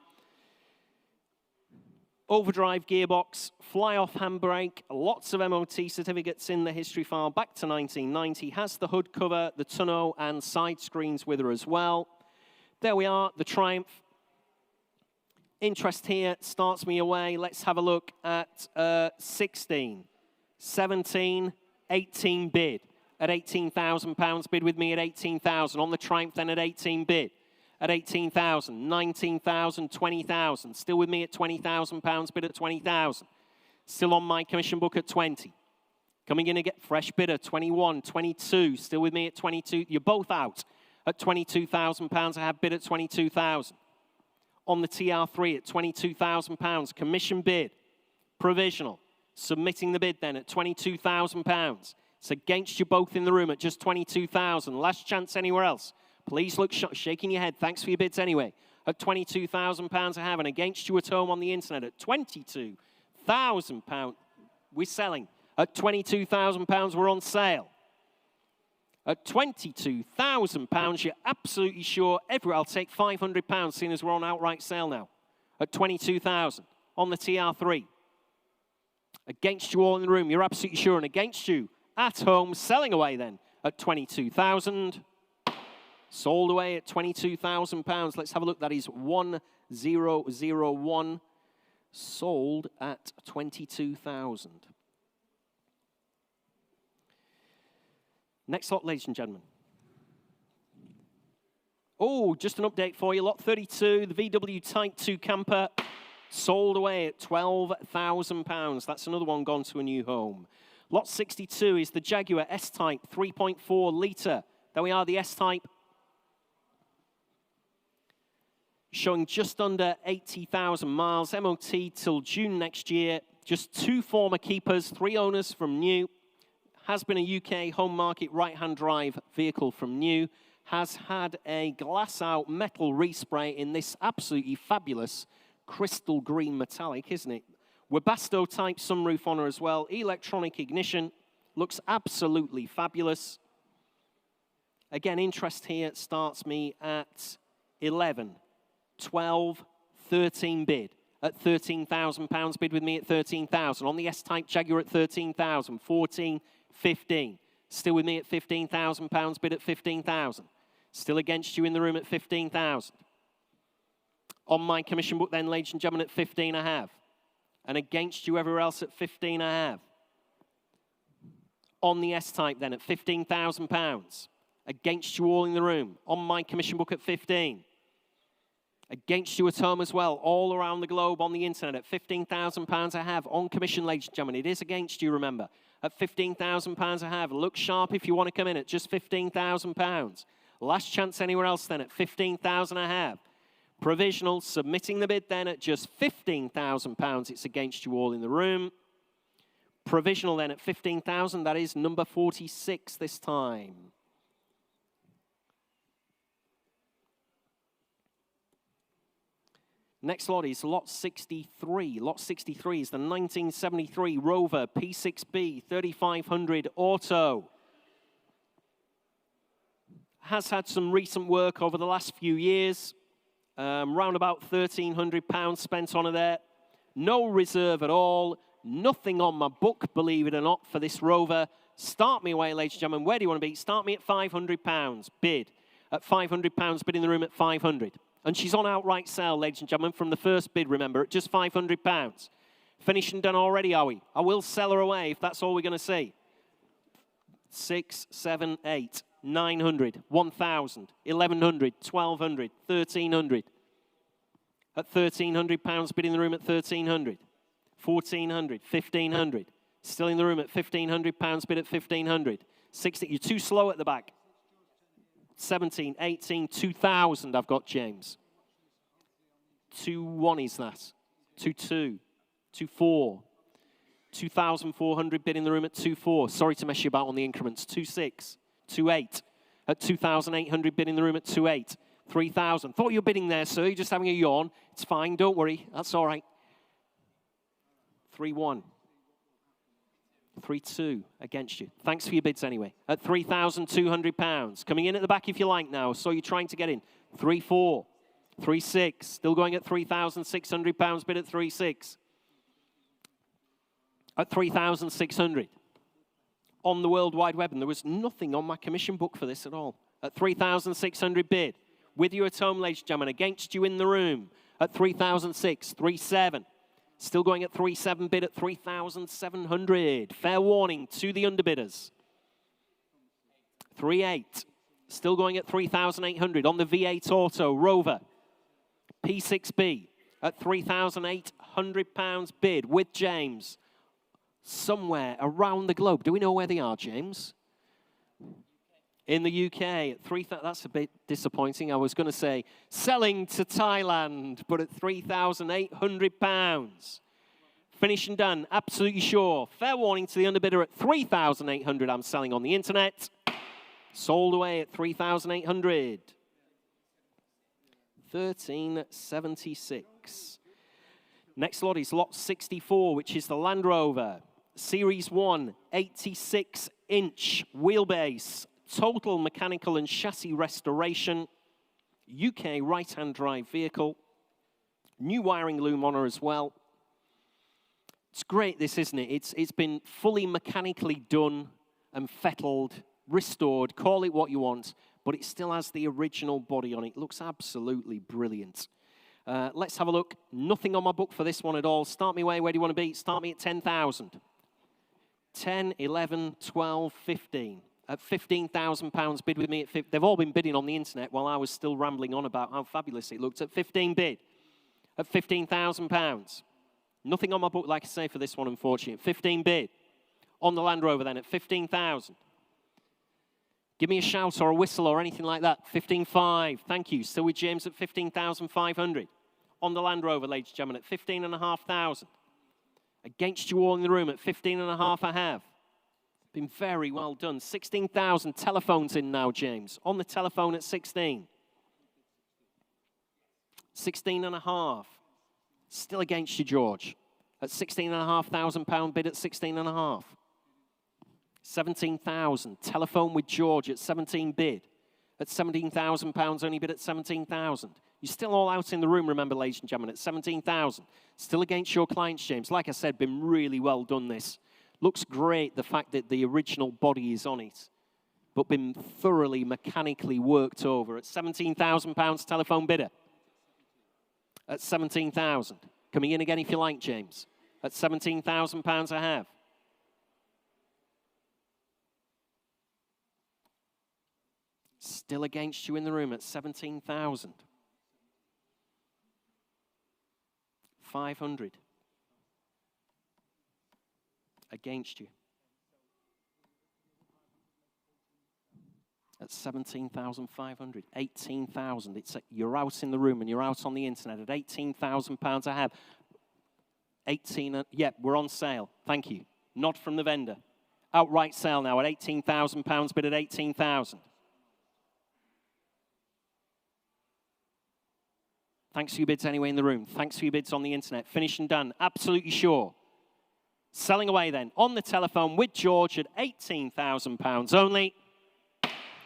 Overdrive gearbox, fly-off handbrake, lots of MOT certificates in the history file back to 1990. Has the hood cover, the tonneau, and side screens with her as well. There we are, the Triumph. Interest here starts me away. Let's have a look at 16, 17, 18 bid at £18,000. Bid with me at 18,000. On the Triumph then at 18 bid. At 18,000, 19,000, 20,000. Still with me at £20,000, bid at 20,000. Still on my commission book at 20. Coming in again, fresh bidder, 21, 22. Still with me at 22. You're both out at £22,000. I have bid at 22,000. On the TR3 at £22,000. Commission bid, provisional. Submitting the bid then at £22,000. It's against you both in the room at just 22,000. Last chance anywhere else. Please look, shaking your head. Thanks for your bids anyway. At £22,000 I have, and against you at home on the internet at £22,000. We're selling. At £22,000 we're on sale. At £22,000, you're absolutely sure. I'll take £500, seeing as we're on outright sale now. At £22,000 on the TR3. Against you all in the room, you're absolutely sure. And against you at home, selling away then at £22,000. Sold away at £22,000. Let's have a look. That is 1001. Sold at 22,000. Next lot, ladies and gentlemen. Oh, just an update for you. Lot 32, the VW Type 2 camper, sold away at £12,000. That's another one gone to a new home. Lot 62 is the Jaguar S-Type 3.4 litre. There we are, the S-Type. Showing just under 80,000 miles, MOT till June next year. Just 2 former keepers, 3 owners from new. Has been a UK home market right-hand drive vehicle from new. Has had a glass-out metal respray in this absolutely fabulous crystal green metallic, isn't it? Webasto type sunroof on her as well. Electronic ignition. Looks absolutely fabulous. Again, interest here starts me at 11, 12, 13 bid. At £13,000, bid with me at 13,000. On the S-Type Jaguar at 13,000, 14, 15. Still with me at £15,000, bid at 15,000. Still against you in the room at 15,000. On my commission book then, ladies and gentlemen, at 15.5. And against you everywhere else at 15.5. On the S-Type then at £15,000. Against you all in the room. On my commission book at 15. Against you at home as well, all around the globe on the internet at £15,000 I have on commission, ladies and gentlemen. It is against you, remember. At £15,000 I have. Look sharp if you want to come in at just £15,000. Last chance anywhere else then at £15,000 I have. Provisional, submitting the bid then at just £15,000. It's against you all in the room. Provisional then at 15,000. That is number 46 this time. Next lot is lot 63. Lot 63 is the 1973 Rover P6B 3500 Auto. Has had some recent work over the last few years. Round about £1,300 spent on her there. No reserve at all. Nothing on my book, believe it or not, for this Rover. Start me away, ladies and gentlemen. Where do you want to be? Start me at £500. Bid. At £500, bid in the room at 500. And she's on outright sale, ladies and gentlemen, from the first bid, remember, at just £500. Finished and done already, are we? I will sell her away if that's all we're going to see. 6, 7, 8, 900, 1,000, 1,100, 1,200, 1,300. At £1,300, bid in the room at 1,300. 1,400, 1,500. Still in the room at £1,500, bid at 1,500. 60, you're too slow at the back. 17, 18, 2,000 I've got, James. 2-1 is that. 2-2, 2-4. 2,400 bid in the room at 2-4. Sorry to mess you about on the increments. 2-6, 2-8. At 2,800 bid in the room at 2-8. 3,000. Thought you were bidding there, sir. You're just having a yawn. It's fine. Don't worry. That's all right. 3-1. 3-2 against you. Thanks for your bids anyway. At £3,200. Coming in at the back if you like now. So you're trying to get in. 3-4. 3-6. Still going at £3,600. Bid at 3-6. At 3,600. On the World Wide Web. And there was nothing on my commission book for this at all. At 3,600 bid. With you at home, ladies and gentlemen. Against you in the room. At 3,006. 3-7. Still going at 3.7, bid at 3,700. Fair warning to the underbidders. 3.8. Still going at 3,800 on the V8 Auto Rover. P6B at £3,800 bid with James. Somewhere around the globe. Do we know where they are, James? In the UK at 3,000. That's a bit disappointing. I was going to say selling to Thailand, but at £3,800. Finished and done, absolutely sure. Fair warning to the underbidder at 3,800. I'm selling on the internet. Sold away at 3,800. 1376. Next lot is lot 64, which is the Land Rover Series 1 86-inch wheelbase. Total mechanical and chassis restoration. UK right-hand drive vehicle. New wiring loom on her as well. It's great, this, isn't it? It's been fully mechanically done and fettled, restored, call it what you want, but it still has the original body on it. It looks absolutely brilliant. Let's have a look. Nothing on my book for this one at all. Start me away. Where do you want to be? Start me at 10,000. 10, 11, 12, 15. at £15,000 bid with me at they've all been bidding on the internet while I was still rambling on about how fabulous it looked. At 15 bid, at £15,000. Nothing on my book, like I say, for this one, unfortunately. 15 bid. On the Land Rover then at 15,000. Give me a shout or a whistle or anything like that. 15.5. Thank you. Still with James at 15,500. On the Land Rover, ladies and gentlemen, at 15,500. Against you all in the room at 15.5 I have. Been very well done. 16,000. Telephones in now, James. On the telephone at 16. 16.5. Still against you, George. At £16,500 bid at 16.5. 17,000. Telephone with George at 17 bid. At £17,000 only bid at 17,000. You're still all out in the room, remember, ladies and gentlemen, at 17,000. Still against your clients, James. Like I said, been really well done, this. Looks great, the fact that the original body is on it, but been thoroughly mechanically worked over. At £17,000 telephone bidder. At 17,000. Coming in again if you like, James. At £17,000 I have. Still against you in the room at 17,000. 500. Against you. At 17,500. 18,000. You're out in the room and you're out on the internet at £18,000 I have. 18, yeah, we're on sale. Thank you. Nod from the vendor. Outright sale now at £18,000 bid at 18,000. Thanks for your bids anyway in the room. Thanks for your bids on the internet. Finished and done. Absolutely sure. Selling away then. On the telephone with George at £18,000 only.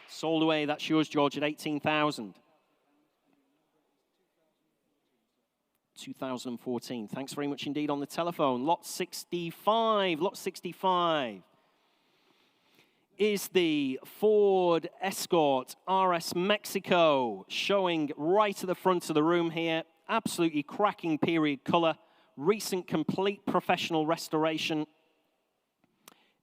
Sold away. That's yours, George, at 18,000. 2014. Thanks very much indeed on the telephone. Lot 65. Lot 65 is the Ford Escort RS Mexico, showing right at the front of the room here. Absolutely cracking period color. Recent complete professional restoration.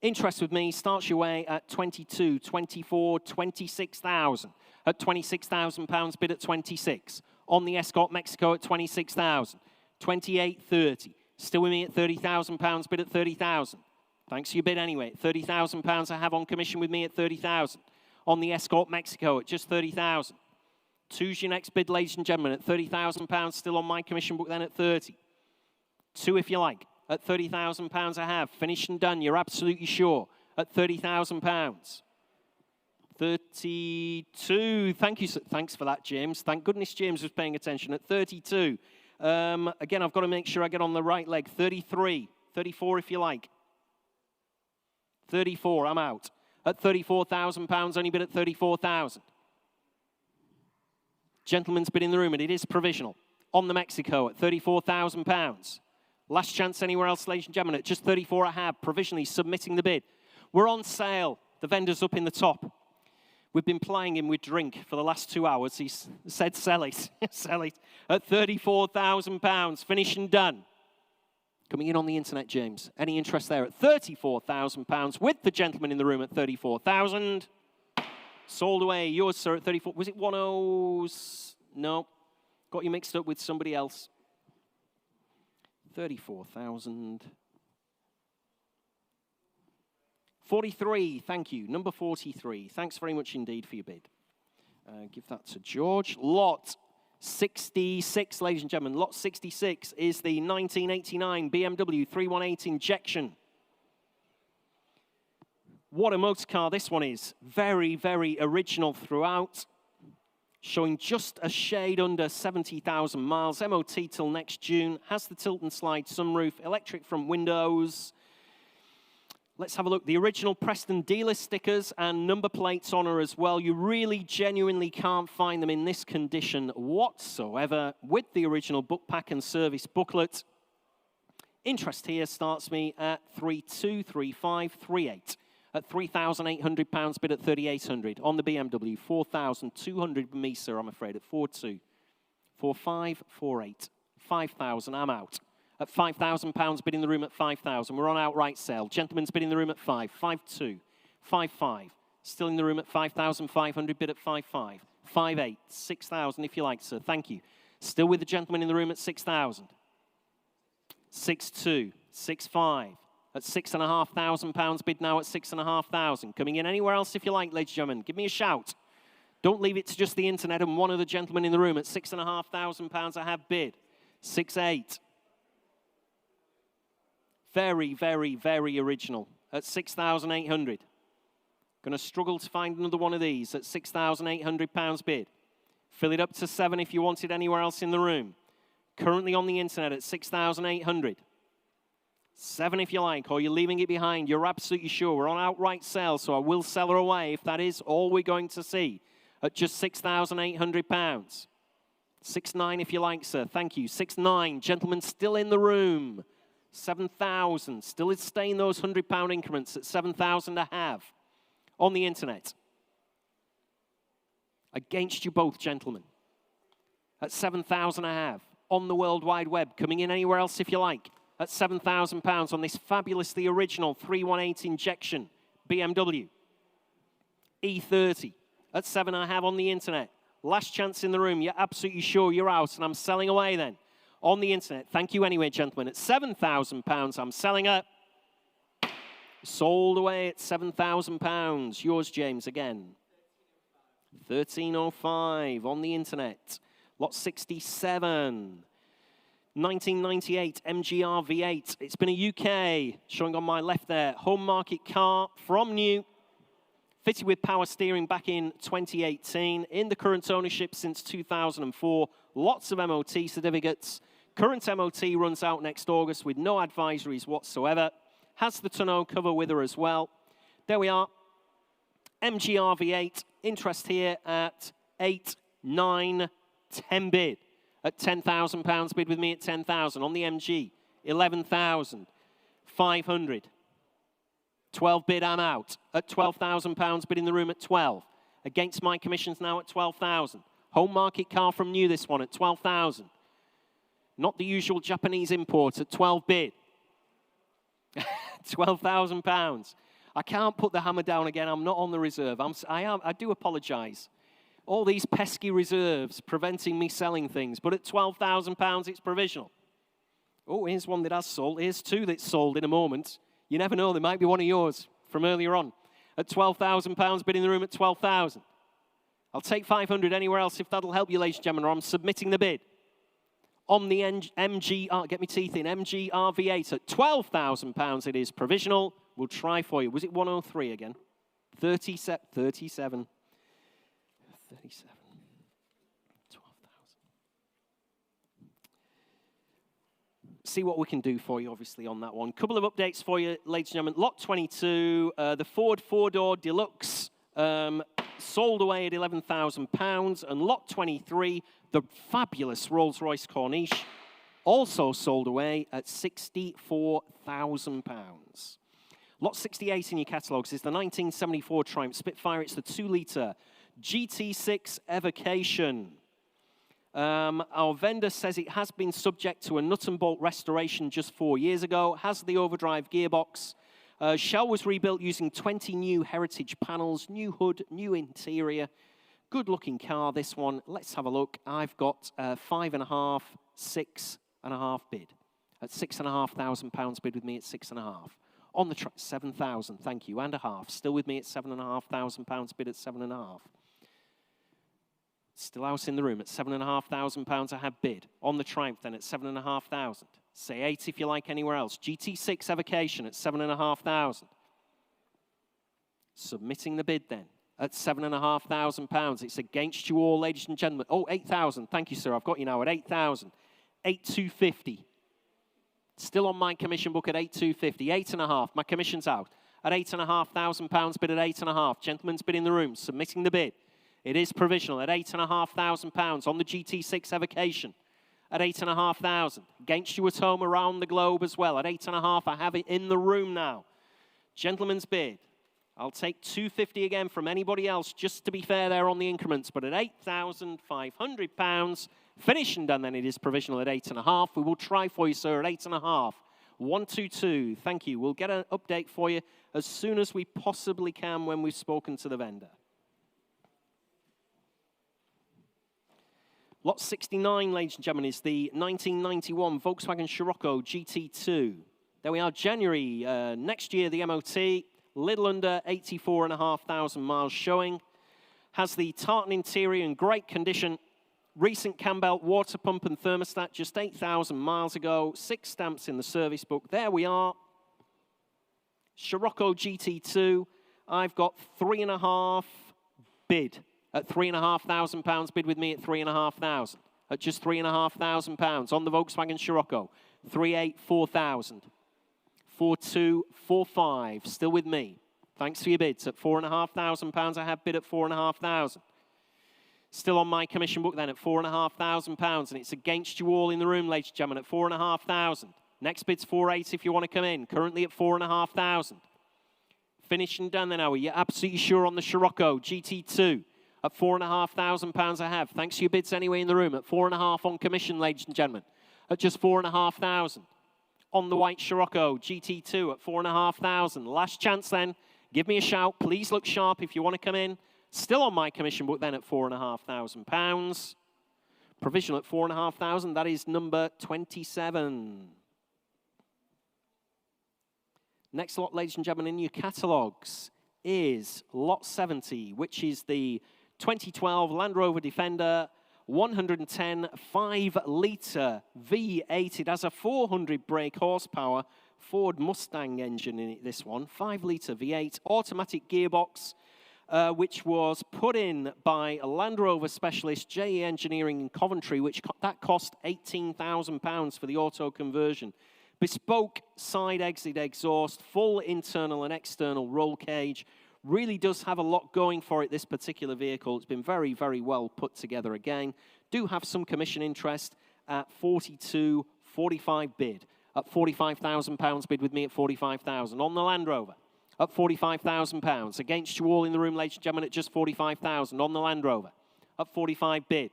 Interest with me starts your way at 22, 24, 26,000. At £26,000 bid at 26. On the Escort Mexico at 26,000. 28.30. Still with me at £30,000 bid at 30,000. Thanks for your bid anyway. £30,000 I have on commission with me at 30,000. On the Escort Mexico at just 30,000. Two's your next bid, ladies and gentlemen, at £30,000 still on my commission book then at 30. Two if you like. At £30,000 I have. Finished and done, you're absolutely sure. At £30,000. 32. Thank you. Thanks for that, James. Thank goodness James was paying attention. At 32. Again, I've got to make sure I get on the right leg. 33. 34 if you like. 34, I'm out. At £34,000, only bid at 34,000. Gentleman's bid in the room, and it is provisional. On the Mexico at £34,000. Last chance anywhere else, ladies and gentlemen, at just 34 I have, provisionally submitting the bid. We're on sale. The vendor's up in the top. We've been plying him with drink for the last 2 hours. He's said sell it. Sell it. At £34,000, finished and done. Coming in on the internet, James. Any interest there at £34,000 with the gentleman in the room at 34,000. Sold away. Yours, sir, at 34. Was it 10? No. Got you mixed up with somebody else. 34,000. 43, thank you. Number 43. Thanks very much indeed for your bid. Give that to George. Lot 66, ladies and gentlemen. Lot 66 is the 1989 BMW 318 Injection. What a motor car this one is. Very, very original throughout. Showing just a shade under 70,000 miles. MOT till next June. Has the tilt and slide sunroof. Electric front windows. Let's have a look. The original Preston dealer stickers and number plates on her as well. You really genuinely can't find them in this condition whatsoever with the original book pack and service booklet. Interest here starts me at 323538. At £3,800 bid at 3,800. On the BMW, 4,200 with me, sir, I'm afraid, at 42. 4548. 5,000, I'm out. At £5,000 bid in the room at 5,000. We're on outright sale. Gentleman's bid in the room at 5. 5,2. 5,5. Still in the room at 5,500, bid at 5.5. 5.8, 6,000 if you like, sir. Thank you. Still with the gentleman in the room at 6,000. 6.2, 6.5. At £6,500 bid now at 6,500. Coming in anywhere else if you like, ladies and gentlemen. Give me a shout. Don't leave it to just the internet and one of the gentlemen in the room at £6,500 I have bid. 6.8. Very, very, very original at 6,800. Going to struggle to find another one of these at £6,800 bid. Fill it up to 7 if you want it anywhere else in the room. Currently on the internet at 6,800. 7 if you like, or you're leaving it behind. You're absolutely sure. We're on outright sale, so I will sell her away if that is all we're going to see at just £6,800. 6.9 if you like, sir. Thank you. 6.9. Gentlemen still in the room. 7,000. Still is staying those £100 increments at 7,000 to have on the internet. Against you both, gentlemen. At 7,000 I have on the World Wide Web. Coming in anywhere else if you like. At £7,000 on this fabulously original 318 injection BMW E30. At 7 I have on the internet. Last chance in the room. You're absolutely sure you're out, and I'm selling away then on the internet. Thank you anyway, gentlemen. At £7,000 I'm selling it. Sold away at £7,000. Yours, James, again. 1305 on the internet. Lot 67. 1998 MGR V8. It's been a UK, showing on my left there, home market car from new, fitted with power steering back in 2018, in the current ownership since 2004, lots of MOT certificates. Current MOT runs out next August with no advisories whatsoever. Has the tonneau cover with her as well. There we are. MGR V8, interest here at 8, 9, 10 bid. At £10,000 bid with me at 10,000. On the MG, 11,500. 12 bid, I'm out. At £12,000 bid in the room at 12. Against my commissions now at 12,000. Home market car from new, this one at 12,000. Not the usual Japanese import at 12 bid. £12,000. I can't put the hammer down again. I'm not on the reserve. I do apologise. All these pesky reserves preventing me selling things. But at £12,000, it's provisional. Oh, here's one that has sold. Here's two that's sold in a moment. You never know. There might be one of yours from earlier on. At £12,000, bid in the room at 12,000. I'll take 500 anywhere else if that'll help you, ladies and gentlemen, or I'm submitting the bid. On the MGR, get me teeth in, MGR V8 at £12,000 it is provisional. We'll try for you. Was it 103 again? 37. 37. 12,000. See what we can do for you, obviously, on that one. Couple of updates for you, ladies and gentlemen. Lot 22, the Ford four-door Deluxe, sold away at £11,000. And lot 23, the fabulous Rolls-Royce Corniche, also sold away at £64,000. Lot 68 in your catalogues is the 1974 Triumph Spitfire. It's the 2-litre GT6 Evocation. Our vendor says it has been subject to a nut and bolt restoration just 4 years ago. Has the overdrive gearbox. Shell was rebuilt using 20 new heritage panels, new hood, new interior. Good looking car, this one. Let's have a look. I've got 5.5, 6.5 bid. At £6,500 bid with me at 6.5. On the track, 7,000, thank you, and a half. Still with me at £7,500 bid at 7.5. Still out in the room at £7,500 I have bid. On the Triumph then at 7,500. Say 8 if you like anywhere else. GT6 Evocation at 7,500. Submitting the bid then at £7,500. It's against you all, ladies and gentlemen. Oh, 8,000. Thank you, sir. I've got you now at 8,000. 8,250. Still on my commission book at 8,250. 8.5. My commission's out at £8,500 bid at 8.5. Gentlemen's bid in the room. Submitting the bid. It is provisional at £8,500 on the GT6 Evocation at 8,500. Against you at home around the globe as well at 8.5. I have it in the room now. Gentleman's bid. I'll take £250 again from anybody else, just to be fair there on the increments, but at £8,500, finished and done, then it is provisional at 8.5. We will try for you, sir, at 8.5. 122. Thank you. We'll get an update for you as soon as we possibly can when we've spoken to the vendor. Lot 69, ladies and gentlemen, is the 1991 Volkswagen Scirocco GT2. There we are, January. Next year, the MOT, little under 84,500 miles showing. Has the tartan interior in great condition. Recent cam belt, water pump and thermostat, just 8,000 miles ago. 6 stamps in the service book. There we are. Scirocco GT2. I've got 3.5 bid. At £3,500 bid with me at 3,500. At just £3,500 on the Volkswagen Scirocco. 384,000. 4245. Still with me. Thanks for your bids. At £4,500, I have bid at 4,500. Still on my commission book then at £4,500, and it's against you all in the room, ladies and gentlemen, at 4,500. Next bid's 4,800 if you want to come in. Currently at 4,500. Finished and done then, are we? You're absolutely sure on the Scirocco GT2. At £4,500 I have. Thanks for your bids anyway in the room. At 4,500 on commission, ladies and gentlemen. At just 4,500. On the white Scirocco GT2 at 4,500. Last chance then. Give me a shout. Please look sharp if you want to come in. Still on my commission book then at £4,500. Provisional at 4,500. That is number 27. Next lot, ladies and gentlemen, in your catalogues is lot 70, which is the 2012 Land Rover Defender 110 5-litre V8. It has a 400 brake horsepower Ford Mustang engine in it, this one. 5-litre V8, automatic gearbox, which was put in by a Land Rover specialist, JE Engineering in Coventry, that cost £18,000 for the auto conversion. Bespoke side exit exhaust, full internal and external roll cage. Really does have a lot going for it, this particular vehicle. It's been very, very well put together again. Do have some commission interest at 42.45 bid. At £45,000 bid with me at 45,000. On the Land Rover at £45,000. Against you all in the room, ladies and gentlemen, at just 45,000. On the Land Rover at 45 bid.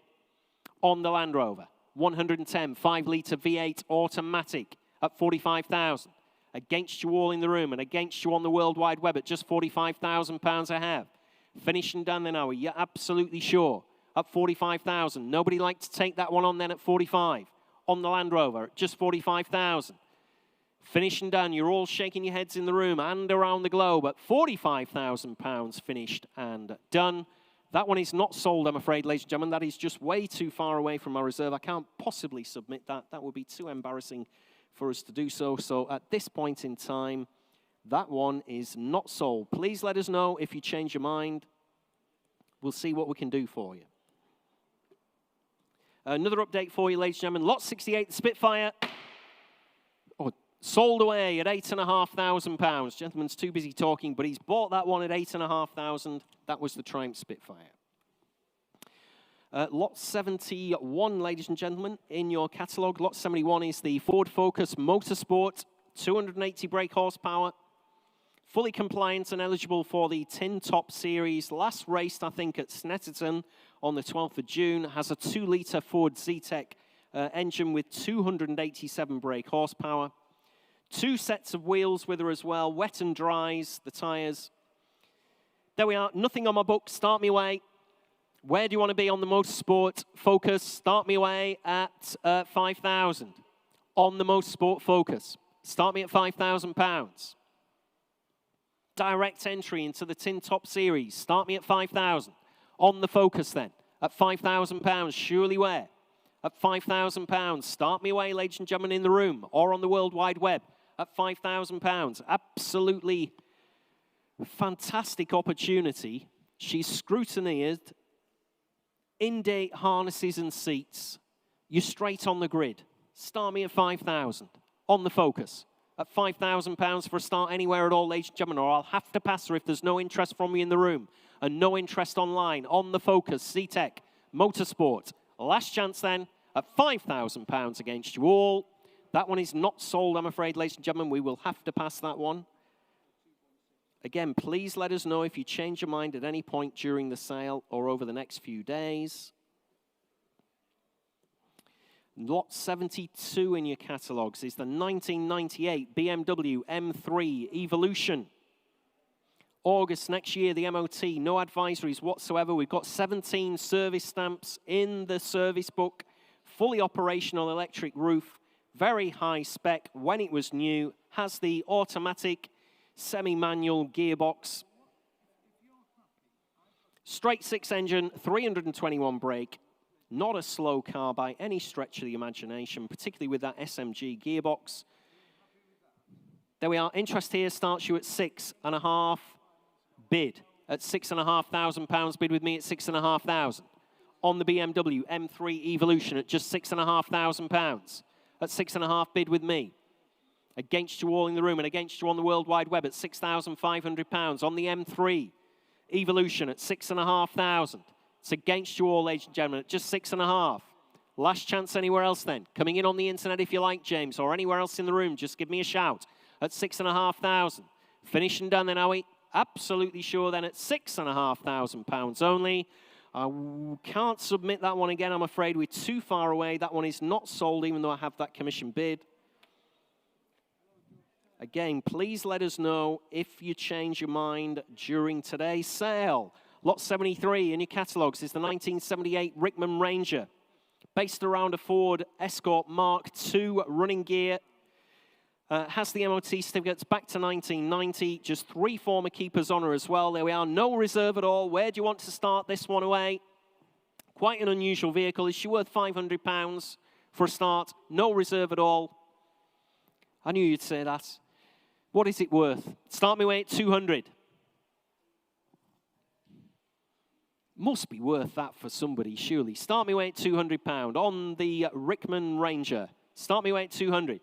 On the Land Rover 110 5-litre V8 automatic at 45,000. Against you all in the room and against you on the World Wide Web at just £45,000 I have. Finished and done then, are we? You're absolutely sure. At 45,000. Nobody like to take that one on then at 45. On the Land Rover at just 45,000. Finished and done. You're all shaking your heads in the room and around the globe at £45,000 finished and done. That one is not sold, I'm afraid, ladies and gentlemen. That is just way too far away from my reserve. I can't possibly submit that. That would be too embarrassing for us to do so. So at this point in time, that one is not sold. Please let us know if you change your mind. We'll see what we can do for you. Another update for you, ladies and gentlemen. Lot 68, the Spitfire. Sold away at £8,500. Gentleman's too busy talking, but he's bought that one at £8,500. That was the Triumph Spitfire. Lot 71, ladies and gentlemen, in your catalogue. Lot 71 is the Ford Focus Motorsport, 280 brake horsepower, fully compliant and eligible for the Tin Top Series. Last raced, I think, at Snetterton on the 12th of June. Has a 2-litre Ford Zetec engine with 287 brake horsepower. 2 sets of wheels with her as well, wet and dries, the tyres. There we are, nothing on my book, start me away. Where do you want to be on the Motorsport Focus? Start me away at 5,000. On the Motorsport Focus. Start me at £5,000. Direct entry into the Tin Top Series. Start me at 5,000. On the Focus then. At £5,000. Surely where? At £5,000. Start me away, ladies and gentlemen, in the room or on the World Wide Web. At £5,000. Absolutely fantastic opportunity. She's scrutineered. In-date harnesses and seats. You're straight on the grid. Start me at 5,000 on the Focus. At £5,000 for a start anywhere at all, ladies and gentlemen, or I'll have to pass her if there's no interest from you in the room and no interest online. On the Focus, Zetec, Motorsport. Last chance then at £5,000 against you all. That one is not sold, I'm afraid, ladies and gentlemen. We will have to pass that one. Again, please let us know if you change your mind at any point during the sale or over the next few days. Lot 72 in your catalogues is the 1998 BMW M3 Evolution. August next year, the MOT, no advisories whatsoever. We've got 17 service stamps in the service book, fully operational electric roof, very high spec when it was new, has the automatic semi-manual gearbox, straight six engine, 321 brake, not a slow car by any stretch of the imagination, particularly with that SMG gearbox. There we are. Interest here starts you at 6.5 bid. At £6,500 bid with me at 6,500. On the BMW M3 Evolution at just £6,500. At 6.5 bid with me. Against you all in the room and against you on the World Wide Web at £6,500. On the M3 Evolution at 6,500. It's against you all, ladies and gentlemen, at just 6.5. Last chance anywhere else then. Coming in on the internet if you like, James, or anywhere else in the room, just give me a shout at 6,500. Finish and done then, are we? Absolutely sure then at £6,500 only. I can't submit that one again, I'm afraid. We're too far away. That one is not sold, even though I have that commission bid. Again, please let us know if you change your mind during today's sale. Lot 73 in your catalogues is the 1978 Rickman Ranger, based around a Ford Escort Mark II running gear. Has the MOT certificates back to 1990, just 3 former keepers on her as well. There we are, no reserve at all. Where do you want to start this one away? Quite an unusual vehicle. Is she worth £500 for a start? No reserve at all. I knew you'd say that. What is it worth? Start me away at 200. Must be worth that for somebody, surely. Start me away at £200 on the Rickman Ranger. Start me away at 200.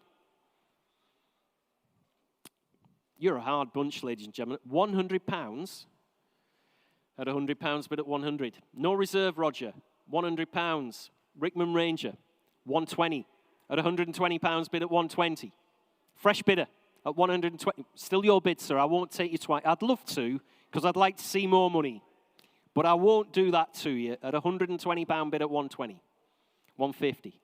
You're a hard bunch, ladies and gentlemen. £100 at £100 bid at 100. No reserve, Roger. £100. Rickman Ranger. 120 at £120 bid at 120. Fresh bidder at 120. Still your bid, sir. I won't take you twice. I'd love to, because I'd like to see more money. But I won't do that to you at £120 bid at 120. 150.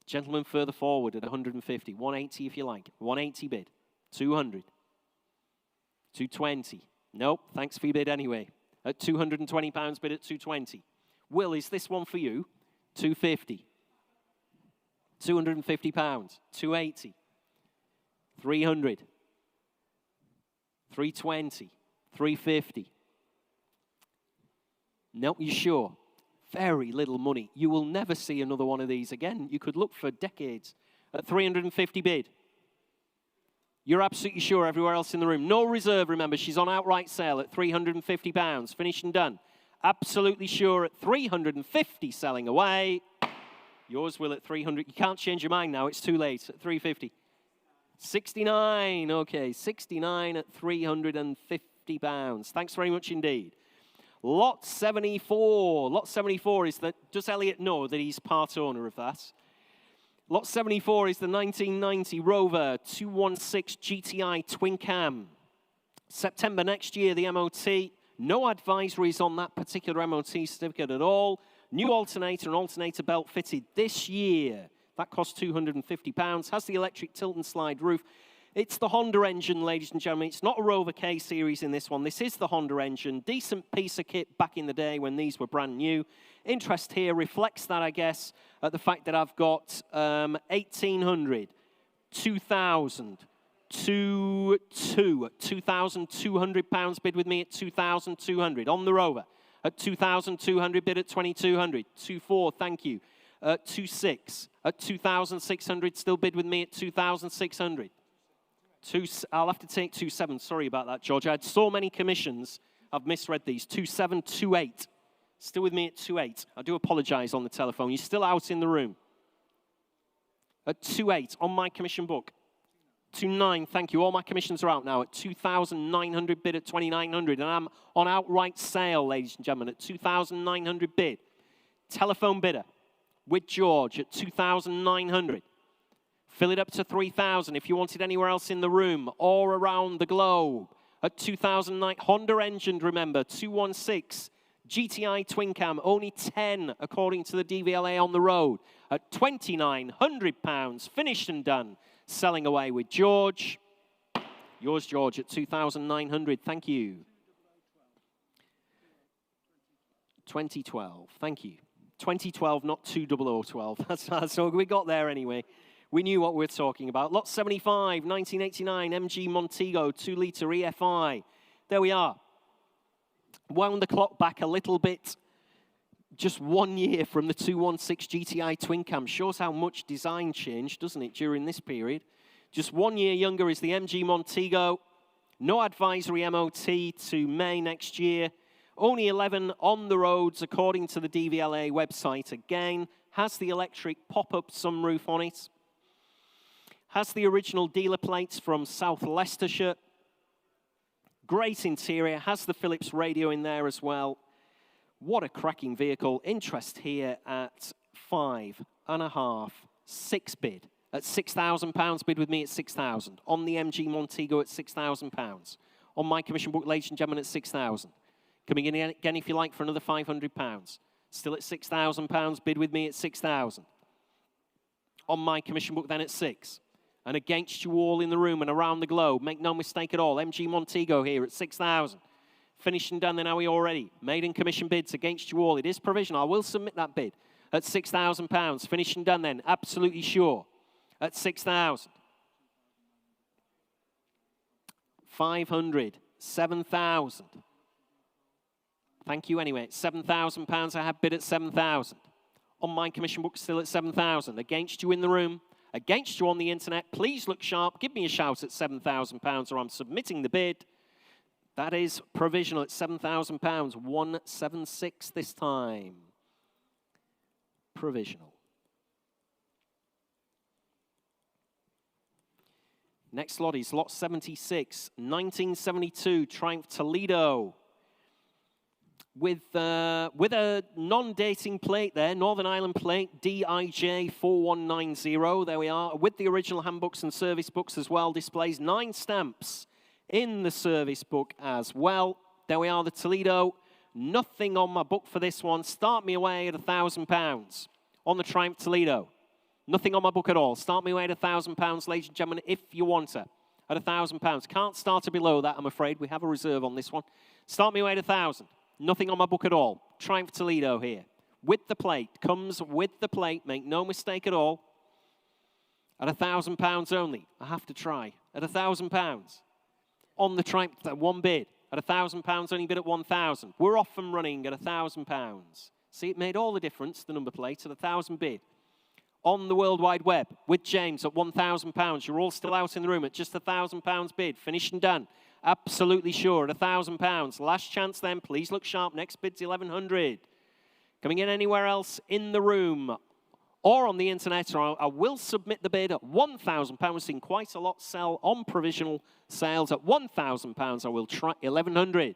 Gentleman further forward at 150. 180 if you like. 180 bid. 200. 220. Nope, thanks for your bid anyway. At £220 bid at 220. Will, is this one for you? 250. £250. 280. 300. 320. 350. No, you sure? Very little money. You will never see another one of these again. You could look for decades. At 350 bid. You're absolutely sure everywhere else in the room. No reserve, remember. She's on outright sale at £350. Finished and done. Absolutely sure at 350 selling away. Yours will at 300. You can't change your mind now. It's too late. At 350. 69. Okay, 69 at £350. Thanks very much indeed. Lot 74. Lot 74 is the... Does Elliot know that he's part owner of that? Lot 74 is the 1990 Rover 216 GTI twin cam. September next year, the MOT. No advisories on that particular MOT certificate at all. New alternator and alternator belt fitted this year. That costs £250. Has the electric tilt and slide roof. It's the Honda engine, ladies and gentlemen. It's not a Rover K series in this one. This is the Honda engine. Decent piece of kit back in the day when these were brand new. Interest here reflects that, I guess, at the fact that I've got 1,800, 2,000, £2,200 bid with me at 2,200. On the Rover at 2,200, bid at 2,200. 2,400, thank you. 2,600 at 2,600, still bid with me at 2,600. I'll have to take 2,700. Sorry about that, George. I had so many commissions, I've misread these. 2,700, 2,800. Still with me at 2,800. I do apologize on the telephone. You're still out in the room. At 2,800 on my commission book. 2,900, thank you. All my commissions are out now at 2,900 bid at 2,900. And I'm on outright sale, ladies and gentlemen, at 2,900 bid. Telephone bidder with George at 2,900. Fill it up to 3,000 if you want it anywhere else in the room or around the globe. At 2009, Honda engined, remember, 216 GTI twin cam, only 10 according to the DVLA on the road at £2,900, finished and done. Selling away with George. Yours, George, at 2,900. Thank you. 2012. Thank you. 2012, not 20012. That's all we got there anyway. We knew what we were talking about. Lot 75, 1989, MG Montego, 2-litre EFI. There we are. Wound the clock back a little bit. Just 1 year from the 216 GTI twin cam. Shows how much design changed, doesn't it, during this period. Just 1 year younger is the MG Montego. No advisory MOT to May next year. Only 11 on the roads, according to the DVLA website. Again, has the electric pop-up sunroof on it. Has the original dealer plates from South Leicestershire. Great interior. Has the Philips radio in there as well. What a cracking vehicle. Interest here at 5.5, 6 bid. At £6,000, bid with me at 6,000. On the MG Montego at £6,000. On my commission book, ladies and gentlemen, at 6,000. Coming in again, if you like, for another £500. Still at £6,000, bid with me at 6,000. On my commission book then at 6. And against you all in the room and around the globe, make no mistake at all, MG Montego here at 6,000. Finished and done then, are we already? Maiden commission bids against you all. It is provisional. I will submit that bid at £6,000. Finished and done then, absolutely sure, at 6,000. 500, 7,000. Thank you anyway. £7,000 I have bid at 7,000. On my commission book still at 7,000. Against you in the room, against you on the internet. Please look sharp. Give me a shout at £7,000 or I'm submitting the bid. That is provisional at £7,000. 176 this time. Provisional. Next lot is lot 76, 1972 Triumph Toledo. With a non-dating plate there, Northern Ireland plate, DIJ 4190. There we are, with the original handbooks and service books as well. Displays 9 stamps in the service book as well. There we are, the Toledo. Nothing on my book for this one. Start me away at £1,000 on the Triumph Toledo. Nothing on my book at all. Start me away at £1,000, ladies and gentlemen, if you want her. At £1,000. Can't start her below that, I'm afraid. We have a reserve on this one. Start me away at 1,000. Nothing on my book at all. Triumph Toledo here. With the plate. Comes with the plate. Make no mistake at all. At £1,000 only. I have to try. At £1,000. On the Triumph, one bid. At £1,000, only bid at 1,000. We're off and running at £1,000. See, it made all the difference, the number plate, at 1,000 bid. On the World Wide Web, with James at £1,000. You're all still out in the room at just £1,000 bid. Finished and done. Absolutely sure at £1,000. Last chance then. Please look sharp. Next bid's 1,100. Coming in anywhere else in the room or on the internet, or I will submit the bid at £1,000. We've seen quite a lot sell on provisional sales at £1,000. I will try 1,100.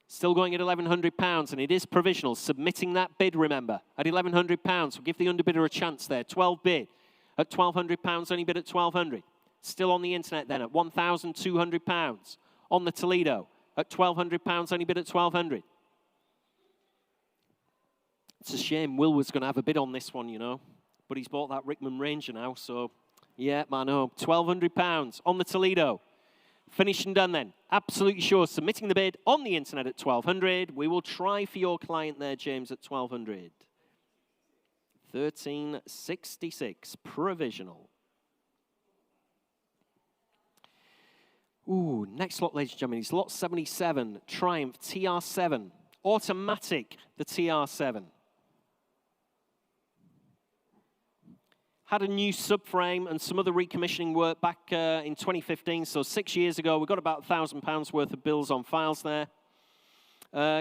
Still going at £1,100, and it is provisional. Submitting that bid, remember, at £1,100. We'll give the underbidder a chance there. 12 bid at £1,200. Only bid at 1,200. Still on the internet then at £1,200. On the Toledo at £1,200, only bid at 1,200. It's a shame Will was going to have a bid on this one, you know. But he's bought that Rickman Ranger now, so yeah, I know. £1,200 on the Toledo. Finished and done then. Absolutely sure. Submitting the bid on the internet at 1,200. We will try for your client there, James, at 1,200. 1,366 provisional. Ooh, next lot, ladies and gentlemen, is lot 77, Triumph TR7. Automatic, the TR7. Had a new subframe and some other recommissioning work back in 2015, so 6 years ago. We've got about £1,000 worth of bills on files there.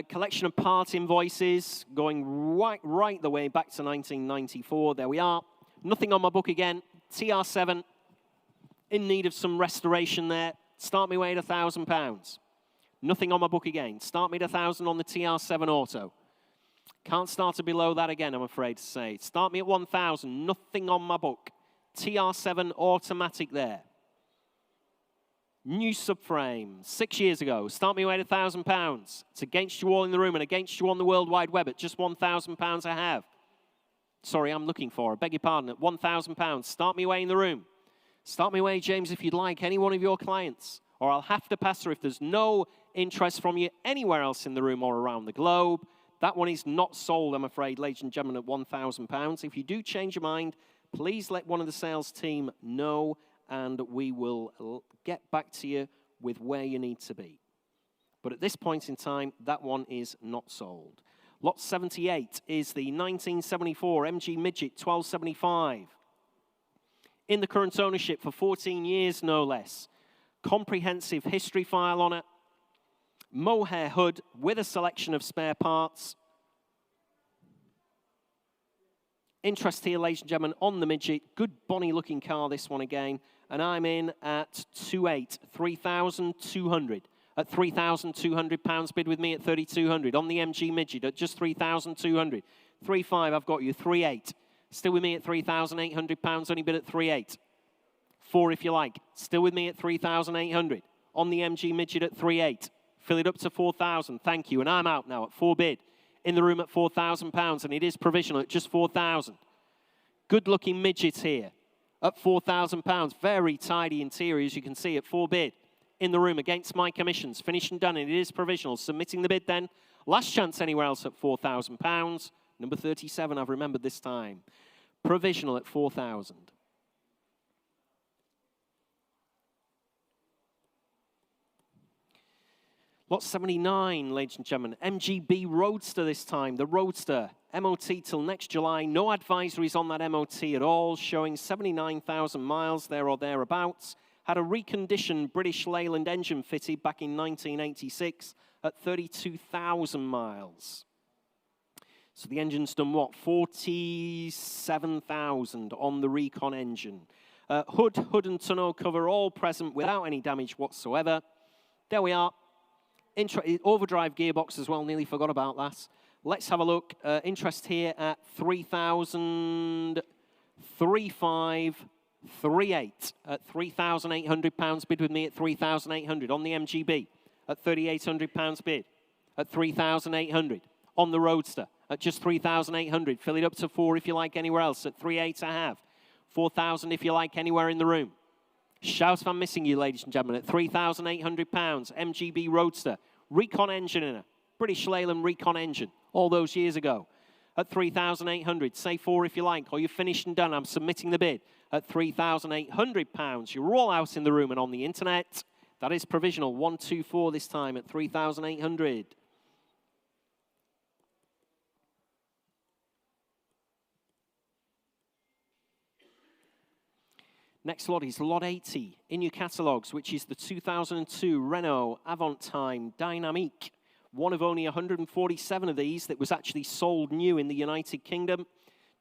Collection of part invoices going right the way back to 1994. There we are. Nothing on my book again. TR7 in need of some restoration there. Start me away at £1,000. Nothing on my book again. Start me at 1,000 on the TR7 Auto. Can't start it below that again, I'm afraid to say. Start me at 1,000. Nothing on my book. TR7 Automatic there. New subframe, 6 years ago. Start me away at £1,000. It's against you all in the room and against you on the World Wide Web at just £1,000 I have. Sorry, I'm looking for, I beg your pardon, at £1,000. Start me away in the room. Start me away, James, if you'd like, any one of your clients. Or I'll have to pass her if there's no interest from you anywhere else in the room or around the globe. That one is not sold, I'm afraid, ladies and gentlemen, at £1,000. If you do change your mind, please let one of the sales team know, and we will get back to you with where you need to be. But at this point in time, that one is not sold. Lot 78 is the 1974 MG Midget 1275. In the current ownership for 14 years, no less. Comprehensive history file on it. Mohair hood with a selection of spare parts. Interest here, ladies and gentlemen, on the Midget. Good bonny looking car, this one again. And I'm in at 3,200. At £3,200, bid with me at 3,200. On the MG Midget at just 3,200. 3,500, I've got you. 3,800. Still with me at £3,800, only bid at 3,800. 4 if you like. Still with me at 3,800. On the MG Midget at 3,800. Fill it up to 4,000. Thank you. And I'm out now at 4 bid. In the room at £4,000, and it is provisional at just 4,000. Good-looking Midget here at £4,000. Very tidy interior, as you can see, at 4 bid. In the room against my commissions. Finished and done, and it is provisional. Submitting the bid then. Last chance anywhere else at £4,000. Number 37, I've remembered this time. Provisional at 4,000. Lot 79, ladies and gentlemen. MGB Roadster this time. The Roadster. MOT till next July. No advisories on that MOT at all. Showing 79,000 miles there or thereabouts. Had a reconditioned British Leyland engine fitted back in 1986 at 32,000 miles. So the engine's done what? 47,000 on the recon engine. Hood and tonneau cover all present without any damage whatsoever. There we are. Overdrive gearbox as well, nearly forgot about that. Let's have a look. Interest here at 3,000, 3,500. 3,800 at £3,800. Bid with me at 3,800 on the MGB at £3,800 bid at 3,800 on the Roadster at just 3,800. Fill it up to 4 if you like anywhere else at 3,800 I have. 4,000 if you like anywhere in the room. Shout if I'm missing you, ladies and gentlemen, at £3,800. MGB Roadster, recon engine in a British Leyland recon engine all those years ago. At 3,800, say 4 if you like, or you're finished and done. I'm submitting the bid at £3,800. You're all out in the room and on the internet. That is provisional, 124 this time at 3,800. Next lot is lot 80 in your catalogues, which is the 2002 Renault Avantime Dynamique. One of only 147 of these that was actually sold new in the United Kingdom.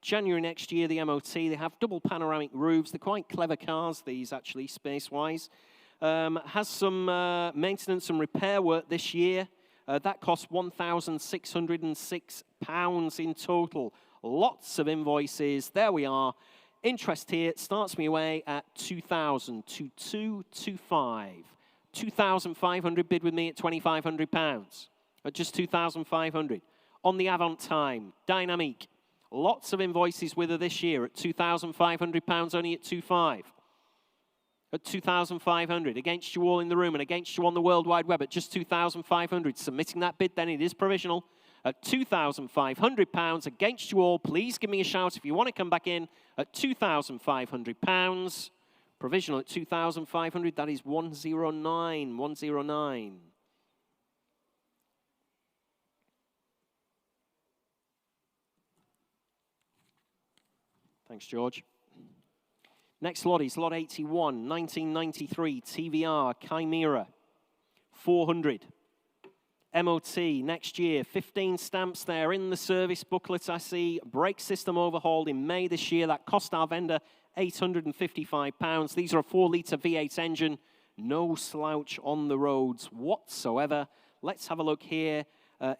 January next year, the MOT. They have double panoramic roofs. They're quite clever cars, these, actually, space-wise. Has some maintenance and repair work this year. That cost £1,606 in total. Lots of invoices. There we are. Interest here starts me away at 2,000 to 225. 2,500 bid with me at £2,500. At just 2,500. On the Avantime, Dynamique. Lots of invoices with her this year at £2,500, only at 2,500. At 2,500, against you all in the room and against you on the World Wide Web at just 2,500. Submitting that bid then, it is provisional. At £2,500, against you all, please give me a shout if you want to come back in at £2,500. Provisional at 2,500, that is 109, 109. Thanks, George. Next lot is lot 81, 1993 TVR Chimera, 400. MOT next year, 15 stamps there in the service booklet, I see. Brake system overhauled in May this year. That cost our vendor £855. These are a 4-litre V8 engine. No slouch on the roads whatsoever. Let's have a look here.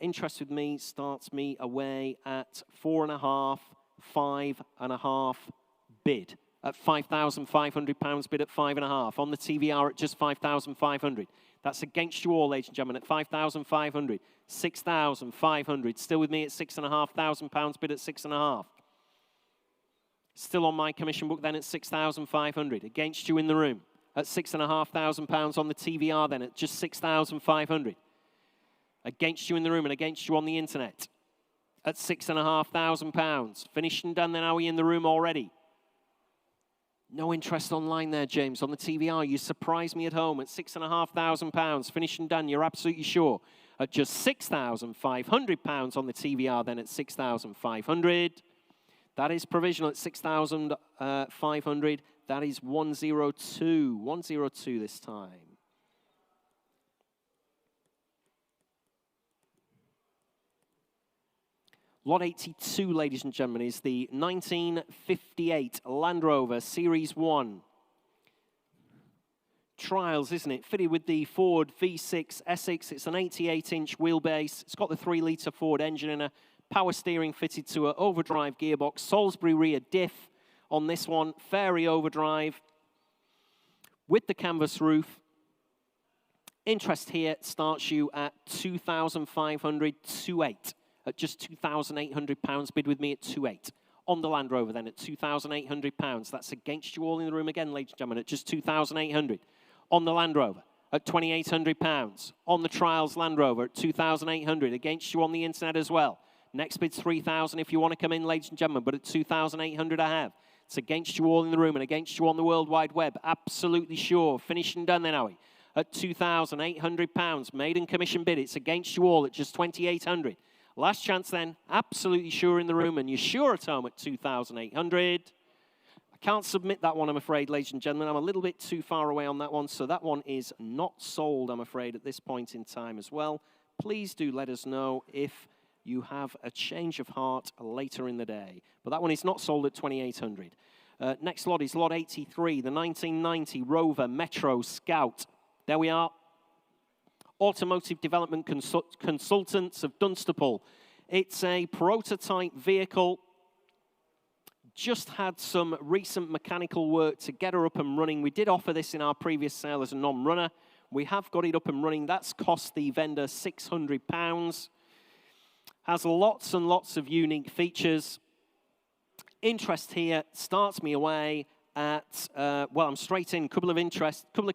Interest with me starts me away at 4.5, 5.5 bid at £5,500, bid at 5.5. On the TVR at just 5,500. That's against you all, ladies and gentlemen, at 5,500. 6,500. Still with me at £6,500, bid at 6.5. Still on my commission book then at 6,500. Against you in the room at £6,500 on the TVR then at just 6,500. Against you in the room and against you on the internet at £6,500. Finished and done then, are we in the room already? No interest online there, James, on the TVR. You surprised me at home at £6,500. Finished and done, you're absolutely sure. At just £6,500 on the TVR then at 6,500. That is provisional at 6,500. That is 102. 102 this time. Lot 82, ladies and gentlemen, is the 1958 Land Rover Series 1. Trials, isn't it? Fitted with the Ford V6 Essex. It's an 88-inch wheelbase. It's got the 3-litre Ford engine and a power steering fitted to an overdrive gearbox. Salisbury rear diff on this one. Fairy overdrive with the canvas roof. Interest here starts you at 2,500 28. At just £2,800, bid with me at 2.8. On the Land Rover then at £2,800. That's against you all in the room again, ladies and gentlemen, at just £2,800. On the Land Rover at £2,800. On the Trials Land Rover at £2,800. Against you on the internet as well. Next bid's £3,000 if you want to come in, ladies and gentlemen, but at £2,800 I have. It's against you all in the room and against you on the World Wide Web. Absolutely sure. Finished and done then, are we? At £2,800. Maiden commission bid. It's against you all at just £2,800. Last chance then, absolutely sure in the room, and you're sure at home at 2,800. I can't submit that one, I'm afraid, ladies and gentlemen. I'm a little bit too far away on that one, so that one is not sold, I'm afraid, at this point in time as well. Please do let us know if you have a change of heart later in the day. But that one is not sold at 2,800. Next lot is lot 83, the 1990 Rover Metro Scout. There we are. Automotive Development Consultants of Dunstable. It's a prototype vehicle. Just had some recent mechanical work to get her up and running. We did offer this in our previous sale as a non-runner. We have got it up and running. That's cost the vendor £600. Has lots and lots of unique features. Interest here starts me away at, well, I'm straight in, couple of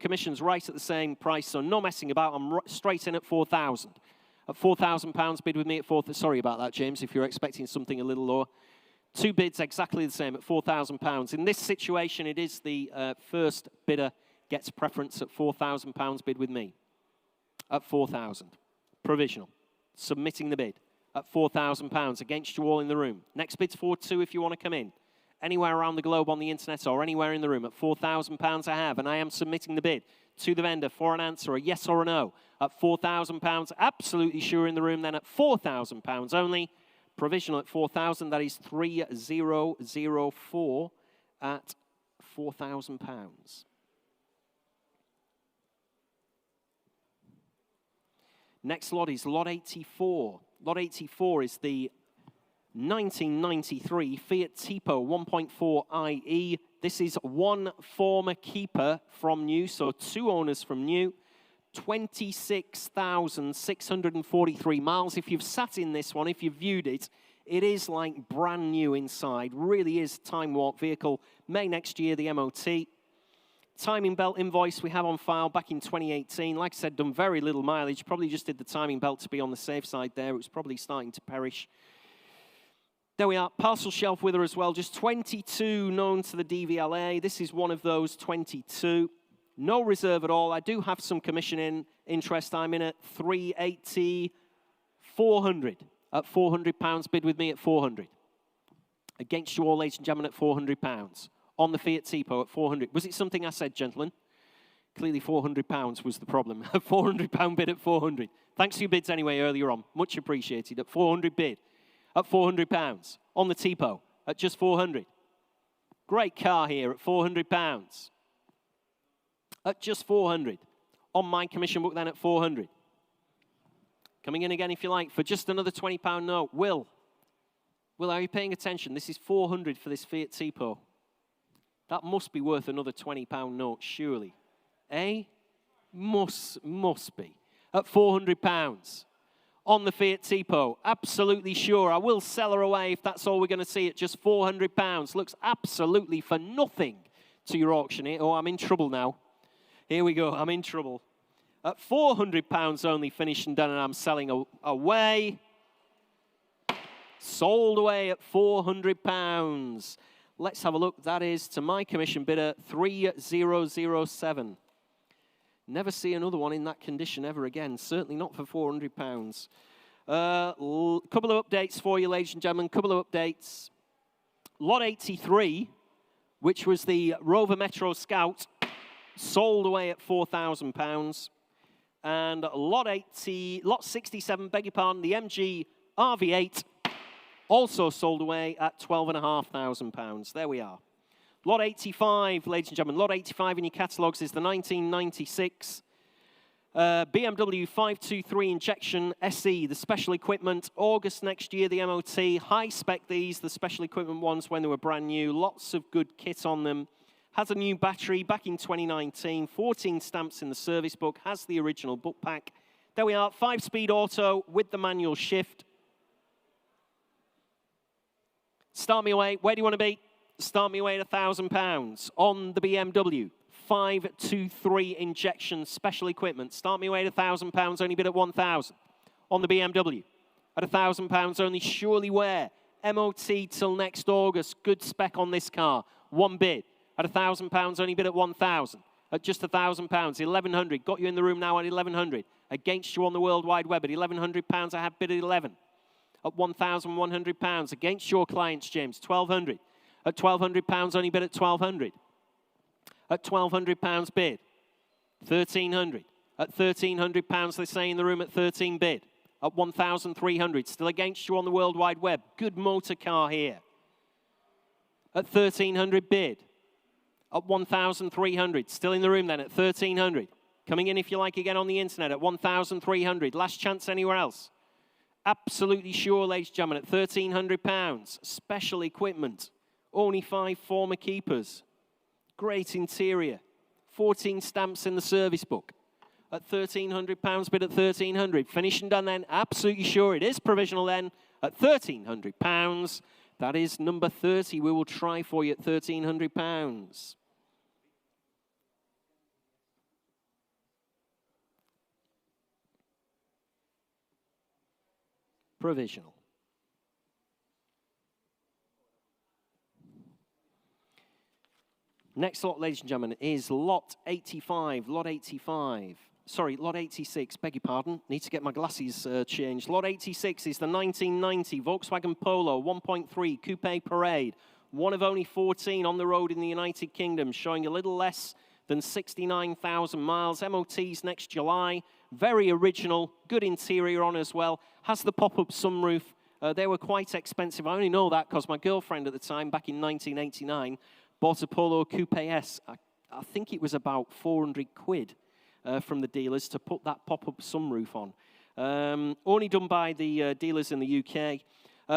commissions right at the same price, so no messing about. I'm straight in at 4,000. At £4,000, bid with me at 4,000. Sorry about that, James, if you're expecting something a little lower. Two bids exactly the same at £4,000. In this situation, it is the first bidder gets preference at £4,000, bid with me. At 4,000. Provisional. Submitting the bid at £4,000 against you all in the room. Next bid's 4,200 if you want to come in. Anywhere around the globe on the internet or anywhere in the room at £4,000 I have, and I am submitting the bid to the vendor for an answer, a yes or a no, at £4,000. Absolutely sure in the room then at £4,000 only. Provisional at 4,000, that is 3,004 at £4,000. Next lot is lot 84. Lot 84 is the 1993 Fiat Tipo 1.4 IE. This is one former keeper from new, so two owners from new. 26,643 miles. If you've sat in this one, if you've viewed it, it is like brand new inside. Really is time warp vehicle. May next year, the MOT. Timing belt invoice we have on file back in 2018. Like I said, done very little mileage. Probably just did the timing belt to be on the safe side there. It was probably starting to perish. There we are, parcel shelf with her as well. Just 22 known to the DVLA. This is one of those 22. No reserve at all. I do have some commission in interest. I'm in at 380, 400. At £400, bid with me at 400. Against you all, ladies and gentlemen, at £400. On the Fiat Tipo at 400. Was it something I said, gentlemen? Clearly £400 was the problem. A £400 bid at 400. Thanks for your bids anyway earlier on. Much appreciated. At 400 bid. At £400 on the Tipo at just 400. Great car here at £400. At just 400. On my commission book then at 400. Coming in again if you like for just another £20 note. Will, are you paying attention? This is 400 for this Fiat Tipo. That must be worth another £20 note, surely. Eh? Must be. At £400. On the Fiat Tipo, absolutely sure. I will sell her away if that's all we're going to see at just £400. Looks absolutely for nothing to your auctioneer. Oh, I'm in trouble now. Here we go, I'm in trouble. At £400 only, finished and done, and I'm selling away. Sold away at £400. Let's have a look. That is, to my commission bidder, 3007. Never see another one in that condition ever again. Certainly not for £400. Couple of updates for you, ladies and gentlemen. Couple of updates. Lot 83, which was the Rover Metro Scout, sold away at £4,000. And lot 67, beg your pardon, the MG RV8, also sold away at £12,500. There we are. Lot 85, ladies and gentlemen, lot 85 in your catalogues is the 1996 BMW 523 Injection SE, the special equipment. August next year, the MOT. High spec these, the special equipment ones when they were brand new. Lots of good kit on them. Has a new battery back in 2019. 14 stamps in the service book. Has the original book pack. There we are, 5-speed auto with the manual shift. Start me away. Where do you want to be? Start me away at £1,000 on the BMW 523 Injection special equipment. Start me away at £1,000, only bid at £1,000 on the BMW. At £1,000 only, surely where? MOT till next August. Good spec on this car. One bid at £1,000, only bid at £1,000. At just £1,000, 1,100. Got you in the room now at 1,100. Against you on the World Wide Web at £1,100. I have bid at 11. At £1,100 against your clients, James. 1,200. At £1,200, only bid at 1,200. At £1,200 bid, 1,300. At £1,300, they say in the room at 13 bid. At 1,300, still against you on the World Wide Web. Good motor car here. At 1,300 bid. At 1,300, still in the room then at 1,300. Coming in if you like again on the internet at 1,300. Last chance anywhere else. Absolutely sure, ladies and gentlemen, at £1,300. Special equipment. Only 5 former keepers. Great interior. 14 stamps in the service book. At £1,300, bid at 1,300. Finished and done then. Absolutely sure it is provisional then. At £1,300. That is number 30. We will try for you at £1,300. Provisional. Next lot, ladies and gentlemen, is lot 85. Lot 85. Sorry, lot 86. Beg your pardon. Need to get my glasses changed. Lot 86 is the 1990 Volkswagen Polo 1.3 Coupe Parade. One of only 14 on the road in the United Kingdom, showing a little less than 69,000 miles. MOTs next July. Very original. Good interior on as well. Has the pop-up sunroof. They were quite expensive. I only know that because my girlfriend at the time, back in 1989, bought a Polo Coupe S. I think it was about 400 quid from the dealers to put that pop-up sunroof on. Only done by the dealers in the UK.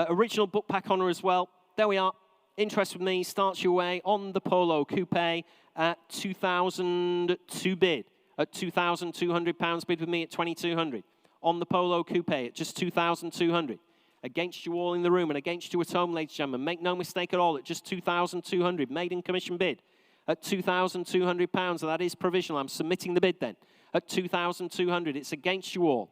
Original book pack on her as well. There we are. Interest with me starts your way on the Polo Coupe at 2,002 bid. At £2,200 bid with me at 2,200. On the Polo Coupe at just 2,200. Against you all in the room and against you at home, ladies and gentlemen. Make no mistake at all, at just 2,200. Maiden commission bid at £2,200, and that is provisional. I'm submitting the bid then. At 2,200, it's against you all.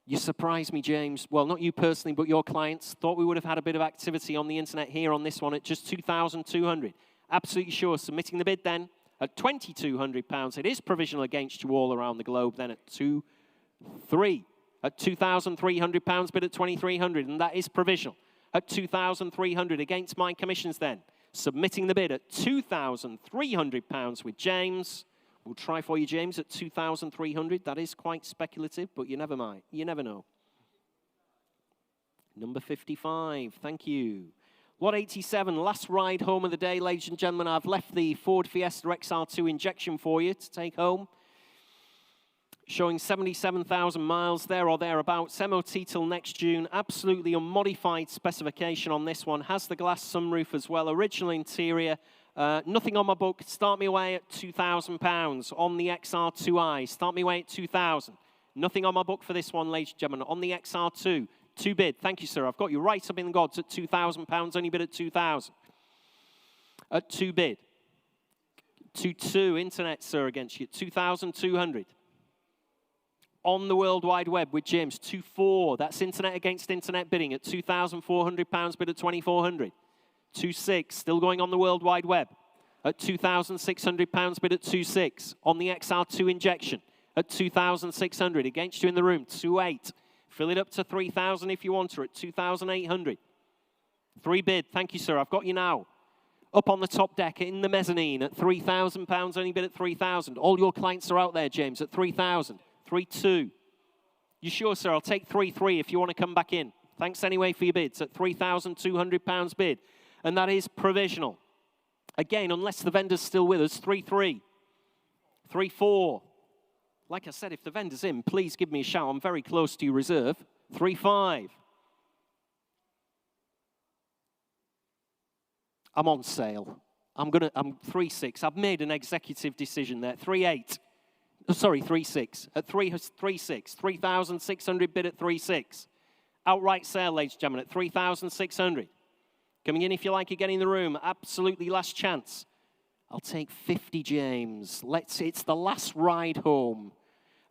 You surprised me, James. Well, not you personally, but your clients. Thought we would have had a bit of activity on the internet here on this one at just 2,200. Absolutely sure. Submitting the bid then at £2,200. It is provisional against you all around the globe then at 2,300. At £2,300, bid at 2,300, and that is provisional. At 2,300 against my commissions then. Submitting the bid at £2,300 with James. We'll try for you, James, at 2,300. That is quite speculative, but you never mind. You never know. Number 55, thank you. Lot 87, last ride home of the day, ladies and gentlemen. I've left the Ford Fiesta XR2 injection for you to take home. showing 77,000 miles there or thereabouts. MOT till next June. Absolutely unmodified specification on this one. Has the glass sunroof as well. Original interior. Nothing on my book. Start me away at £2,000 on the XR2i. Start me away at 2,000. Nothing on my book for this one, ladies and gentlemen. On the XR2, 2 bid. Thank you, sir. I've got you right up in the gods at £2,000. Only bid at 2,000. At 2 bid. 2-2 internet, sir, against you. 2,200. On the World Wide Web with James. 2-4. That's internet against internet bidding at £2,400. Bid at 2,400. 2-6. Still going on the World Wide Web at £2,600. Bid at 2-6. On the XR2 injection at 2,600. Against you in the room. 2-8. Fill it up to 3,000 if you want her at 2,800. 3 bid. Thank you, sir. I've got you now. Up on the top deck in the mezzanine at £3,000. Only bid at 3,000. All your clients are out there, James, at 3,000. 3-2. You sure, sir? I'll take 3-3 if you want to come back in. Thanks anyway for your bids at £3,200 bid. And that is provisional. Again, unless the vendor's still with us, 3-3. 3-4. Like I said, if the vendor's in, please give me a shout. I'm very close to your reserve. 3-5. I'm on sale. I'm 3-6. I've made an executive decision there. 3-8. Oh, sorry, 3-6. At 3-6. 3,600 bid at 3-6. Outright sale, ladies and gentlemen, at 3,600. Coming in if you like, you get in the room. Absolutely last chance. I'll take 50, James. It's the last ride home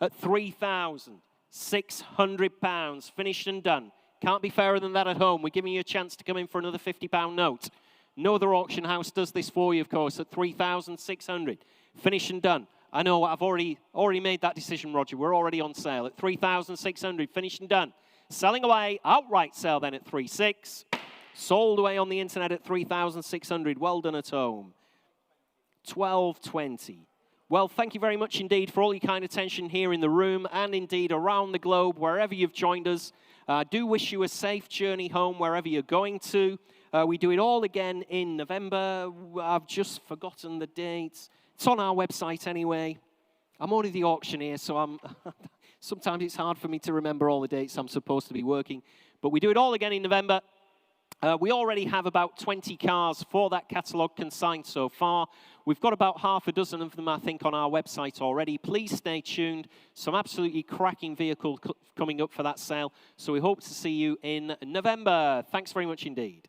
at £3,600. Finished and done. Can't be fairer than that at home. We're giving you a chance to come in for another £50 note. No other auction house does this for you, of course, at 3,600. Finished and done. I know, I've already made that decision, Roger. We're already on sale at 3,600. Finished and done. Selling away. Outright sale then at 3.6. Sold away on the internet at 3,600. Well done at home. 12.20. Well, thank you very much indeed for all your kind attention here in the room and indeed around the globe, wherever you've joined us. I do wish you a safe journey home wherever you're going to. We do it all again in November. I've just forgotten the dates. It's on our website anyway. I'm only the auctioneer, so sometimes it's hard for me to remember all the dates I'm supposed to be working. But we do it all again in November. We already have about 20 cars for that catalogue consigned so far. We've got about half a dozen of them, I think, on our website already. Please stay tuned. Some absolutely cracking vehicles coming up for that sale. So we hope to see you in November. Thanks very much indeed.